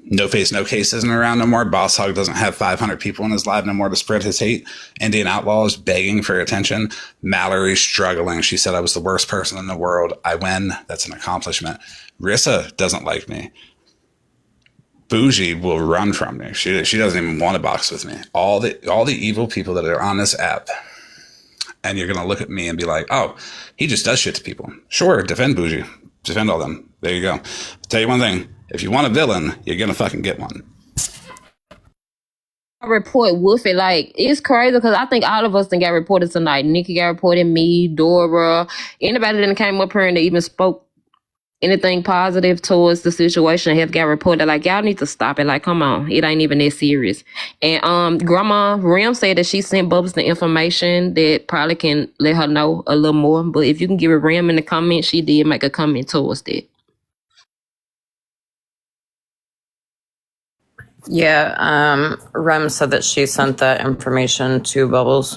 No Face, No Case isn't around no more. Boss Hog doesn't have 500 people in his live no more to spread his hate. Indian Outlaw is begging for attention. Mallory's struggling. She said I was the worst person in the world. I win. That's an accomplishment. Rissa doesn't like me. Bougie will run from me. She doesn't even want to box with me. All the evil people that are on this app, and you're gonna look at me and be like, oh, he just does shit to people. Sure, defend Bougie. Defend all them. There you go. I'll tell you one thing. If you want a villain, you're gonna fucking get one. I report Wolfie, like, it's crazy because I think all of us done got reported tonight. Nikki got reported, me, Dora, anybody that came up here and they even spoke anything positive towards the situation have got reported. Like, y'all need to stop it. Like, come on, it ain't even that serious. And Grandma Rim said that she sent Bubbles the information that probably can let her know a little more. But if you can give a Rim in the comments, she did make a comment towards that. Yeah, Rem said that she sent that information to Bubbles.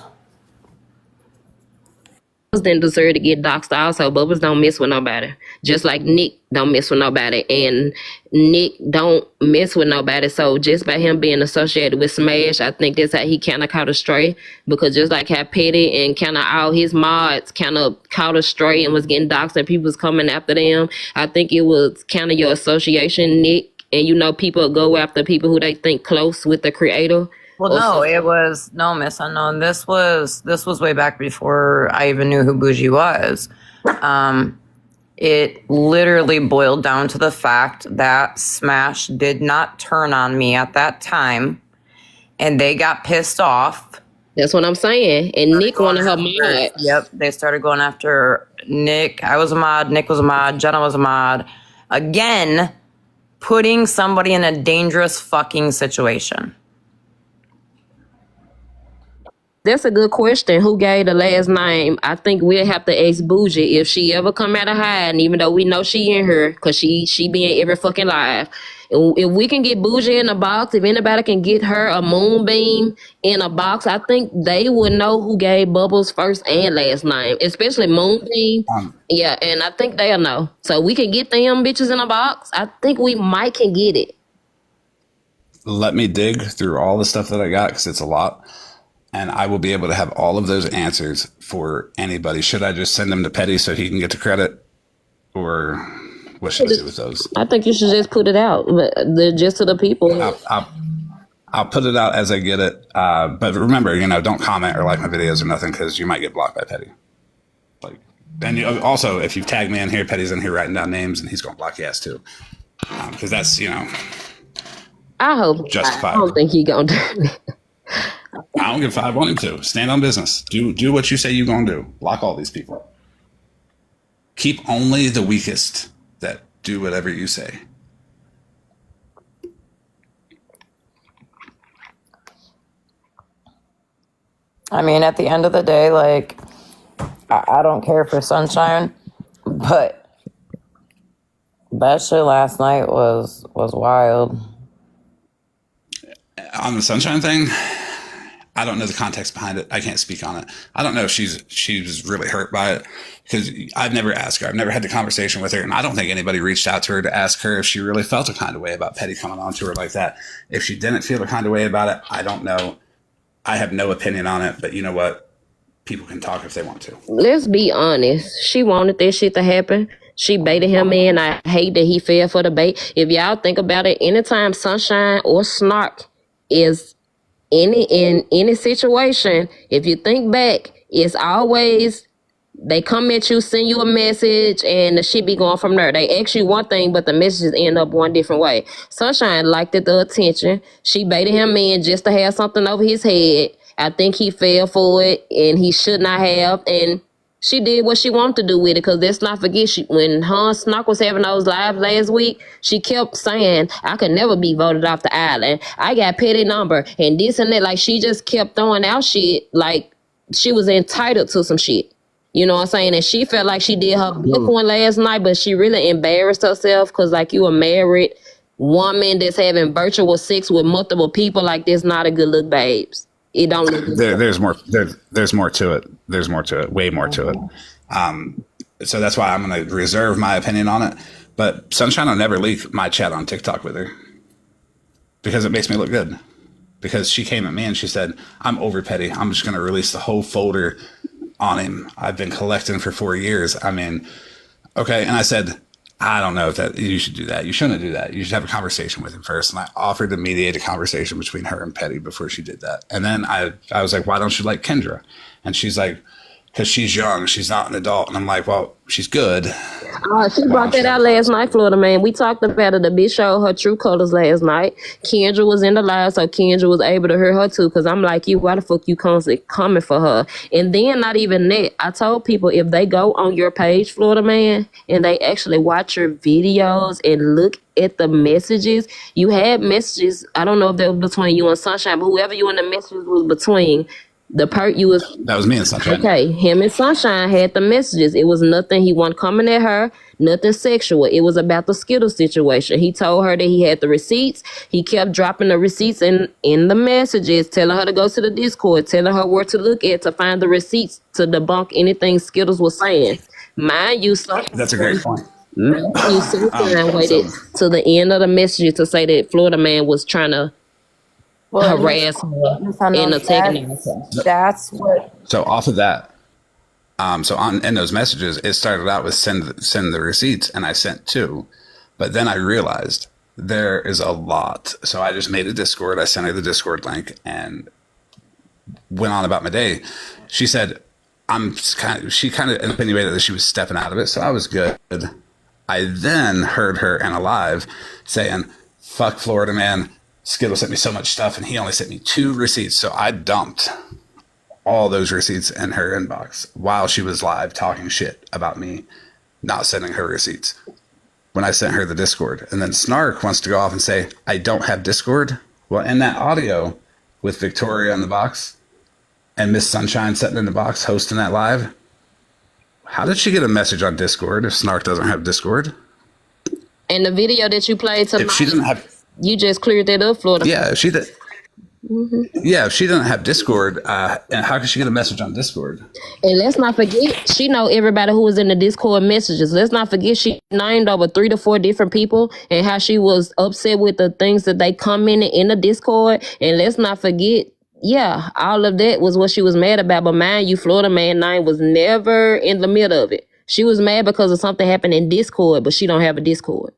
Bubbles didn't deserve to get doxxed also. Bubbles don't mess with nobody. Just like Nick don't mess with nobody. And Nick don't mess with nobody. So just by him being associated with Smash, I think that's how he kind of caught astray. Because just like how Petty and kind of all his mods kind of caught astray and was getting doxxed and people was coming after them, I think it was kind of your association, Nick. And you know, people go after people who they think close with the creator. Well, no, it was no, Miss Unknown. This was way back before I even knew who Bougie was. It literally boiled down to the fact that Smash did not turn on me at that time, and they got pissed off. That's what I'm saying. And Nick wanted her mod. Yep, they started going after Nick. I was a mod. Nick was a mod. Jenna was a mod. Again, putting somebody in a dangerous fucking situation. That's a good question. Who gave the last name? I think we'll have to ask Bougie if she ever come out of hiding, even though we know she in here, because she be in every fucking live. If we can get Bougie in a box, if anybody can get her a Moonbeam in a box, I think they would know who gave Bubbles first and last name, especially Moonbeam. Yeah, and I think they'll know. So we can get them bitches in a box. I think we might can get it. Let me dig through all the stuff that I got, because it's a lot. And I will be able to have all of those answers for anybody. Should I just send them to Petty so he can get the credit? Or what should I do with those? I think you should just put it out. Just to the people. I'll put it out as I get it. But remember, don't comment or like my videos or nothing, because you might get blocked by Petty. And also, if you tag me in here, Petty's in here writing down names, and he's going to block your ass too. Because that's, I hope justifiable. I don't think he going to do it. I don't give a fuck. I want him to. Stand on business. Do what you say you're going to do. Block all these people. Keep only the weakest that do whatever you say. I mean, at the end of the day, like, I don't care for Sunshine, but that shit last night was wild. On the Sunshine thing, I don't know the context behind it. I can't speak on it. I don't know if she was really hurt by it, because I've never asked her. I've never had the conversation with her, and I don't think anybody reached out to her to ask her if she really felt a kind of way about Petty coming on to her like that. If she didn't feel a kind of way about it, I don't know. I have no opinion on it, but you know what? People can talk if they want to. Let's be honest. She wanted that shit to happen. She baited him in. I hate that he fell for the bait. If y'all think about it, anytime Sunshine or Snark is in any situation, if you think back, it's always They come at you, send you a message, and the shit be going from there. They ask you one thing, but the messages end up one different way. Sunshine liked it, the attention. She baited him in just to have something over his head. I think he fell for it, and he should not have. And she did what she wanted to do with it, because let's not forget, when Hans Snock was having those lives last week, she kept saying, I could never be voted off the island. I got petty number and this and that. Like, she just kept throwing out shit like she was entitled to some shit. You know what I'm saying? And she felt like she did her big one last night, but she really embarrassed herself, because like, you a married woman that's having virtual sex with multiple people, like, this not a good look, babes. It don't look good. There's more. There's more to it. There's more to it. Way more to it. So that's why I'm going to reserve my opinion on it. But Sunshine will never leak my chat on TikTok with her, because it makes me look good. Because she came at me and she said, I'm over petty. I'm just going to release the whole folder on him. I've been collecting for 4 years. I mean, okay. And I said, I don't know if that you should do that. You shouldn't do that. You should have a conversation with him first. And I offered to mediate a conversation between her and Petty before she did that. And then I was like, why don't you like Kendra? And she's like, because she's young, she's not an adult. And I'm like, well, she's good. She brought that out last night, Florida Man. We talked about it. The bitch showed her true colors last night. Kendra was in the live, so Kendra was able to hear her too. Because I'm like, why the fuck you constantly coming for her? And then not even that. I told people, if they go on your page, Florida Man, and they actually watch your videos and look at the messages, you had messages. I don't know if they were between you and Sunshine, but whoever you and the messages was between. That was me and Sunshine. Okay, him and Sunshine had the messages. It was nothing. He wasn't coming at her, nothing sexual. It was about the Skittles situation. He told her that he had the receipts. He kept dropping the receipts in the messages, telling her to go to the Discord, telling her where to look at to find the receipts to debunk anything Skittles was saying. Mind you, that's a great point. Sunshine waited to the end of the messages to say that Florida Man was trying to harass her and antagonize her. That's what. So off of that, in those messages, it started out with send the receipts, and I sent 2, but then I realized there is a lot. So I just made a Discord. I sent her the Discord link and went on about my day. She said, she kind of insinuated that she was stepping out of it, so I was good. I then heard her in a live saying, "Fuck Florida Man. Skittle sent me so much stuff, and he only sent me 2 receipts." So I dumped all those receipts in her inbox while she was live talking shit about me not sending her receipts when I sent her the Discord. And then Snark wants to go off and say, I don't have Discord. Well, in that audio with Victoria in the box and Miss Sunshine sitting in the box hosting that live, how did she get a message on Discord if Snark doesn't have Discord? And the video that you played tonight, if she didn't have... You just cleared that up, Florida. Yeah, if she did. Mm-hmm. Yeah, if she didn't have Discord, how could she get a message on Discord? And let's not forget, she know everybody who was in the Discord messages. Let's not forget, she named over 3 to 4 different people and how she was upset with the things that they commented in the Discord. And let's not forget, all of that was what she was mad about. But mind you, Florida Man 9 was never in the middle of it. She was mad because of something happened in Discord, but she don't have a Discord.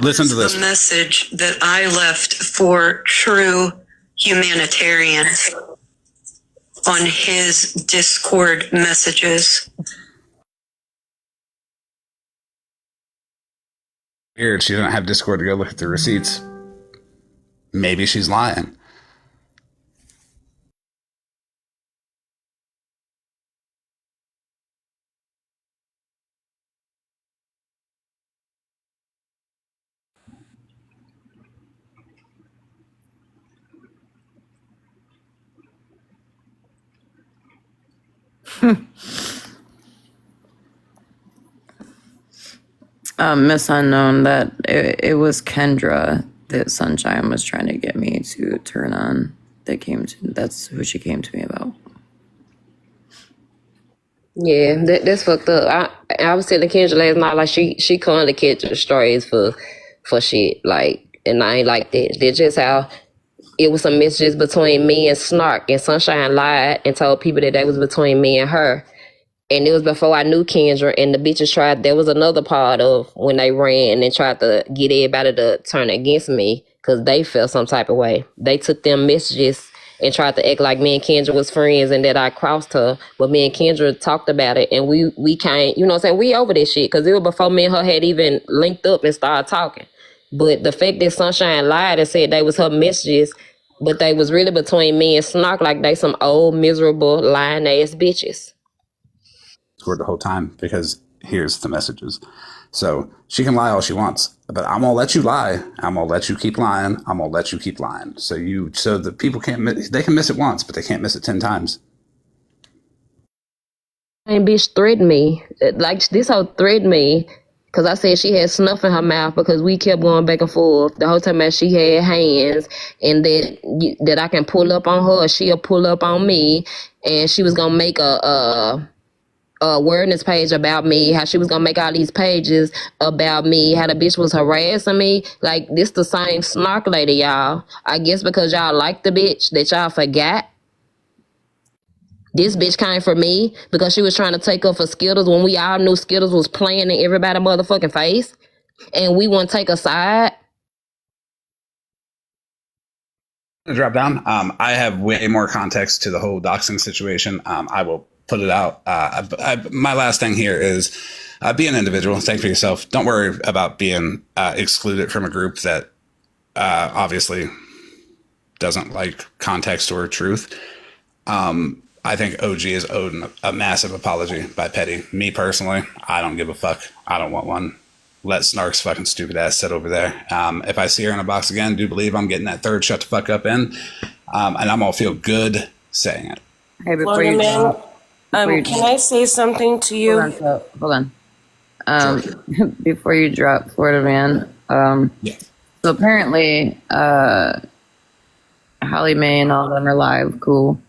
Listen to this. The message that I left for true humanitarians on his Discord messages. Weird, she didn't have Discord to go look at the receipts. Maybe she's lying. Miss Unknown, that it was Kendra that Sunshine was trying to get me to turn on. That's who she came to me about. Yeah, that's fucked up. I was telling Kendra last night, like she calling the Kendra strays for shit, like, and I ain't like that. That's just how it was. Some messages between me and Snark, and Sunshine lied and told people that was between me and her. And it was before I knew Kendra, and the bitches tried. There was another part of when they ran and tried to get everybody to turn against me because they felt some type of way. They took them messages and tried to act like me and Kendra was friends and that I crossed her. But me and Kendra talked about it, and we can't, you know what I'm saying? We over this shit, because it was before me and her had even linked up and started talking. But the fact that Sunshine lied and said they was her messages, but they was really between me and Snark, like they some old, miserable, lying ass bitches. The whole time, because here's the messages. So she can lie all she wants, but I'm gonna let you lie. I'm gonna let you keep lying. I'm gonna let you keep lying. So the people can't they can miss it once, but they can't miss it 10 times. And bitch threatened me. Like, this hoe threatened me because I said she had snuff in her mouth, because we kept going back and forth the whole time that she had hands, and that I can pull up on her or she'll pull up on me, and she was gonna make a awareness page about me, how she was gonna make all these pages about me, how the bitch was harassing me. Like, this the same Snark lady, y'all. I guess because y'all like the bitch that y'all forgot. This bitch came for me because she was trying to take up for Skittles when we all knew Skittles was playing in everybody's motherfucking face, and we wouldn't take a side. Drop down. I have way more context to the whole doxing situation. I will put it out. My last thing here is be an individual. Think for yourself. Don't worry about being excluded from a group that obviously doesn't like context or truth. I think OG is owed a massive apology by Petty. Me personally, I don't give a fuck. I don't want one. Let Snark's fucking stupid ass sit over there. If I see her in a box again, do believe I'm getting that third shut the fuck up in. And I'm gonna feel good saying it. Hey, before you drop, can I say something to you? Hold on. Sure. Before you drop, Florida Man. Yeah. So apparently, Holly Mae and all of them are live. Cool.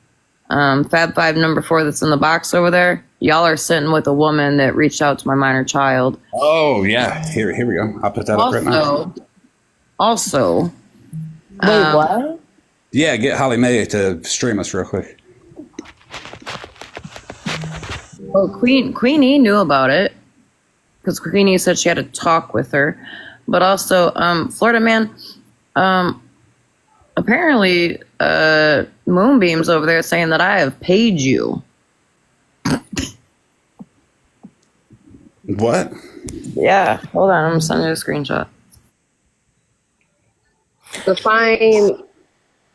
Fab Five number 4 that's in the box over there. Y'all are sitting with a woman that reached out to my minor child. Oh yeah, here we go. I'll put that up right now. Also, wait, what? Yeah, get Holly Mae to stream us real quick. Well, Queenie knew about it because Queenie said she had to talk with her, but also, Florida Man, apparently, Moonbeam's over there saying that I have paid you. What? Yeah, hold on, I'm gonna send you a screenshot. The same.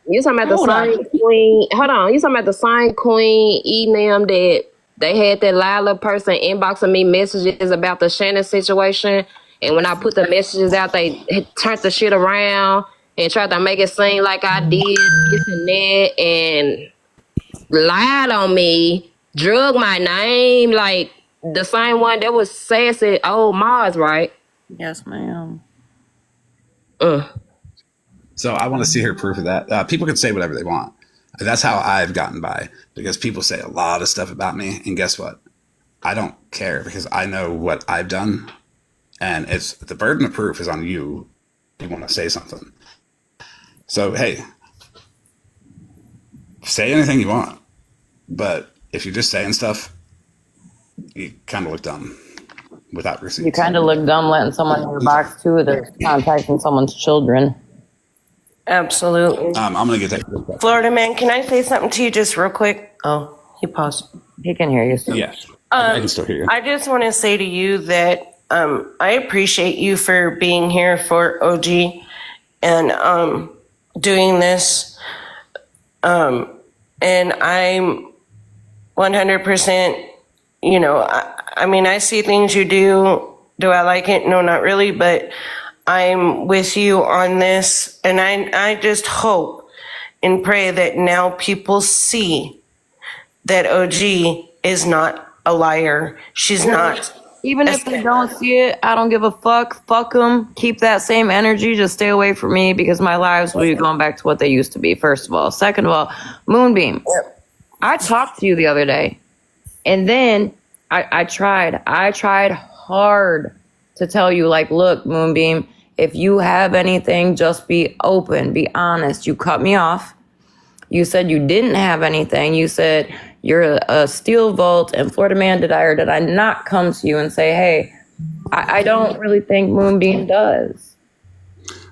You talking about the same queen? Hold on. You talking about the same queen email that they had that Lila person inboxing me messages about the Shannon situation, and when I put the messages out, they turned the shit around and tried to make it seem like I did this and that, and lied on me, drug my name, like the same one that was sassy old Mars, right? Yes, ma'am. So I want to see her proof of that. People can say whatever they want. That's how I've gotten by, because people say a lot of stuff about me, and guess what? I don't care, because I know what I've done, and it's the burden of proof is on you. You want to say something. So hey, say anything you want, but if you're just saying stuff, you kind of look dumb without receipts. You kind of look dumb letting someone in your box too that's contacting someone's children. Absolutely. I'm gonna get that. Florida Man, can I say something to you just real quick? Oh, he paused. He can hear you still. Yes, I can still hear you. I just want to say to you that I appreciate you for being here for OG and doing this. And I'm 100%, you know, I mean, I see things you do. Do I like it? No, not really, but I'm with you on this. And I just hope and pray that now people see that OG is not a liar. She's not. Even if they don't see it, I don't give a fuck. Fuck them. Keep that same energy. Just stay away from me, because my lives will be going back to what they used to be, first of all. Second of all, Moonbeam. I talked to you the other day, and then I tried hard to tell you, like, look, Moonbeam, if you have anything, just be open, be honest. You cut me off. You said you didn't have anything. You said you're a steel vault, and Florida Man, did I not come to you and say, hey, I don't really think Moonbeam does?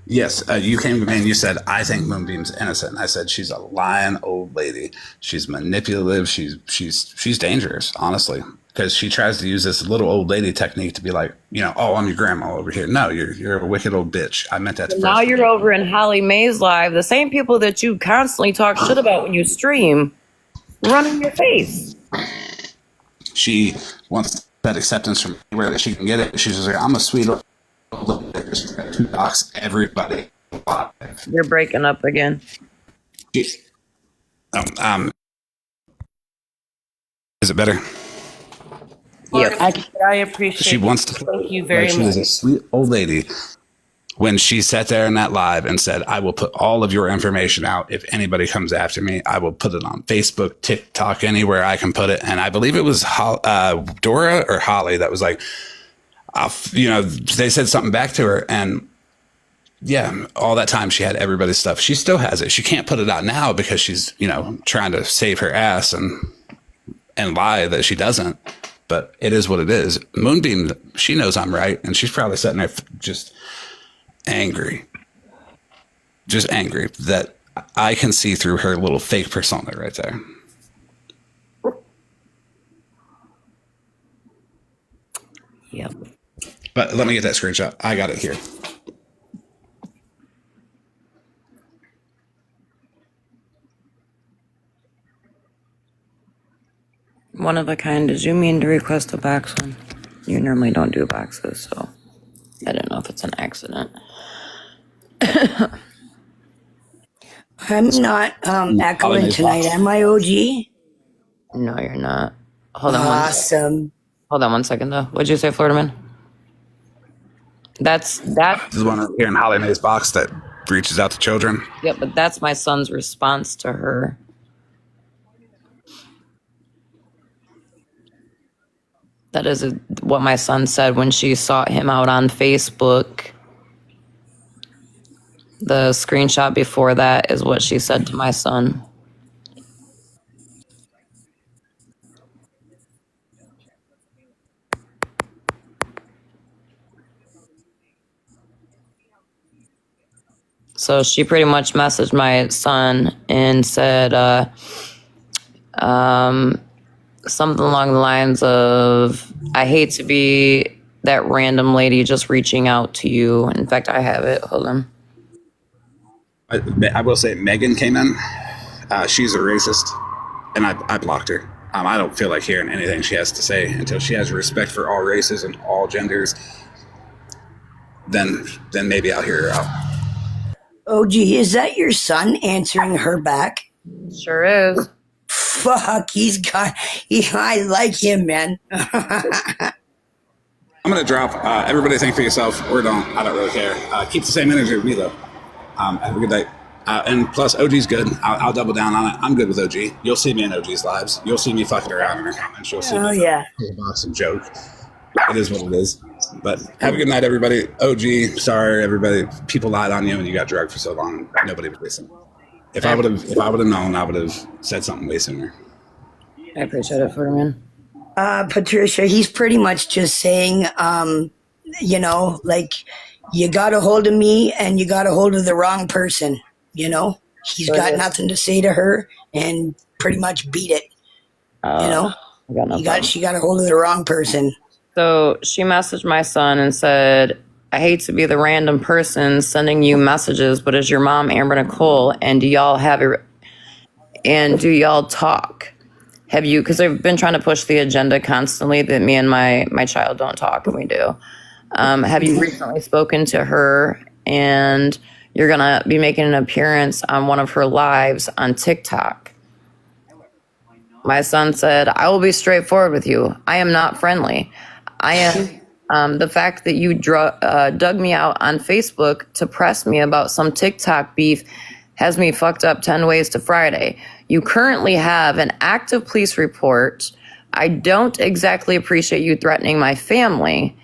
Yes, you came to me and you said, I think Moonbeam's innocent. I said, she's a lying old lady. She's manipulative. She's dangerous, honestly, because she tries to use this little old lady technique to be like, oh, I'm your grandma over here. No, you're a wicked old bitch. I meant that to Now first. you're over in Holly Mae's live. The same people that you constantly talk shit about when you stream, running your face. She wants that acceptance from anywhere that she can get it. She's just like, I'm a sweet old lady. Just to dox everybody. You're breaking up again. Is it better? Yep. I appreciate She wants to. Thank you very She much. was a sweet old lady when she sat there in that live and said, I will put all of your information out. If anybody comes after me, I will put it on Facebook, TikTok, anywhere I can put it. And I believe it was Dora or Holly that was like, they said something back to her. And yeah, all that time she had everybody's stuff. She still has it. She can't put it out now because she's, trying to save her ass and lie that she doesn't. But it is what it is. Moonbeam, she knows I'm right. And she's probably sitting there just angry that I can see through her little fake persona right there. Yep. But let me get that screenshot. I got it here. One of a kind. Did you mean to request a box one? You normally don't do boxes, so I don't know if it's an accident. I'm not echoing tonight, am I, OG? No, you're not. Hold on awesome. Hold on 1 second, though. What'd you say, Florida Man? That's This is one right here in Holly Mae's box that reaches out to children. Yep, but that's my son's response to her. That is what my son said when she sought him out on Facebook. The screenshot before that is what she said to my son. So she pretty much messaged my son and said something along the lines of, I hate to be that random lady just reaching out to you. In fact, I have it. Hold on. I will say Megan came in. She's a racist, and I blocked her. I don't feel like hearing anything she has to say until she has respect for all races and all genders. Then maybe I'll hear her out. OG, is that your son answering her back? Sure is. Fuck, I like him, man. I'm going to drop. Everybody think for yourself, or don't. I don't really care. Keep the same energy with me, though. Have a good day. And plus, OG's good. I'll double down on it. I'm good with OG. You'll see me in OG's lives. You'll see me fucking around in her comments. You'll see me box and joke. It is what it is. But have a good night, everybody. OG, sorry, everybody. People lied on you and you got drugged for so long. Nobody was listening. If I would have known, I would have said something way sooner. I appreciate it, Ferdinand. Patricia, he's pretty much just saying, like, you got a hold of me and you got a hold of the wrong person, He's got nothing to say to her and pretty much beat it, She got a hold of the wrong person. So she messaged my son and said, I hate to be the random person sending you messages, but is your mom Amber Nicole? And do y'all do y'all talk? Have you, because I've been trying to push the agenda constantly that me and my child don't talk, and we do. Have you recently spoken to her? And you're going to be making an appearance on one of her lives on TikTok. My son said, I will be straightforward with you. I am not friendly. I am the fact that you dug me out on Facebook to press me about some TikTok beef has me fucked up 10 ways to Friday. You currently have an active police report. I don't exactly appreciate you threatening my family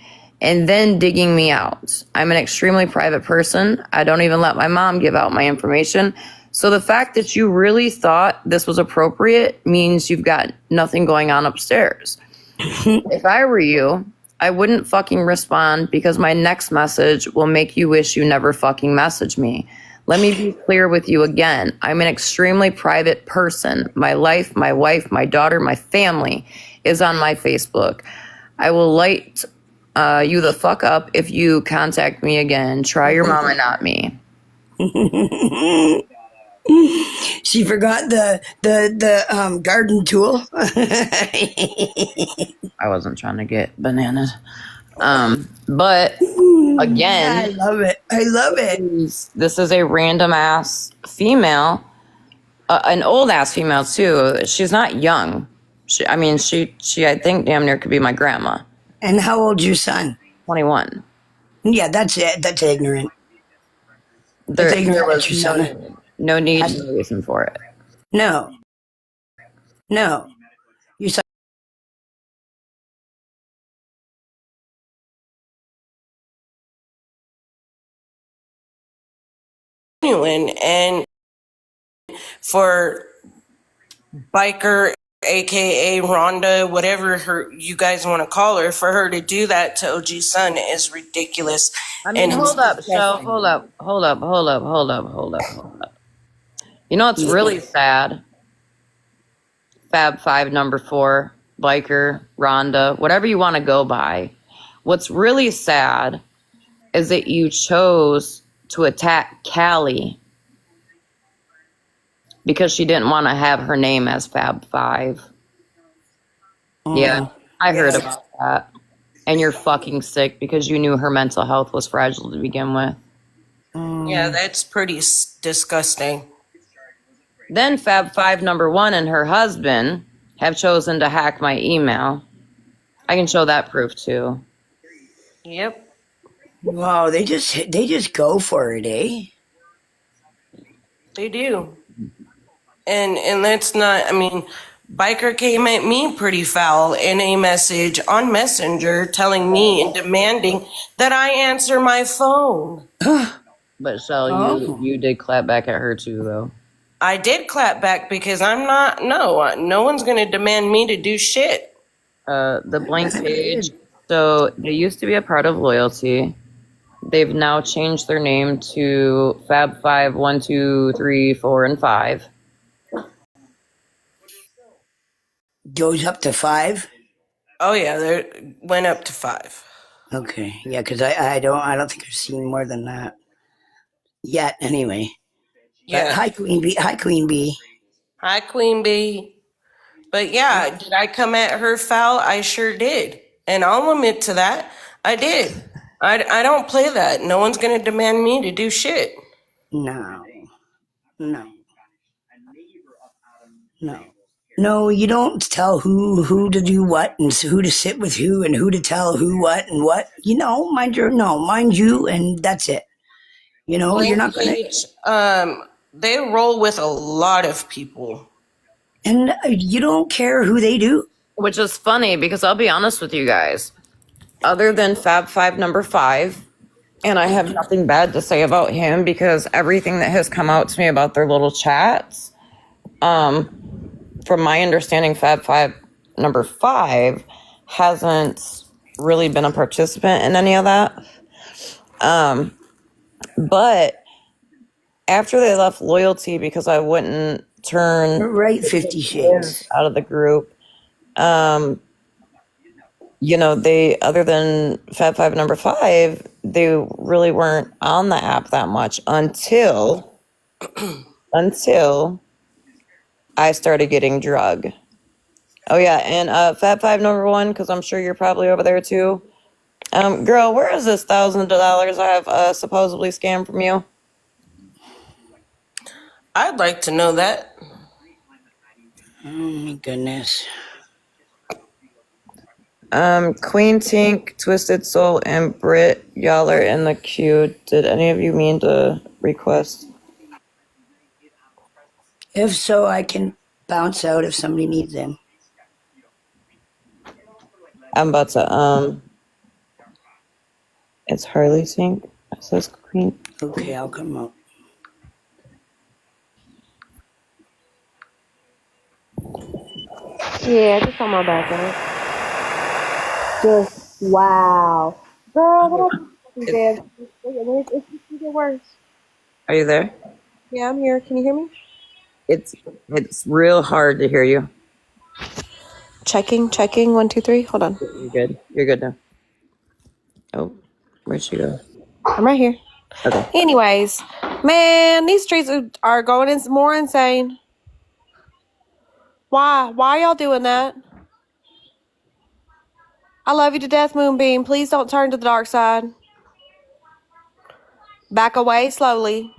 and then digging me out. I'm an extremely private person. I don't even let my mom give out my information. So the fact that you really thought this was appropriate means you've got nothing going on upstairs. If I were you, I wouldn't fucking respond because my next message will make you wish you never fucking messaged me. Let me be clear with you again. I'm an extremely private person. My life, my wife, my daughter, my family is on my Facebook. I will light you the fuck up if you contact me again. Try your mama, not me. She forgot the garden tool. I wasn't trying to get bananas. But again, I love it. I love it. This is a random ass female, an old ass female too. She's not young. She I think damn near could be my grandma. And how old's your son? 21. Yeah, that's it. That's ignorant. There was your son. no need, no reason for it. No. Your son. And for biker, aka Rhonda, whatever you guys want to call her, for her to do that to OG's son is ridiculous. I mean, hold up. You know what's really sad? Fab Five number 4, biker, Rhonda, whatever you want to go by. What's really sad is that you chose to attack Callie because she didn't want to have her name as Fab Five. Yeah, I heard about that. And you're fucking sick because you knew her mental health was fragile to begin with. Yeah, that's pretty disgusting. Then Fab Five number 1 and her husband have chosen to hack my email. I can show that proof too. Yep. Wow, they just go for it, eh? They do. And that's not, I mean, biker came at me pretty foul in a message on Messenger telling me and demanding that I answer my phone. But Shell, you did clap back at her too, though. I did clap back because no one's going to demand me to do shit. The blank page. So they used to be a part of Loyalty. They've now changed their name to Fab Five 1, 2, 3, 4, and 5. Goes up to 5. Oh yeah, they went up to 5. Okay, yeah, because I don't think I've seen more than that yet. Anyway, yeah. But hi, Queen Bee. Hi, Queen Bee. Hi, Queen Bee. But yeah, did I come at her foul? I sure did, and I'll admit to that. I did. I don't play that. No one's gonna demand me to do shit. No. No, you don't tell who to do what and who to sit with who and who to tell who what and what. Mind you, and that's it. You're not going to. They roll with a lot of people. And you don't care who they do? Which is funny because I'll be honest with you guys. Other than Fab Five number 5, and I have nothing bad to say about him because everything that has come out to me about their little chats, from my understanding, Fab Five number 5 hasn't really been a participant in any of that. But after they left Loyalty because I wouldn't turn 50 Shades out of the group, they, other than Fab Five number 5, they really weren't on the app that much until I started getting drug. Oh yeah, and Fab Five number 1, because I'm sure you're probably over there too. Girl, where is this $1,000 I have supposedly scammed from you? I'd like to know that. Oh my goodness. Queen Tink, Twisted Soul, and Britt, y'all are in the queue. Did any of you mean to request? If so, I can bounce out if somebody needs them. I'm about to, it's Harley Tink. It says Queen. Okay, I'll come up. Yeah, just on my back end. Just Wow. Girl, what else is dead? It's just gonna get worse. Are you there? Yeah, I'm here. Can you hear me? It's real hard to hear you. Checking. 1, 2, 3. Hold on. You're good. You're good now. Oh, where'd she go? I'm right here. Okay. Anyways, man, these streets are going more insane. Why? Why are y'all doing that? I love you to death, Moonbeam. Please don't turn to the dark side. Back away slowly.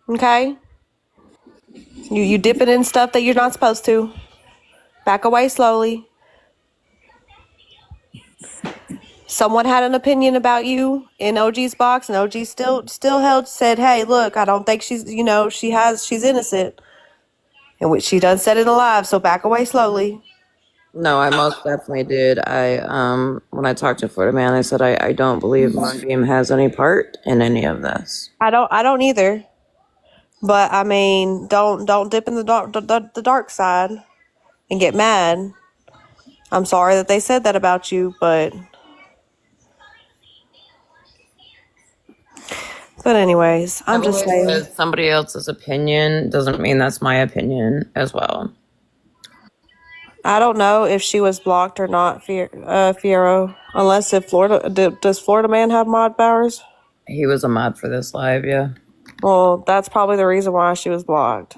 Okay? You dipping in stuff that you're not supposed to. Back away slowly. Someone had an opinion about you in OG's box, and OG still said, "Hey, look, I don't think she's she's innocent." And which she done said it alive, so back away slowly. No, I most definitely did. When I talked to Florida Man, I said I don't believe Moonbeam has any part in any of this. I don't either. But I mean, don't dip in the dark side and get mad. I'm sorry that they said that about you, but anyways, I'm just saying. Because somebody else's opinion doesn't mean that's my opinion as well. I don't know if she was blocked or not, Fiero. Unless if does Florida Man have mod powers? He was a mod for this live, yeah. Well, that's probably the reason why she was blocked.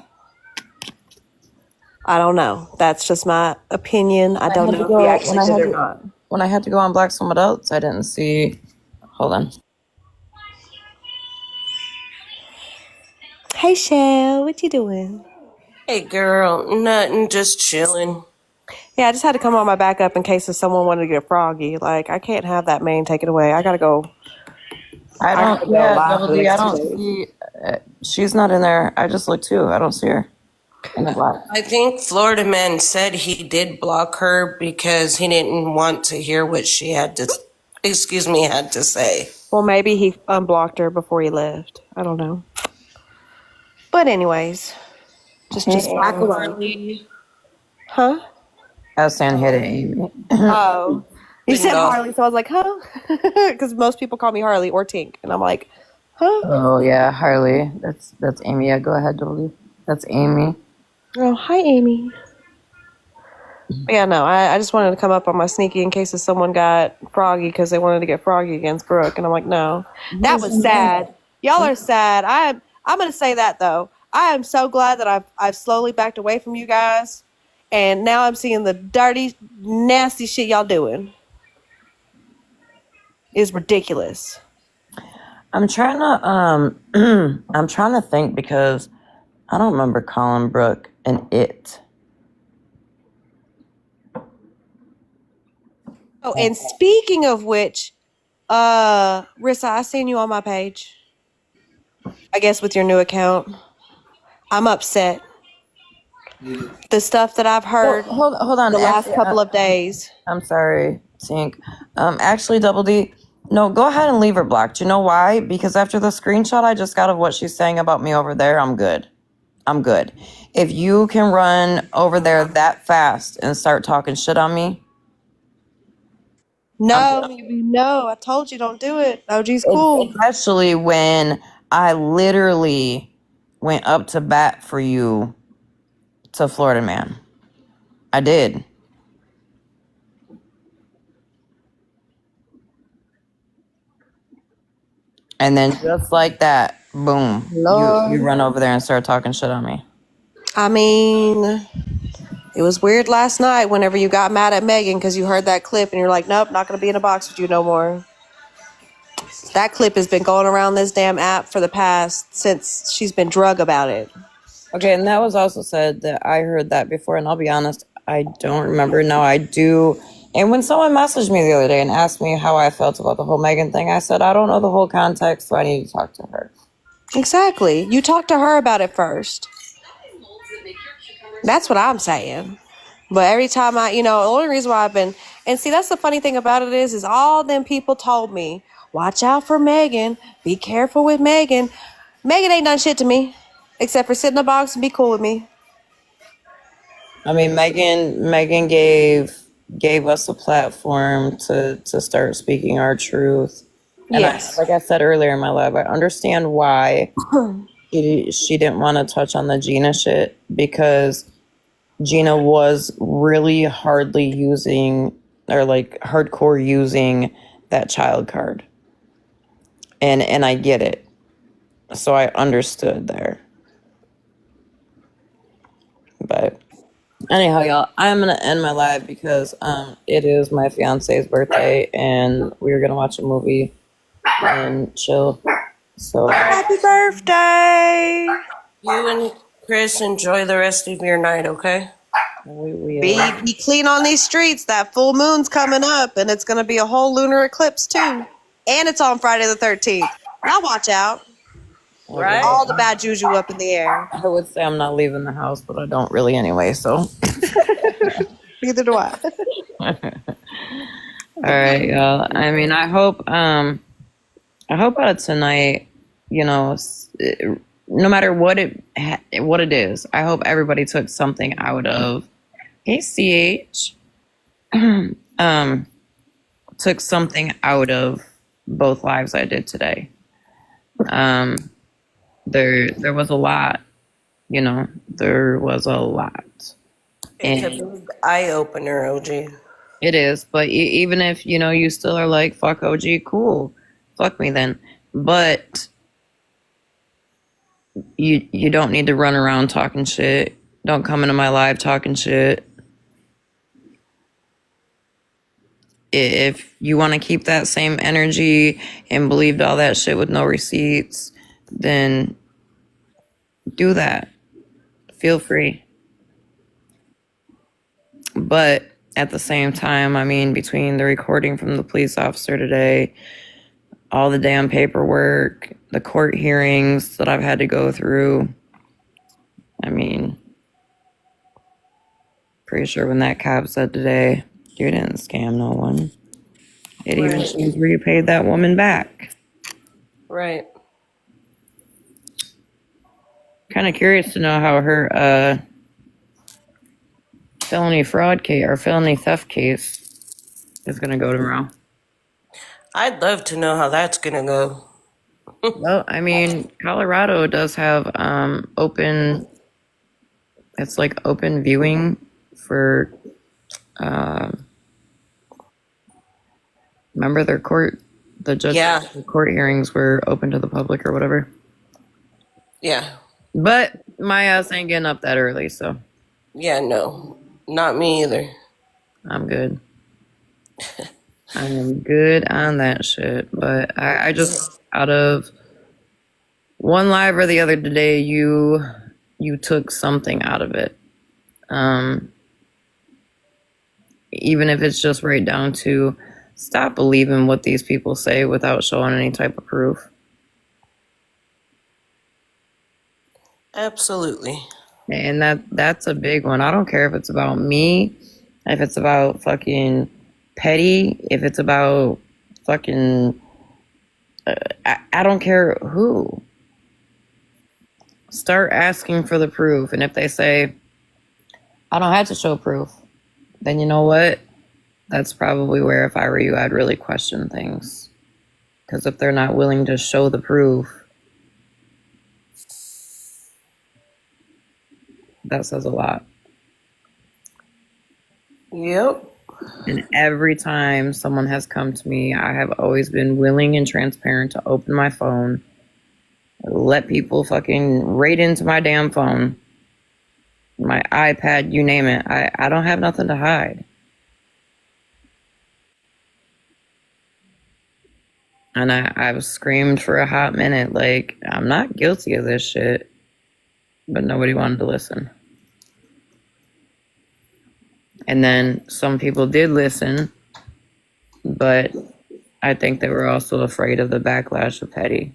I don't know. That's just my opinion. I don't know if he actually did or not. When I had to go on Black Someone Else, I didn't see. Hold on. Hey, Shell, what you doing? Hey, girl, nothing, just chilling. Yeah, I just had to come on my backup in case if someone wanted to get froggy. Like, I can't have that main taken away. I gotta go. Double D, I don't see. She's not in there. I just looked too. I don't see her in the black. I think Florida Man said he did block her because he didn't want to hear what she had to say. Well, maybe he unblocked her before he left. I don't know. But anyways, just back away. Huh? I was saying hey to Amy. Oh. You said Harley, so I was like, huh? Because most people call me Harley or Tink. And I'm like, huh? Oh, yeah, Harley. That's Amy. Yeah, go ahead, Double D. That's Amy. Oh, hi, Amy. Yeah, no, I just wanted to come up on my sneaky in case if someone got froggy because they wanted to get froggy against Brooke. And I'm like, no. That was sad. Y'all are sad. I'm going to say that, though. I am so glad that I've slowly backed away from you guys. And now I'm seeing the dirty, nasty shit y'all doing. Is ridiculous. I'm trying to think because I don't remember calling Brooke an it. Oh, and speaking of which, Rissa, I seen you on my page. I guess with your new account. I'm upset. The stuff that I've heard Hold on. the last couple of days. I'm sorry, Tink. Actually, Double D, no, go ahead and leave her blocked. You know why? Because after the screenshot I just got of what she's saying about me over there, I'm good. If you can run over there that fast and start talking shit on me. No, I told you don't do it. OG's cool. Especially when I literally went up to bat for you to Florida Man. I did. And then just like that, boom, you run over there and start talking shit on me. I mean, it was weird last night whenever you got mad at Megan because you heard that clip and you're like, nope, not going to be in a box with you no more. That clip has been going around this damn app for the past, since she's been drug about it. Okay, and that was also said that I heard that before, and I'll be honest, I don't remember. No, I do. And when someone messaged me the other day and asked me how I felt about the whole Megan thing, I said, I don't know the whole context, so I need to talk to her. Exactly. You talk to her about it first. That's what I'm saying. But every time the only reason why I've been, and see, that's the funny thing about it is all them people told me, watch out for Megan, be careful with Megan. Megan ain't done shit to me, except for sit in the box and be cool with me. I mean, Megan gave gave us a platform to start speaking our truth. And Yes. like I said earlier in my live, I understand why she didn't want to touch on the Gina shit, because Gina was really hardly using, or like hardcore using, that child card. And I get it. So I understood there. But anyhow, y'all, I'm gonna end my live because it is my fiance's birthday and we're gonna watch a movie and chill. So Happy birthday! You and Chris enjoy the rest of your night, okay? Be clean on these streets. That full moon's coming up, and it's going to be a whole lunar eclipse too. And it's on Friday the 13th. Now watch out. Right? All the bad juju up in the air. I would say I'm not leaving the house, but I don't really anyway, so. Neither do I. All right, y'all. I mean, I hope out of tonight, no matter what it is, I hope everybody took something out of ACH. Took something out of both lives I did today. There was a lot, there was a lot. It's a big eye opener, OG. It is, but even if, you still are like, fuck OG, cool. Fuck me then. But you don't need to run around talking shit. Don't come into my live talking shit. If you want to keep that same energy and believed all that shit with no receipts, then do that. Feel free. But at the same time, I mean, between the recording from the police officer today, all the damn paperwork, the court hearings that I've had to go through, I mean, pretty sure when that cop said today, you didn't scam no one. It even shows where you paid that woman back. Right. Kind of curious to know how her felony fraud case or felony theft case is going to go tomorrow. I'd love to know how that's going to go. Well, I mean, Colorado does have open viewing for remember their court, the court hearings were open to the public or whatever. Yeah. But my ass ain't getting up that early, so. Yeah, no. Not me either. I'm good. I am good on that shit. But I just, out of one live or the other today, you took something out of it. Even if it's just right down to stop believing what these people say without showing any type of proof. Absolutely. And that's a big one. I don't care if it's about me, if it's about fucking Petty, if it's about fucking I don't care who. Start asking for the proof. And if they say, I don't have to show proof, then you know what? That's probably where, if I were you, I'd really question things. Because if they're not willing to show the proof, that says a lot. Yep. And every time someone has come to me, I have always been willing and transparent to open my phone, let people fucking raid into my damn phone, my iPad, you name it. I don't have nothing to hide. And I've screamed for a hot minute, like, I'm not guilty of this shit. But nobody wanted to listen. And then some people did listen, but I think they were also afraid of the backlash of Petty.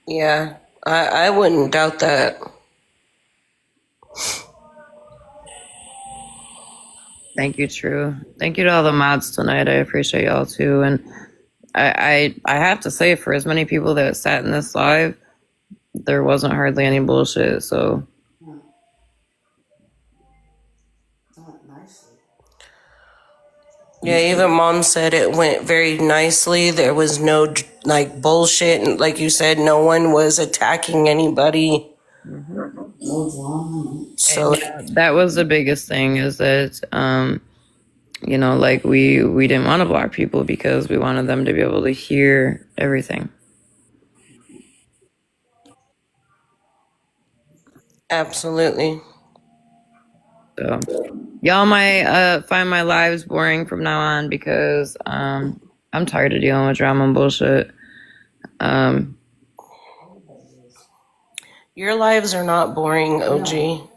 Yeah, I wouldn't doubt that. Thank you, True. Thank you to all the mods tonight. I appreciate y'all too. And I have to say, for as many people that sat in this live, there wasn't hardly any bullshit. So Yeah, even mom said it went very nicely. There was no like bullshit, and like you said, no one was attacking anybody. So And that was the biggest thing, is that you know, like we didn't want to block people because we wanted them to be able to hear everything. absolutely. So y'all might find my lives boring from now on because I'm tired of dealing with drama and bullshit. Your lives are not boring, OG.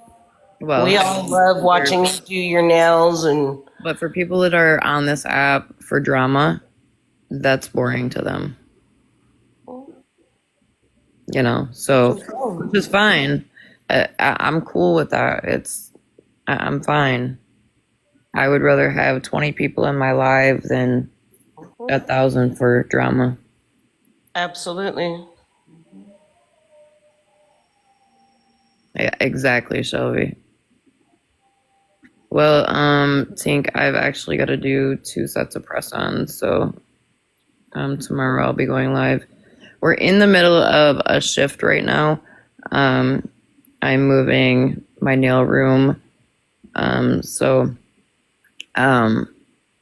Well, We all love watching you do your nails and. but for people that are on this app for drama, that's boring to them. You know, so which is fine. I'm cool with that. I'm fine. I would rather have 20 people in my life than 1,000 for drama. Absolutely. Yeah, exactly, Shelby. Well, Tink, I've actually got to do 2 sets of press-ons, so tomorrow I'll be going live. We're in the middle of a shift right now. I'm moving my nail room. So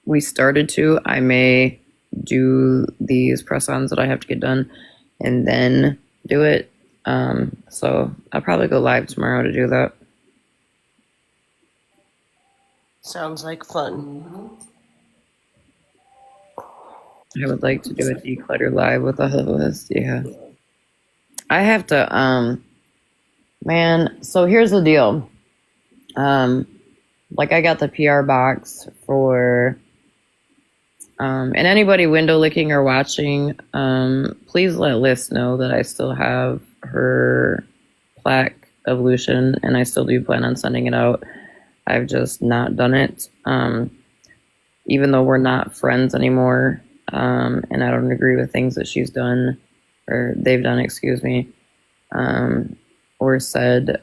we started to. I may do these press-ons that I have to get done and then do it. So I'll probably go live tomorrow to do that. Sounds like fun. I would like to do a declutter live with a host. Yeah. I have to, man, so here's the deal. Like I got the PR box for, and anybody window licking or watching, please let Liz know that I still have her plaque evolution and I still do plan on sending it out. I've just not done it. Even though we're not friends anymore, and I don't agree with things that she's done or they've done, excuse me, or said,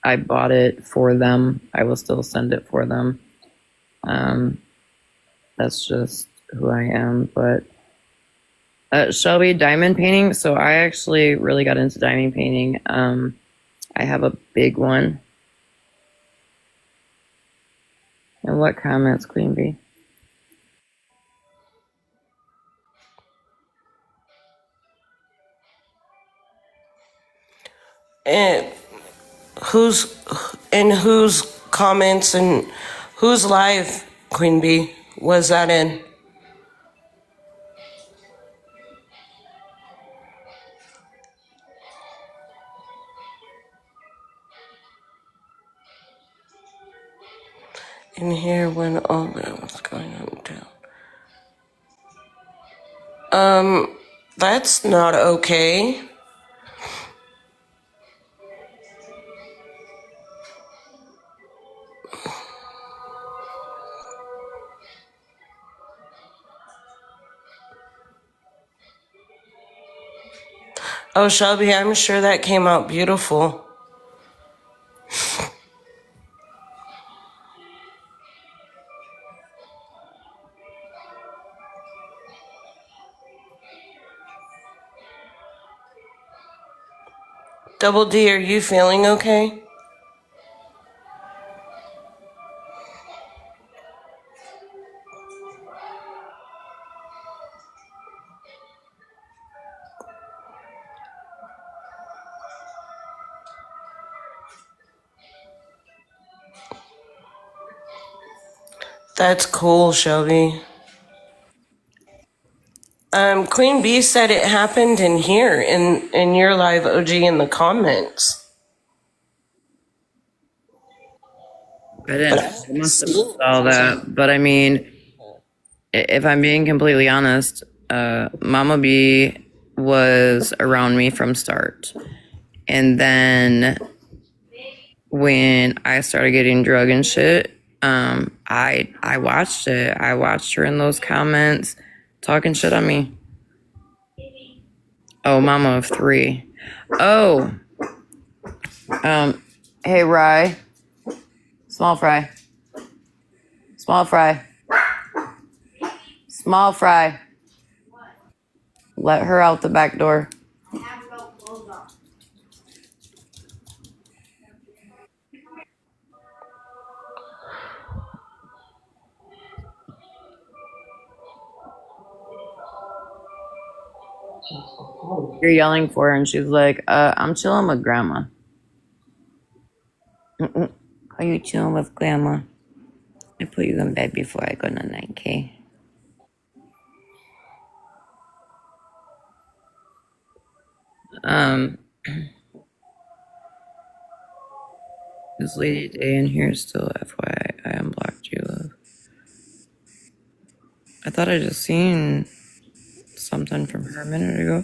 I bought it for them. I will still send it for them. That's just who I am. But Shelby, diamond painting. So I actually really got into diamond painting. I have a big one. And what comments, Queen Bee? And whose comments and whose live, Queen Bee, was that in? In here when all that was going on down. That's not okay. Oh, Shelby, I'm sure that came out beautiful. Double D, are you feeling okay? That's cool, Shelby. Queen Bee said it happened in here in your live, OG, in the comments. I didn't. I must have missed all that. But I mean, if I'm being completely honest, Mama B was around me from start. And then when I started getting drug and shit, I watched it. I watched her in those comments talking shit on me. Oh, Mama of 3. Oh. Hey, Rye. Small fry. Small fry. Small fry. Let her out the back door. You're yelling for her, and she's like, I'm chilling with grandma. Are you chilling with grandma? I put you in bed before I go to night, okay? This lady Day in here still FYI, I unblocked you. I thought I just seen something from her a minute ago.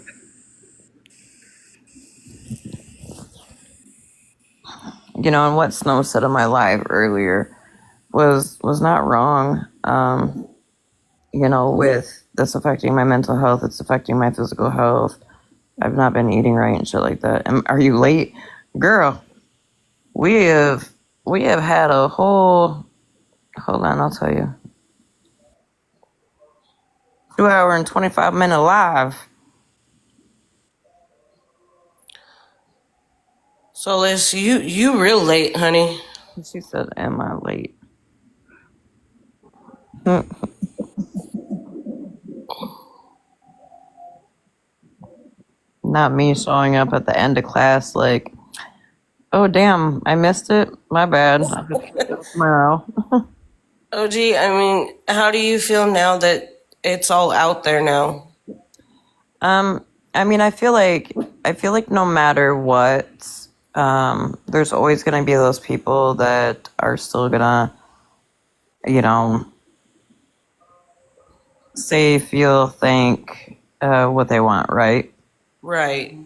You know, and what Snow said in my live earlier was not wrong. You know, with this affecting my mental health, it's affecting my physical health. I've not been eating right and shit like that. Are you late? Girl, we have had a whole, hold on, I'll tell you. 2 hour and 25-minute live. So Liz, you real late, honey. She said, am I late? Not me showing up at the end of class like, oh damn, I missed it. My bad. I'll just catch it tomorrow. OG, I mean, how do you feel now that it's all out there now? I mean, I feel like no matter what, there's always gonna be those people that are still gonna, you know, say, feel, think, what they want, right? Right.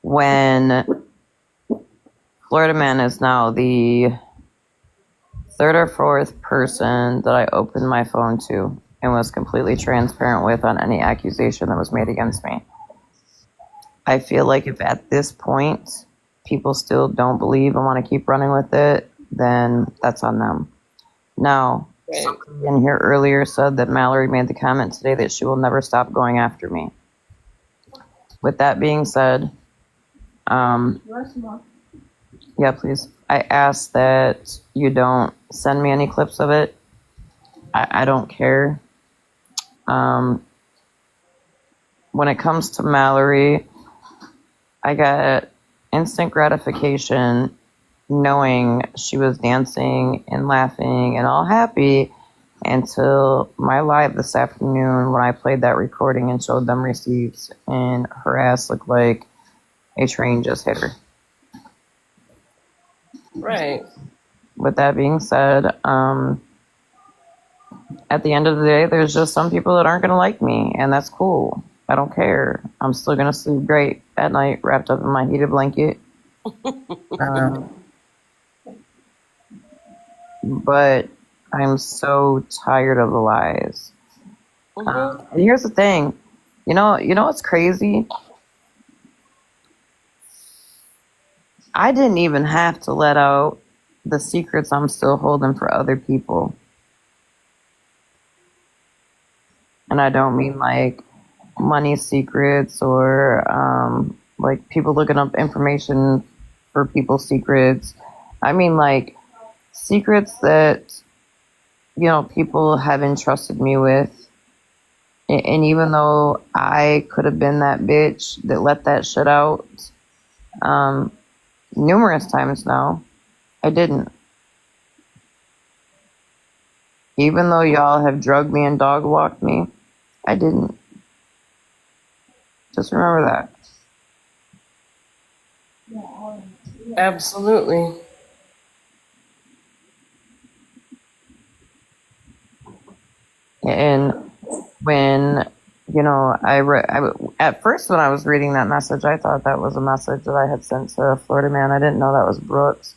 When Florida Man is now the third or fourth person that I opened my phone to and was completely transparent with on any accusation that was made against me. I feel like if at this point people still don't believe and want to keep running with it, then that's on them. Now, somebody in here earlier said that Mallory made the comment today that she will never stop going after me. With that being said, yeah, please. I ask that you don't send me any clips of it. I don't care. When it comes to Mallory, I got instant gratification knowing she was dancing and laughing and all happy until my live this afternoon when I played that recording and showed them receipts and her ass looked like a train just hit her. Right. With that being said, at the end of the day, there's just some people that aren't going to like me, and that's cool. I don't care. I'm still going to sleep great at night, wrapped up in my heated blanket. But I'm so tired of the lies. And here's the thing. You know what's crazy? I didn't even have to let out the secrets I'm still holding for other people. And I don't mean like money secrets or like people looking up information for people's secrets. I mean like secrets that, you know, people have entrusted me with. And even though I could have been that bitch that let that shit out numerous times now, I didn't. Even though y'all have drugged me and dog walked me, I didn't. Just remember that. Absolutely. And when, you know, at first when I was reading that message, I thought that was a message that I had sent to Florida Man. I didn't know that was Brooks.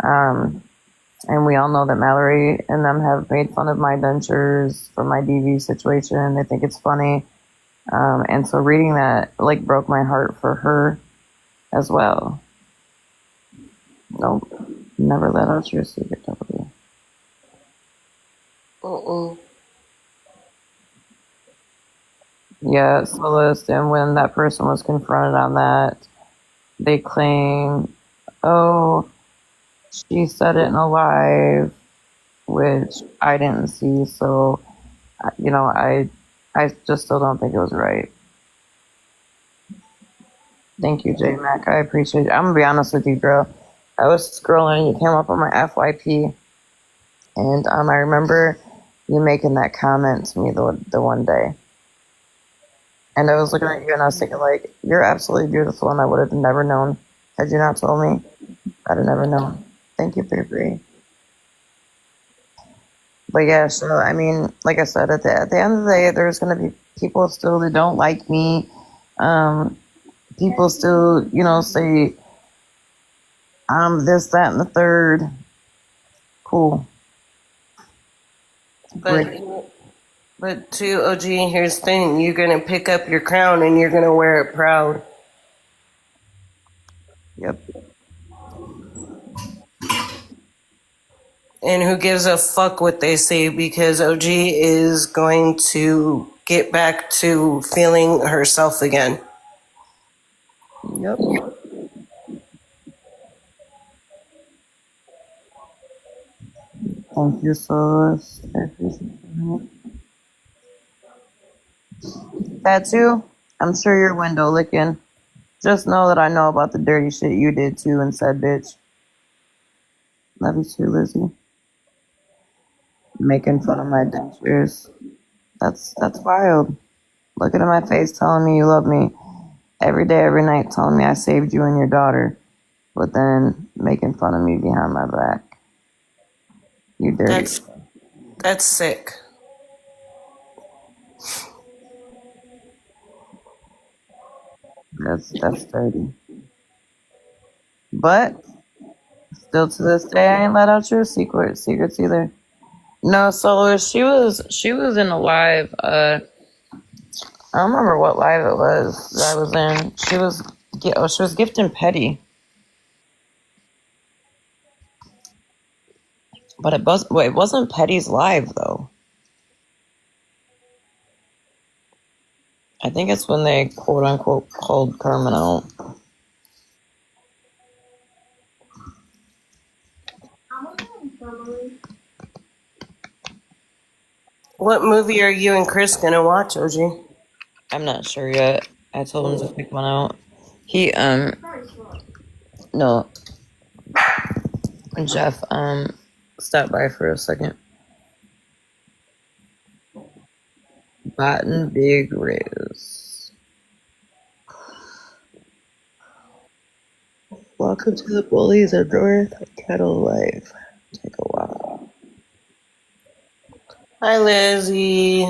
And we all know that Mallory and them have made fun of my dentures for my DV situation. They think it's funny. And so reading that, like, broke my heart for her as well. Nope. Never let out your secret, W. Yeah, Soloist, and when that person was confronted on that, they claim, oh, she said it in a live, which I didn't see, so, I just still don't think it was right. Thank you, J Mac. I appreciate it. I'm gonna be honest with you, girl. I was scrolling, you came up on my FYP, and I remember you making that comment to me the one day. And I was looking at you and I was thinking, like, you're absolutely beautiful, and I would have never known. Had you not told me, I'd have never known. Thank you, Baby. But yeah, so, I mean, like I said, at the end of the day, there's going to be people still that don't like me. People still, say, I'm this, that, and the third. Cool. Great. But to OG, here's the thing: you're gonna pick up your crown and you're gonna wear it proud. Yep. And who gives a fuck what they say, because OG is going to get back to feeling herself again. Yep. Thank you, Sos. I appreciate it. Tattoo, I'm sure you're window licking. Just know that I know about the dirty shit you did too and said, bitch. Love you too, Lizzie. Making fun of my dentures. That's wild. Looking at my face, telling me you love me every day, every night, telling me I saved you and your daughter, but then making fun of me behind my back. You dirty. That's sick. That's dirty. But still to this day, I ain't let out your secrets either. No, Soloist, she was in a live. I don't remember what live it was that I was in. She was gifting Petty, but it wasn't Petty's live though. I think it's when they quote unquote called Carmen out. What movie are you and Chris gonna watch, OG? I'm not sure yet. I told him to pick one out. He no, Jeff stopped by for a second. Baton Big Riz. Welcome to the Bullies of North Kettle Life. Take a walk. Hi, Lizzie.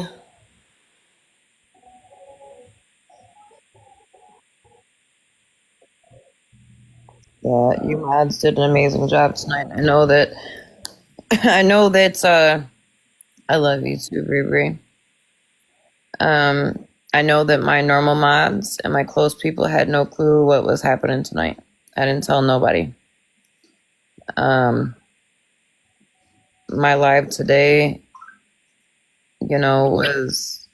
Yeah, you mods did an amazing job tonight. I know that. I know that. I love you too, Bri. I know that my normal mods and my close people had no clue what was happening tonight. I didn't tell nobody. My live today, was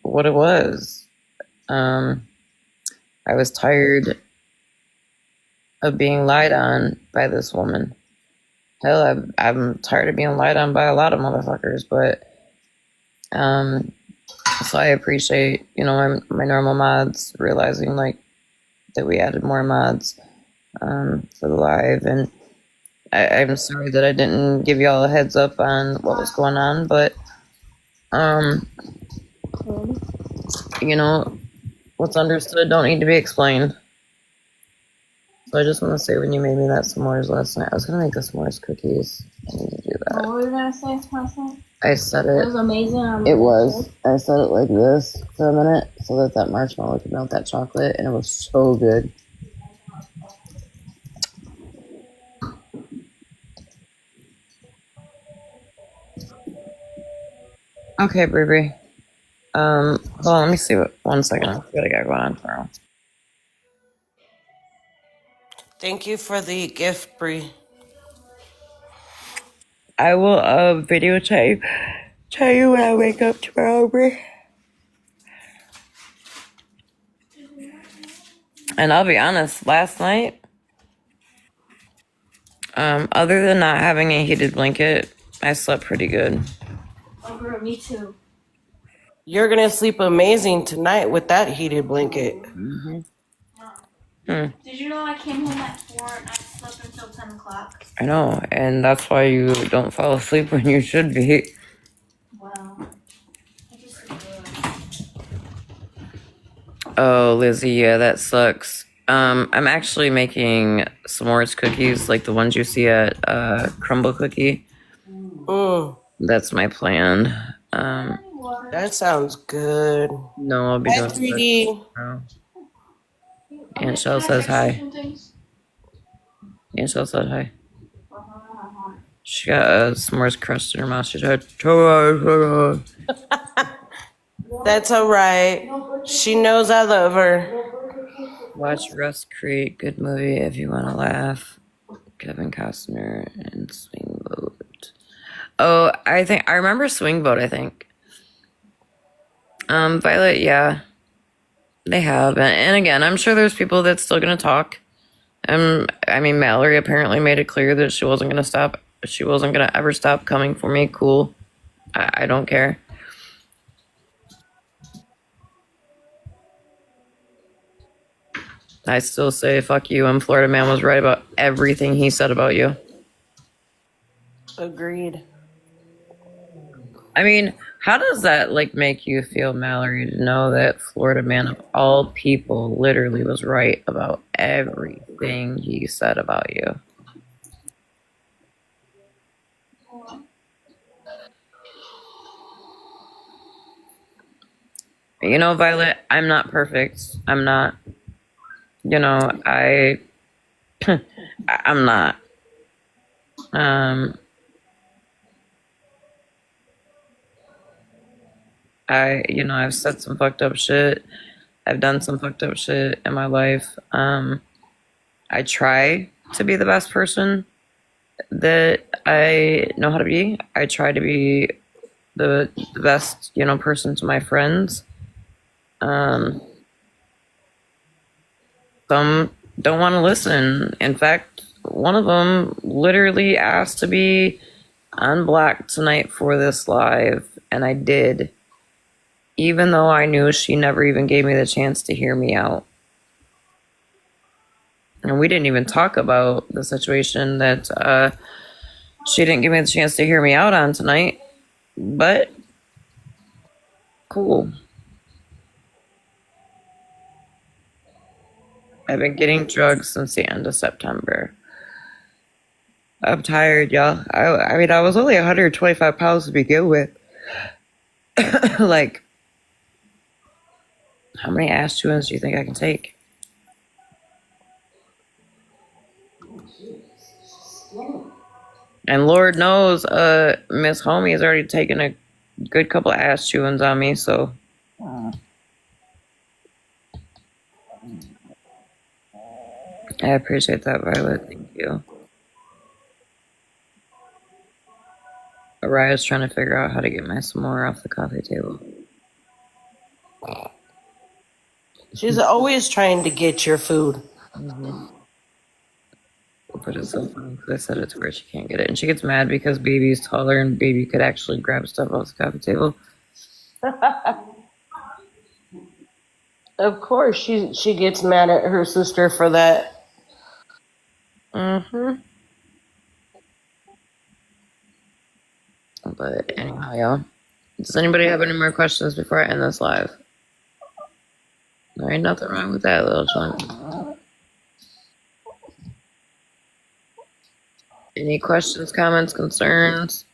what it was. I was tired of being lied on by this woman. Hell, I'm tired of being lied on by a lot of motherfuckers, but so I appreciate, my normal mods realizing like that we added more mods for the live, and I'm sorry that I didn't give y'all a heads up on what was going on, but what's understood don't need to be explained. So I just want to say, when you made me that s'mores last night, I was gonna make the s'mores cookies. I need to do that. What were you gonna say last night? I said it. It was amazing. It was. I said it like this for a minute so that marshmallow could melt that chocolate, and it was so good. Okay, Bri. Hold on, let me see one second. What I got going on tomorrow. Thank you for the gift, Bree. I will videotape tell you when I wake up tomorrow, Brie. And I'll be honest, last night, other than not having a heated blanket, I slept pretty good. Oh, girl, me too. You're gonna sleep amazing tonight with that heated blanket. Mm-hmm. Did you know I came home at 4 and I slept until 10 o'clock? I know, and that's why you don't fall asleep when you should be. Wow. I just Oh, Lizzie, yeah, that sucks. I'm actually making s'mores cookies, like the ones you see at Crumble Cookie. That's my plan. That sounds good. No, I'll be Hi, doing 3D. tomorrow. Aunt Shell says hi. Aunt Shell said hi. She got a s'mores crust in her mouth. She said, That's all right. She knows I love her. watch Russ Creek. Good movie if you want to laugh. Kevin Costner and Swing Vote. Oh, I remember Swing Vote, I think. Violet, yeah. They have. And again, I'm sure there's people that's still going to talk. I mean, Mallory apparently made it clear that she wasn't going to stop. She wasn't going to ever stop coming for me. Cool. I don't care. I still say fuck you, and Florida Man was right about everything he said about you. Agreed. I mean, how does that make you feel, Mallory, to know that Florida Man of all people literally was right about everything he said about you? You know, Violet, I'm not perfect. I'm not. You know, I'm not. I've said some fucked up shit. I've done some fucked up shit in my life. I try to be the best person that I know how to be. I try to be the best, person to my friends. Some don't want to listen. In fact, one of them literally asked to be unblocked tonight for this live, and I did, even though I knew she never even gave me the chance to hear me out. And we didn't even talk about the situation that she didn't give me the chance to hear me out on tonight. But cool. I've been getting drugs since the end of September. I'm tired, y'all. I mean, I was only 125 pounds to begin with. Like, how many ass chewings do you think I can take? And Lord knows, Miss Homie has already taken a good couple of ass chewings on me, so. I appreciate that, Violet. Thank you. Araya's trying to figure out how to get my s'more off the coffee table. She's always trying to get your food. But it's so funny because I said it to her, she can't get it. And she gets mad because baby's taller and baby could actually grab stuff off the coffee table. Of course, she gets mad at her sister for that. Mm-hmm. But anyhow, y'all. Does anybody have any more questions before I end this live? There ain't nothing wrong with that, little chunk. Any questions, comments, concerns?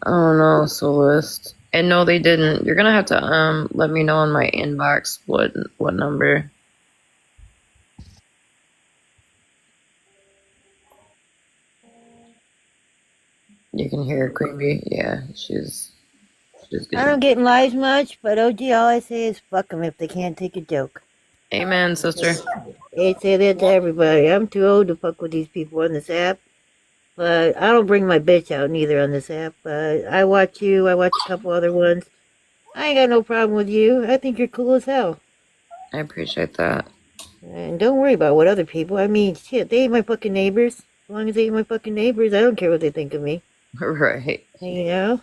Oh no, Solist. And no, they didn't. You're gonna have to let me know in my inbox what number. You can hear Queen Bee. Yeah, she's good. I don't get in lies much, but OG, all I say is fuck them if they can't take a joke. Amen, sister. I say that to everybody. I'm too old to fuck with these people on this app. But I don't bring my bitch out neither on this app. I watch you. I watch a couple other ones. I ain't got no problem with you. I think you're cool as hell. I appreciate that. And don't worry about what other people. I mean, shit, they ain't my fucking neighbors. As long as they ain't my fucking neighbors, I don't care what they think of me. Right. You know?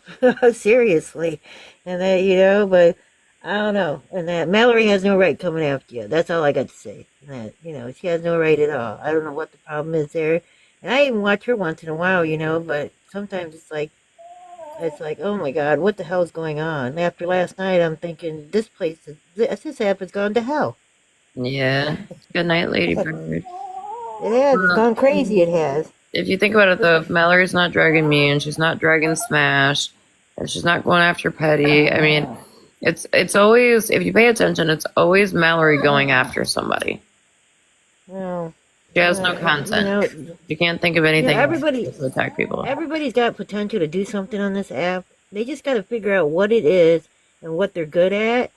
Seriously. And that, but I don't know. And that Mallory has no right coming after you. That's all I got to say. And that, she has no right at all. I don't know what the problem is there. And I even watch her once in a while, but sometimes it's like, oh my God, what the hell's going on? After last night, I'm thinking, this app has gone to hell. Yeah. Good night, Lady Bird. It has. It's gone crazy. It has. If you think about it, though, if Mallory's not dragging me and she's not dragging Smash and she's not going after Petty, I mean, it's always, if you pay attention, it's always Mallory going after somebody. Well, she has no content. You can't think of anything to attack people. Everybody's got potential to do something on this app. They just got to figure out what it is and what they're good at.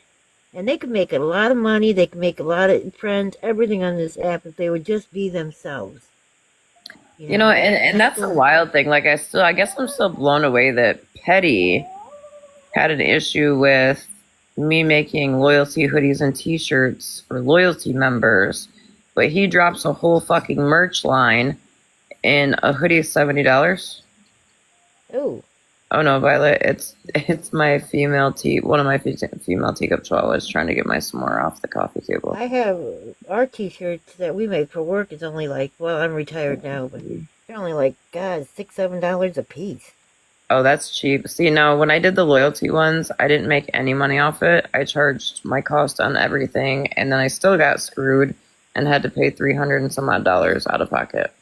And they could make a lot of money. They could make a lot of friends, everything on this app if they would just be themselves. And that's a wild thing. Like, I guess I'm still blown away that Petty had an issue with me making loyalty hoodies and t-shirts for loyalty members, but he drops a whole fucking merch line in a hoodie is $70. Oh no, Violet, it's my one of my female teacup chihuahuas trying to get my s'more off the coffee table. I have our t-shirts that we make for work is only like, well, I'm retired now, but they're only like, God, $6-7 a piece. Oh, that's cheap. See, no, when I did the loyalty ones, I didn't make any money off it. I charged my cost on everything, and then I still got screwed and had to pay $300 and some odd out of pocket.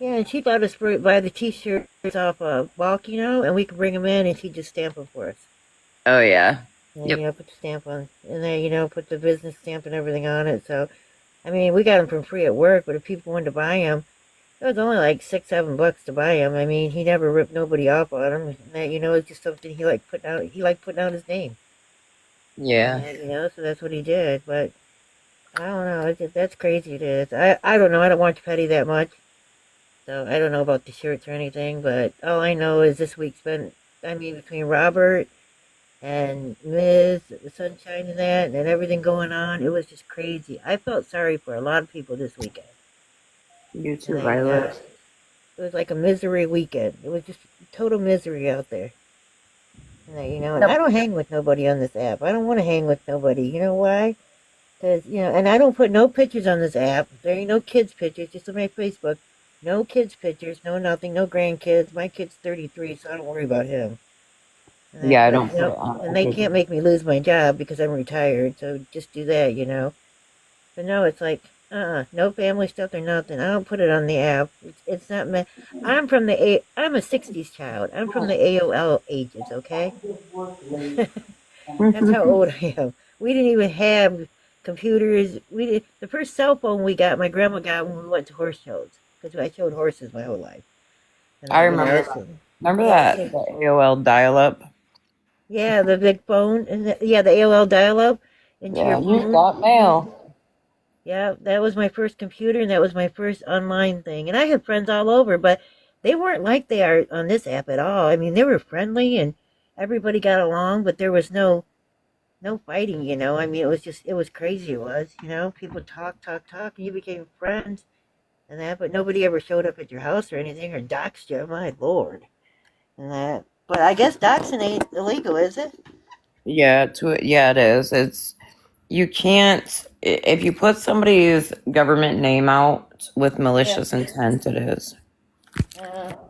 Yeah, and she let us buy the t-shirts off bulk, and we could bring them in, and she'd just stamp them for us. Oh, yeah. And, put the stamp on, and then, put the business stamp and everything on it. So, I mean, we got them for free at work, but if people wanted to buy them, it was only like $6-7 to buy them. I mean, he never ripped nobody off on them. And that, it's just something he liked putting out. He liked putting out his name. Yeah. And, so that's what he did. But I don't know. That's crazy. It is. I don't know. I don't watch Petty that much. So I don't know about the shirts or anything, but all I know is this week's been, between Robert and Ms. Sunshine and everything going on, it was just crazy. I felt sorry for a lot of people this weekend. You too, Violet. It was like a misery weekend. It was just total misery out there. And I don't hang with nobody on this app. I don't want to hang with nobody. You know why? Because, and I don't put no pictures on this app. There ain't no kids' pictures, just on my Facebook. No kids' pictures, no nothing, no grandkids. My kid's 33, so I don't worry about him. I don't put it on. And they can't make me lose my job because I'm retired, so just do that, But no, it's like, no family stuff or nothing. I don't put it on the app. It's not me. I'm a 60s child. I'm from the AOL ages, okay? That's how old I am. We didn't even have computers. The first cell phone we got, my grandma got when we went to horse shows. Because I showed horses my whole life. I remember that. Remember that? The AOL dial-up? Yeah, the big phone. And the AOL dial-up. Yeah, you got mail. Yeah, that was my first computer, and that was my first online thing. And I had friends all over, but they weren't like they are on this app at all. I mean, they were friendly, and everybody got along, but there was no fighting, I mean, it was crazy, it was, people talk, and you became friends. And that, but nobody ever showed up at your house or anything or doxed you. My lord, and that. But I guess doxing ain't illegal, is it? Yeah, it is. You can't if you put somebody's government name out with malicious intent. It is.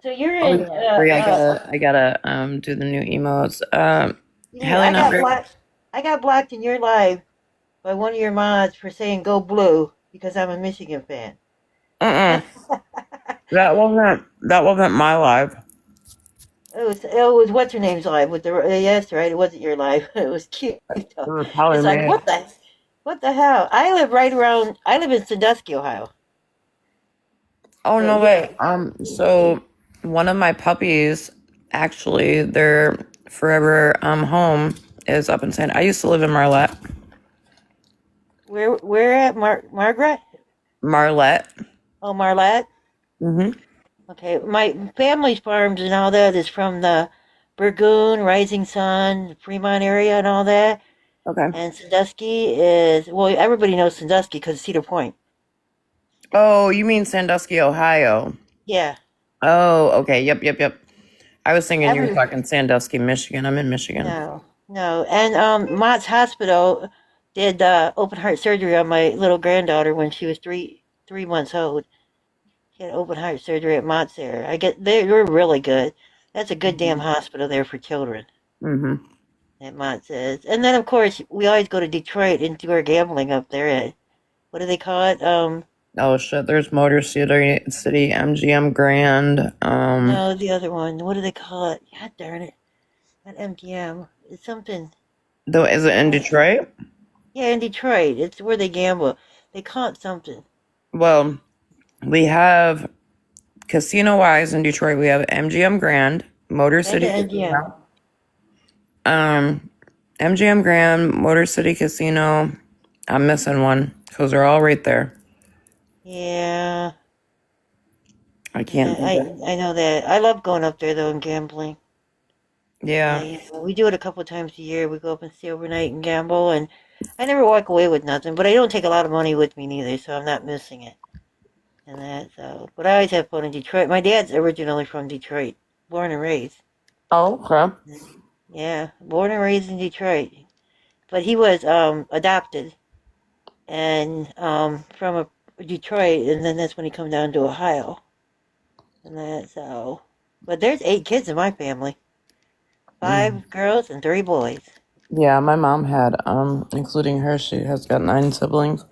So you're in. I gotta do the new emotes. I got blocked in your live by one of your mods for saying "Go Blue" because I'm a Michigan fan. That wasn't my live. It was what's her name's live with the yes, right? It wasn't your live. It was cute. It's like what the hell? I live in Sandusky, Ohio. Oh no way. So one of my puppies, actually, their forever home is up in I used to live in Marlette. Where at Margaret? Marlette. Oh, Marlette. Mm-hmm. Okay, my family's farms and all that is from the Burgoon, Rising Sun, Fremont area, and all that. Okay. And Sandusky is everybody knows Sandusky because Cedar Point. Oh, you mean Sandusky, Ohio? Yeah. Oh, okay. Yep. I was thinking you were Every talking Sandusky, Michigan. I'm in Michigan. no, and Mott's Hospital did open heart surgery on my little granddaughter when she was three months old. She had open heart surgery at Mott's there. They were really good. That's a good damn hospital there for children. Mm-hmm. That Mott says. And then of course we always go to Detroit and do our gambling up there at what do they call it? Oh shit! There's Motor City, MGM Grand. No, the other one. What do they call it? God darn it! Not MGM. It's something. Though, is it in Detroit? Yeah, in Detroit. It's where they gamble. They call it something. Well, we have casino-wise in Detroit. We have MGM Grand, Motor Been to City MGM. Casino. MGM Grand, Motor City Casino. I'm missing one because they're all right there. Yeah. I can't. I know that. I love going up there though and gambling. Yeah. We do it a couple times a year. We go up and stay overnight and gamble, and I never walk away with nothing. But I don't take a lot of money with me neither, so I'm not missing it. And that so, but I always have fun in Detroit. My dad's originally from Detroit, born and raised. Oh, okay. Yeah, born and raised in Detroit, but he was adopted and from Detroit, and then that's when he come down to Ohio. And that so, but there's 8 kids in my family, 5 girls and 3 boys. Yeah, my mom had, including her, she has got 9 siblings.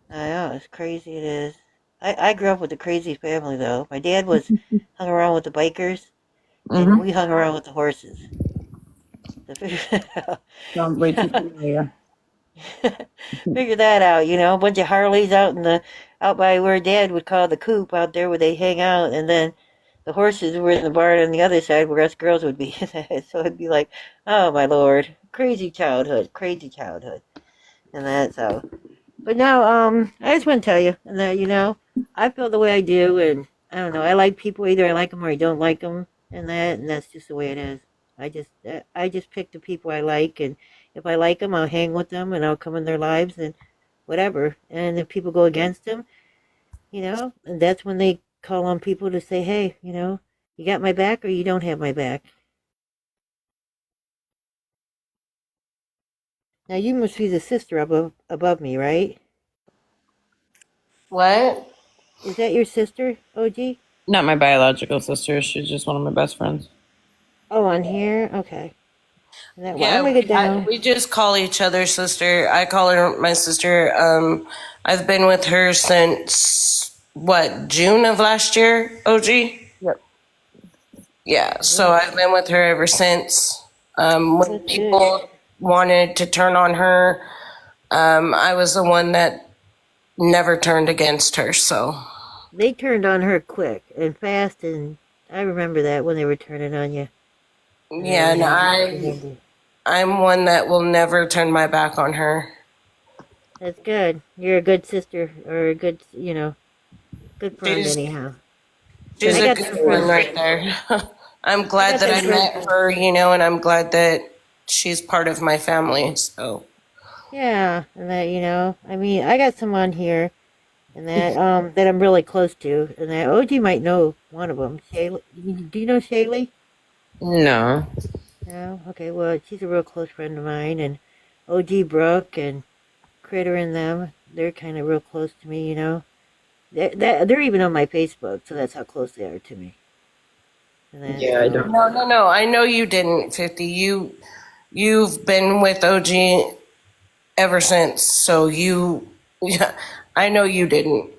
I know, it's crazy it is. I grew up with a crazy family though. My dad was hung around with the bikers, and we hung around with the horses. Sounds way too familiar. Figure that out, a bunch of Harleys out by where Dad would call the coop out there where they hang out, and then the horses were in the barn on the other side where us girls would be. So it'd be like, oh my lord, crazy childhood, and that's so. But no, I just want to tell you that I feel the way I do, and I don't know. I like people either I like them or I don't like them, and that's just the way it is. I just pick the people I like, and if I like them, I'll hang with them, and I'll come in their lives, and whatever. And if people go against them, and that's when they call on people to say, hey, you got my back or you don't have my back. Now you must be the sister above me, right? What? Is that your sister, OG? Not my biological sister. She's just one of my best friends. Oh, on here? Okay. I'm gonna get down. We just call each other sister. I call her my sister. I've been with her since June of last year, OG? Yep. Yeah, so I've been with her ever since. When people wanted to turn on her, I was the one that never turned against her, so. They turned on her quick and fast, and I remember that when they were turning on you. Yeah, and I'm one that will never turn my back on her. That's good. You're a good sister, or a good, good friend anyhow. She's a good one right there. I'm glad that I met her, and I'm glad that she's part of my family, so. Yeah, and that, I mean, I got some on here, and that I'm really close to, and that OG might know one of them. Shaylee, do you know Shaylee? No. No? Okay, well, she's a real close friend of mine, and OG Brooke and Critter and them, they're kind of real close to me, They're even on my Facebook, so that's how close they are to me. Yeah, I don't. No, I know you didn't, 50. You've been with OG ever since, so yeah, I know you didn't.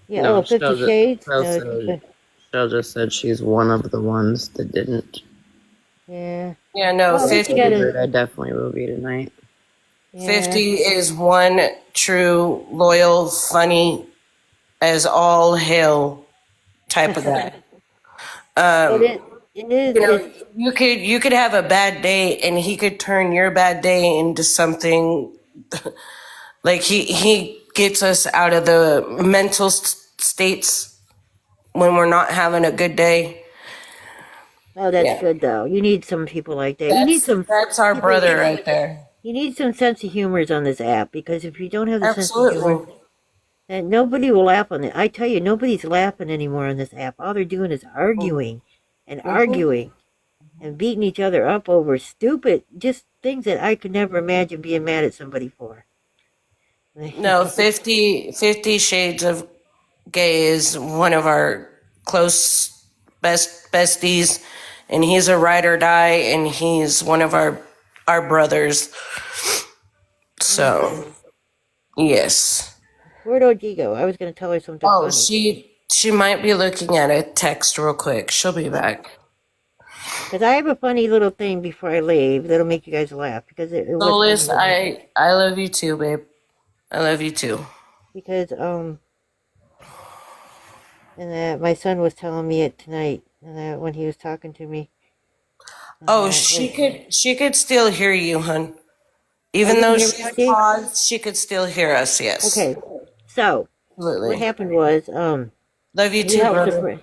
Yeah, no, 50 Shades? Shell just said she's one of the ones that didn't. Yeah. Yeah, no, 50. I definitely will be tonight. 50 is one true, loyal, funny as all hell type of guy. It is. You could have a bad day, and he could turn your bad day into something Like he gets us out of the mental states when we're not having a good day. Oh, that's Yeah. good though. You need some people like that. You need some That's our people. brother right there. You need some sense of humors on this app because if you don't have the sense of humor, Absolutely. then nobody will laugh on it. I tell you, nobody's laughing anymore on this app. All they're doing is arguing and arguing and beating each other up over stupid, just things that I could never imagine being mad at somebody for. No, 50 Shades of Gay is one of our close besties, and he's a ride or die, and he's one of our brothers. So, Okay. yes. Where'd OG go? I was going to tell her something Oh, funny. she might be looking at a text real quick. She'll be back. Because I have a funny little thing before I leave that'll make you guys laugh because it was funny Soulless, to me. I love you too, babe. I love you too. Because and that my son was telling me it tonight, and that when he was talking to me. Oh, she could still hear you, hun. Oh, Even you can though hear me, she's OG? paused, she could still hear us. Yes, Okay. So what absolutely. happened was Love you he too, helps a brother. friend.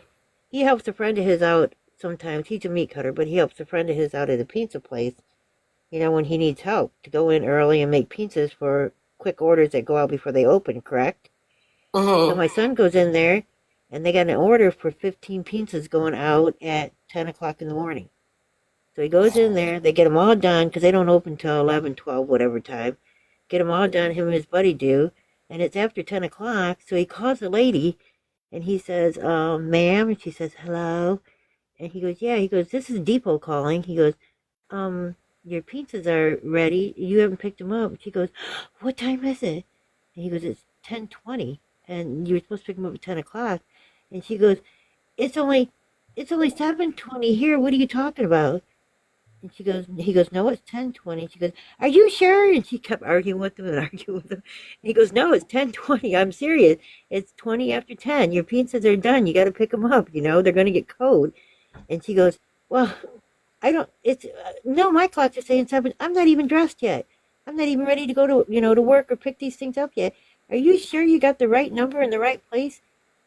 He helps a friend of his out sometimes. He's a meat cutter, but he helps a friend of his out at a pizza place. You know, when he needs help to go in early and make pizzas for quick orders that go out before they open. Correct. So Mm-hmm. my son goes in there, and they got an order for 15 pizzas going out at 10 o'clock in the morning. So he goes in there. They get them all done because they don't open till 11, 12, whatever time. Get them all done. Him and his buddy do, and it's after 10 o'clock. So he calls the lady, and he says, "Ma'am," and she says, "Hello," and he goes, "Yeah." He goes, "This is Depot calling." He goes, "Your pizzas are ready. You haven't picked them up." She goes, "What time is it?" And he goes, "It's 10:20, and you were supposed to pick them up at 10 o'clock." And she goes, "It's only, it's only 7:20 here. What are you talking about?" And he goes, "No, it's 10:20." She goes, "Are you sure?" And she kept arguing with him and arguing with him. And he goes, "No, it's 10:20. I'm serious. It's 20 after 10. Your pizzas are done. You got to pick them up. You know, they're going to get cold." And she goes, "Well, I don't, it's, no, my clocks are saying 7. I'm not even dressed yet. I'm not even ready to go to, to work or pick these things up yet. Are you sure you got the right number in the right place?"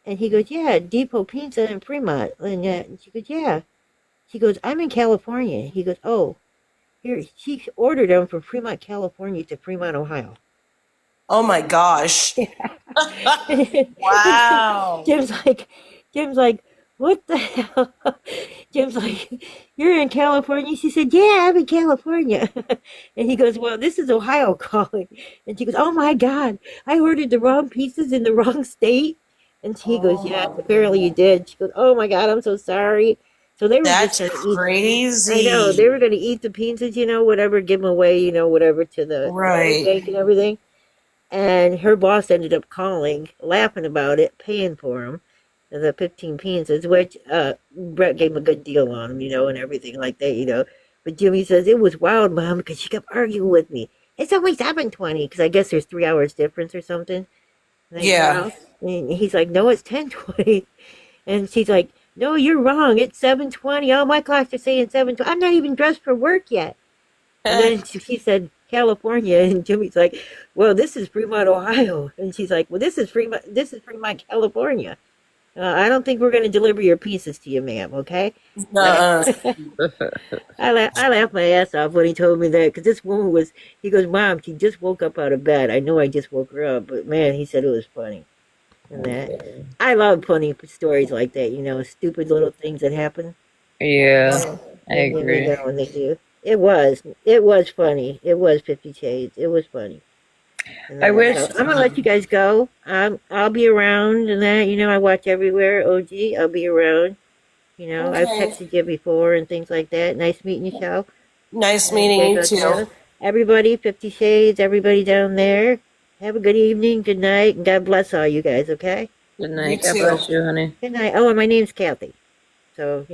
And he goes, "Yeah, Depot Pizza in Fremont." And she goes, "Yeah." She goes, "I'm in California." He goes, "Oh, here." She ordered them from Fremont, California to Fremont, Ohio. Oh my gosh! And Wow. Jim's like, "What the hell?" Jim's like, "You're in California?" She said, "Yeah, I'm in California." And he goes, "Well, this is Ohio calling." And she goes, "Oh my God, I ordered the wrong pieces in the wrong state." And he goes, "Yes, apparently you did." She goes, "Oh my God, I'm so sorry." So they were just That's going to eat. I know, they crazy. were going to eat the pizzas, whatever, give them away, whatever to the food Right. bank and everything. And her boss ended up calling, laughing about it, paying for them, the 15 pizzas, which Brett gave him a good deal on them, and everything like that. But Jimmy says, "It was wild, Mom, because she kept arguing with me. It's only 7:20, because I guess there's 3 hours difference or something." Yeah. And he's like, "No, it's 10:20." And she's like, "No, you're wrong. It's 7:20. All my clocks are saying 7:20. I'm not even dressed for work yet." And then she said, "California," and Jimmy's like, "Well, this is Fremont, Ohio." And she's like, "Well, this is Fremont. This is Fremont, California. I don't think we're going to deliver your pieces to you, ma'am. Okay?" Uh-uh. I laughed my ass off when he told me that because this woman was. He goes, "Mom, she just woke up out of bed. I know I just woke her up, but man," he said, "it was funny." And that I love funny stories like that. Stupid little things that happen. Yeah, I And agree. when they do. It was funny. It was 50 Shades. It was funny. And I that, wish. so I'm gonna let you guys go. I'll be around and that, I watch everywhere. OG, I'll be around. I've Okay. texted you before and things like that. Nice meeting you, Shell. Nice And meeting you you go too. down. Everybody, 50 Shades, everybody down there. Have a good evening, good night, and God bless all you guys, okay? Good You night. God too. bless you, honey. Good night. Oh, and my name's Kathy. So,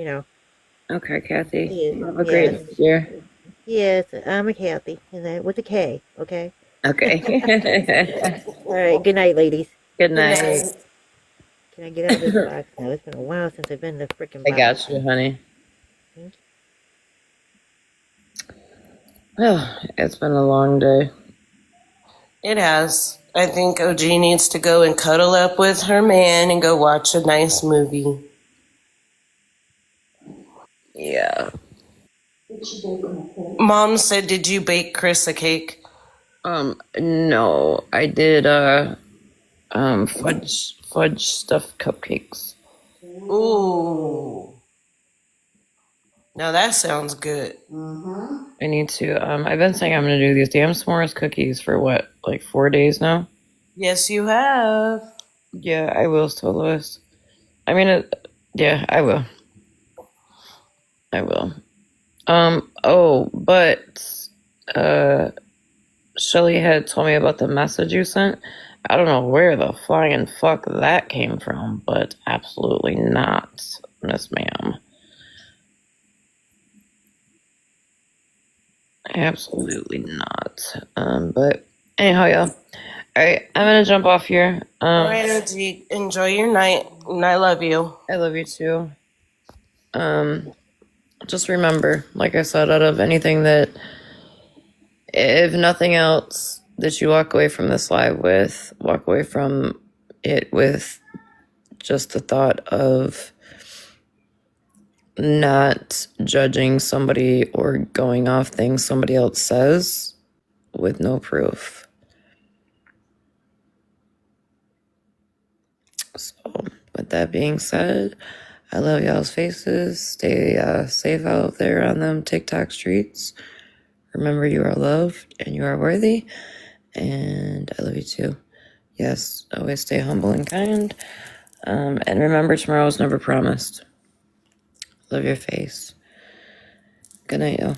Okay, Kathy. Have a great yes. night, dear. Yes, I'm a Kathy, and that with a K, okay? Okay. All right, good night, ladies. Good Good night. night. Can I get out of this box now? It's been a while since I've been in the freaking I box. got you, honey. Thank you. Oh, it's been a long day. It has. I think OG needs to go and cuddle up with her man and go watch a nice movie. Yeah. Mom said, did you bake Chris a cake? No, I did fudge stuffed cupcakes. Ooh. Now that sounds good. I need to. I've been saying I'm gonna do these damn s'mores cookies for what, like 4 days now. Yes, you have. Yeah, I will, still, Lois. I mean, yeah, I will. I will. Oh, but Shelly had told me about the message you sent. I don't know where the flying fuck that came from, but absolutely not, Miss Ma'am. Absolutely not. But anyhow, y'all. Alright, I'm gonna jump off here. All right, OG. Enjoy your night, and I love you. I love you too. Just remember, like I said, out of anything that, if nothing else, that you walk away from this live with, walk away from it with just the thought of not judging somebody or going off things somebody else says with no proof. So, with that being said, I love y'all's faces. Stay safe out there on them TikTok streets. Remember, you are loved and you are worthy. And I love you too. Yes, always stay humble and kind. And remember, tomorrow is never promised. Love your face. Good night, y'all.